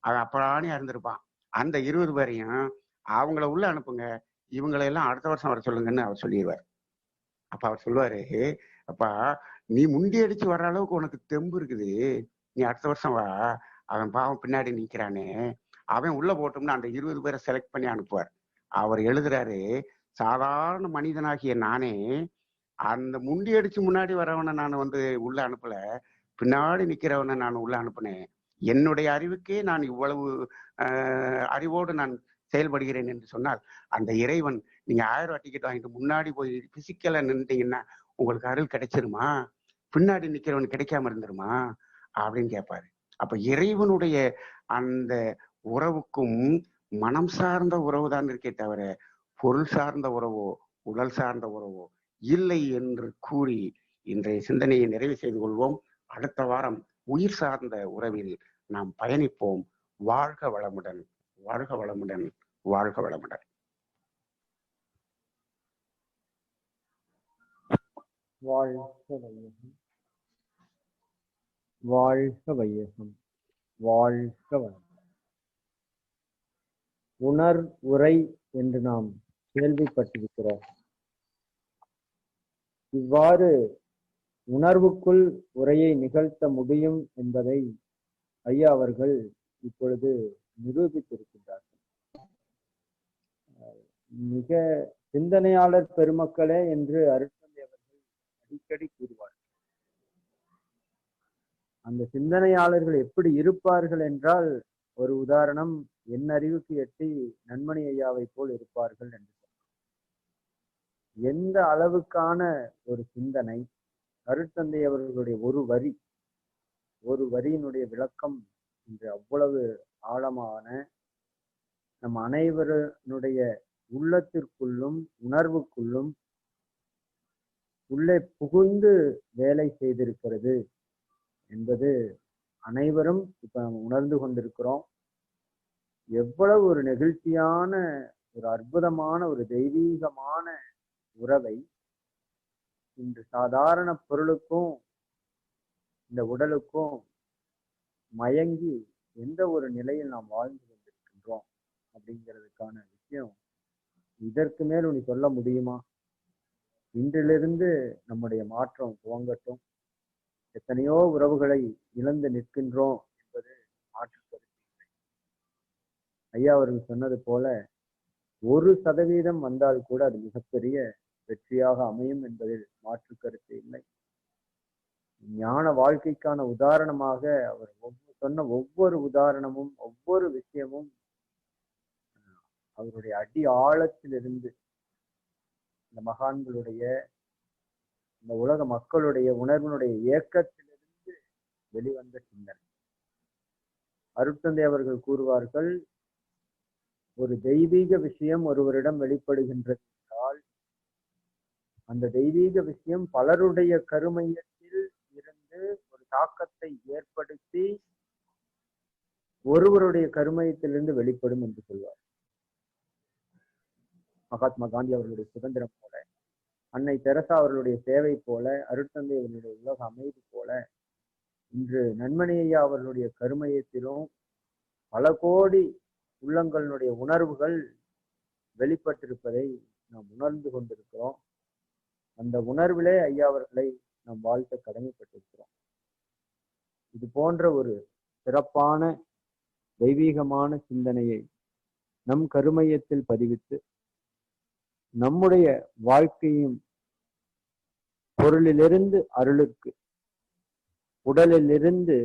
அவன் அப்படானே இருந்திருப்பான். அந்த 20 பேரையும் அவங்கள உள்ள அனுப்புங்க, இவங்களையெல்லாம் அடுத்த வருஷம் வர சொல்லுங்கன்னு அவர் சொல்லிடுவார். அப்ப அவர் சொல்லுவாரு, அப்பா நீ முண்டி அடிச்சு வர்ற அளவுக்கு உனக்கு தெம்பு இருக்குது, நீ அடுத்த வருஷம் வா, அவன் பாவம் பின்னாடி நிக்கிறானே, அவன் உள்ள போட்டோம்னா அந்த 20 பேரை செலக்ட் பண்ணி அனுப்புவார். அவர் எழுதுறாரு, சாதாரண மனிதனாகிய நானே அந்த முண்டி அடிச்சு முன்னாடி வரவனை நான் உள்ள அனுப்பல, பின்னாடி நிக்கிறவனை நான் உள்ள அனுப்புனேன். என்னுடைய அறிவுக்கே நான் இவ்வளவு அறிவோடு நான் செயல்படுகிறேன் என்று சொன்னால் அந்த இறைவன், நீங்க 1000 டிக்கெட் வாங்கிட்டு முன்னாடி போய் பிசிக்கலா நின்றுட்டீங்கன்னா உங்களுக்கு அருள் கிடைச்சிருமா? பின்னாடி நிக்கிறவன் கிடைக்காம இருந்துருமா அப்படின்னு கேட்பாரு. அப்ப இறைவனுடைய அந்த உறவுக்கும் மனம் சார்ந்த உறவு தான் இருக்கே தவிர பொருள் சார்ந்த உறவோ உடல் சார்ந்த உறவோ இல்லை என்று கூறி இன்றைய சிந்தனையை நிறைவு செய்து கொள்வோம். அடுத்த வாரம் உயிர் சார்ந்த உறவில் நாம் பயணிப்போம். வாழ்க வளமுடன், வாழ்க வளமுடன், வாழ்க வளமுடன். வாழ்க வையகம், வாழ்க வையகம், வாழ்க வளம். உணர் உரை என்று நாம் கேள்விப்பட்டிருக்கிறோம். இவ்வாறு உணர்வுக்குள் உரையை நிகழ்த்த முடியும் என்பதை ஐயா அவர்கள் இப்பொழுது நிரூபித்திருக்கின்றார்கள். மிக சிந்தனையாளர் பெருமக்களே என்று அருட்தந்தை அவர்கள் அடிக்கடி கூறுவார்கள். அந்த சிந்தனையாளர்கள் எப்படி இருப்பார்கள் என்றால், ஒரு உதாரணம், என் அறிவுக்கு எட்டி நன்மணி ஐயாவை போல் இருப்பார்கள் என்று எந்த அளவுக்கான ஒரு சிந்தனை, அருட்தந்தை அவர்களுடைய ஒரு வரியினுடைய விளக்கம் இன்று அவ்வளவு ஆழமான நம் அனைவருடைய உள்ளத்திற்குள்ளும் உணர்வுக்குள்ளும் உள்ளே புகுந்து வேலை செய்திருக்கிறது என்பது அனைவரும் இப்ப நம்ம உணர்ந்து கொண்டிருக்கிறோம். எவ்வளவு ஒரு நெகிழ்ச்சியான, ஒரு அற்புதமான, ஒரு தெய்வீகமான உறவை இன்று சாதாரண பொருளுக்கும் இந்த உடலுக்கும் மயங்கி எந்த ஒரு நிலையில் நாம் வாழ்ந்து கொண்டிருக்கின்றோம் அப்படிங்கிறதுக்கான விஷயம் இதற்கு மேல் உனி சொல்ல முடியுமா? இன்றிலிருந்து நம்முடைய மாற்றம் துவங்கட்டும். எத்தனையோ உறவுகளை இழந்து நிற்கின்றோம் என்பது மாற்று கருத்து இல்லை. ஐயா அவர்கள் சொன்னது போல 1% வந்தால் கூட அது மிகப்பெரிய வெற்றியாக அமையும் என்பதில் மாற்று கருத்து இல்லை. ஞான வாழ்க்கைக்கான உதாரணமாக அவர் சொன்ன ஒவ்வொரு உதாரணமும், ஒவ்வொரு விஷயமும் அவருடைய அடி ஆழத்திலிருந்து இந்த மகான்களுடைய, இந்த உலக மக்களுடைய உணர்வினுடைய இயக்கத்திலிருந்து வெளிவந்த சிந்தனை. அருட்தந்தை அவர்கள் கூறுவார்கள், ஒரு தெய்வீக விஷயம் ஒருவரிடம் வெளிப்படுகின்றது என்றால் அந்த தெய்வீக விஷயம் பலருடைய கருமையத்தில் இருந்து ஒரு தாக்கத்தை ஏற்படுத்தி ஒருவருடைய கருமையத்திலிருந்து வெளிப்படும் என்று சொல்வார். மகாத்மா காந்தி அவர்களுடைய சுதந்திரம் போல, அன்னை தெரசா அவர்களுடைய சேவை போல, அருட்தந்தை அவர்களுடைய உலக அமைதி போல, இன்று நன்மணி ஐயா அவர்களுடைய கருமையத்திலும் பல கோடி உள்ளங்களுடைய உணர்வுகள் வெளிப்பட்டிருப்பதை நாம் உணர்ந்து கொண்டிருக்கிறோம். அந்த உணர்விலே ஐயா அவர்களை நாம் வாழ்த்த கடமைப்பட்டிருக்கிறோம். இது போன்ற ஒரு சிறப்பான தெய்வீகமான சிந்தனையை நம் கருமையத்தில் பதிவித்து நம்முடைய வாழ்க்கையும் பொருளிலிருந்து அருளுக்கு, உடலிலிருந்து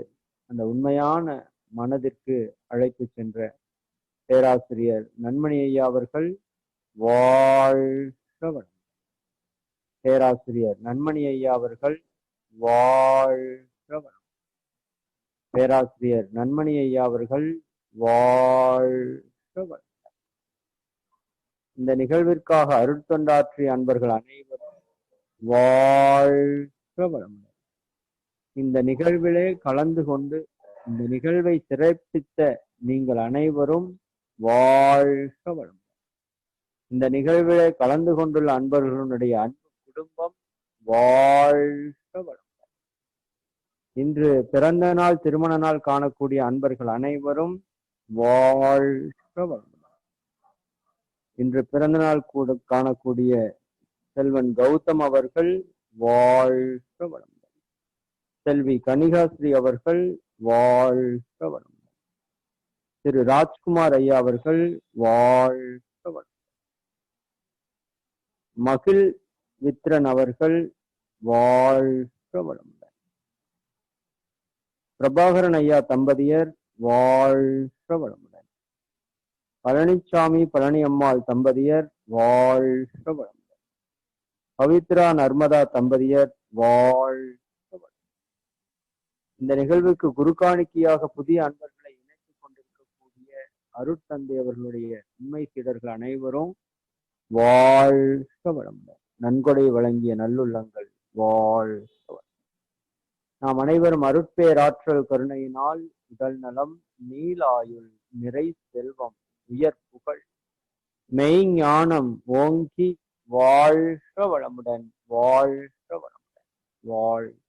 அந்த உண்மையான மனதிற்கு அழைத்து சென்ற பேராசிரியர் நன்மணி ஐயா அவர்கள் வாழ்க வளமுடன். பேராசிரியர் நன்மணி ஐயா அவர்கள் வாழ்க வளமுடன். பேராசிரியர் நன்மணி ஐயா அவர்கள் வாழ்க வளமுடன். இந்த நிகழ்விற்காக அருட்தொண்டாற்றிய அன்பர்கள் அனைவரும் வாழ்க வளமுடன். இந்த நிகழ்விலே கலந்து கொண்டு இந்த நிகழ்வை சிறப்பித்த நீங்கள் அனைவரும் வாழ்க வளமுடன். இந்த நிகழ்விலே கலந்து கொண்டுள்ள அன்பர்களுடைய அன்பு குடும்பம் வாழ்க வளமுடன். இன்று பிறந்த நாள், திருமண நாள் காணக்கூடிய அன்பர்கள் அனைவரும் வாழ்க வளமுடன். இன்று பிறந்த நாள் கூட காணக்கூடிய செல்வன் கௌதம் அவர்கள் வாழ்க வளமுடன். செல்வி கனிகாஸ்ரீ அவர்கள் வாழ்க வளமுடன். திரு ராஜ்குமார் ஐயா அவர்கள் வாழ்க வளமுடன். மகிழ் வித்ரன் அவர்கள் வாழ்க வளமுடன். பிரபாகரன் ஐயா தம்பதியர் வாழ்க வளமுடன். பழனிசாமி பழனி அம்மாள் தம்பதியர் வாழ்க வளமுடன். பவித்ரா நர்மதா தம்பதியர் வாழ்க வளமுடன். இந்த நிகழ்வுக்கு குருகாணிக்கையாக புதிய அன்பர்களை இணைத்துக் கொண்டிருக்கக்கூடிய அருட்தந்தை அவர்களுடைய உண்மை சீடர்கள் அனைவரும் வாழ்க வளமுடன். நன்கொடை வழங்கிய நல்லுள்ளங்கள் வாழ்க வளமுடன். நாம் அனைவரும் அருட்பேராற்றல் கருணையினால் உடல் நலம், நீலாயுள், நிறை செல்வம், உயர் புகழ், மெய்ஞானம் ஓங்கி வாழ்க வளமுடன். வாழ்க வளமுடன். வாழ்க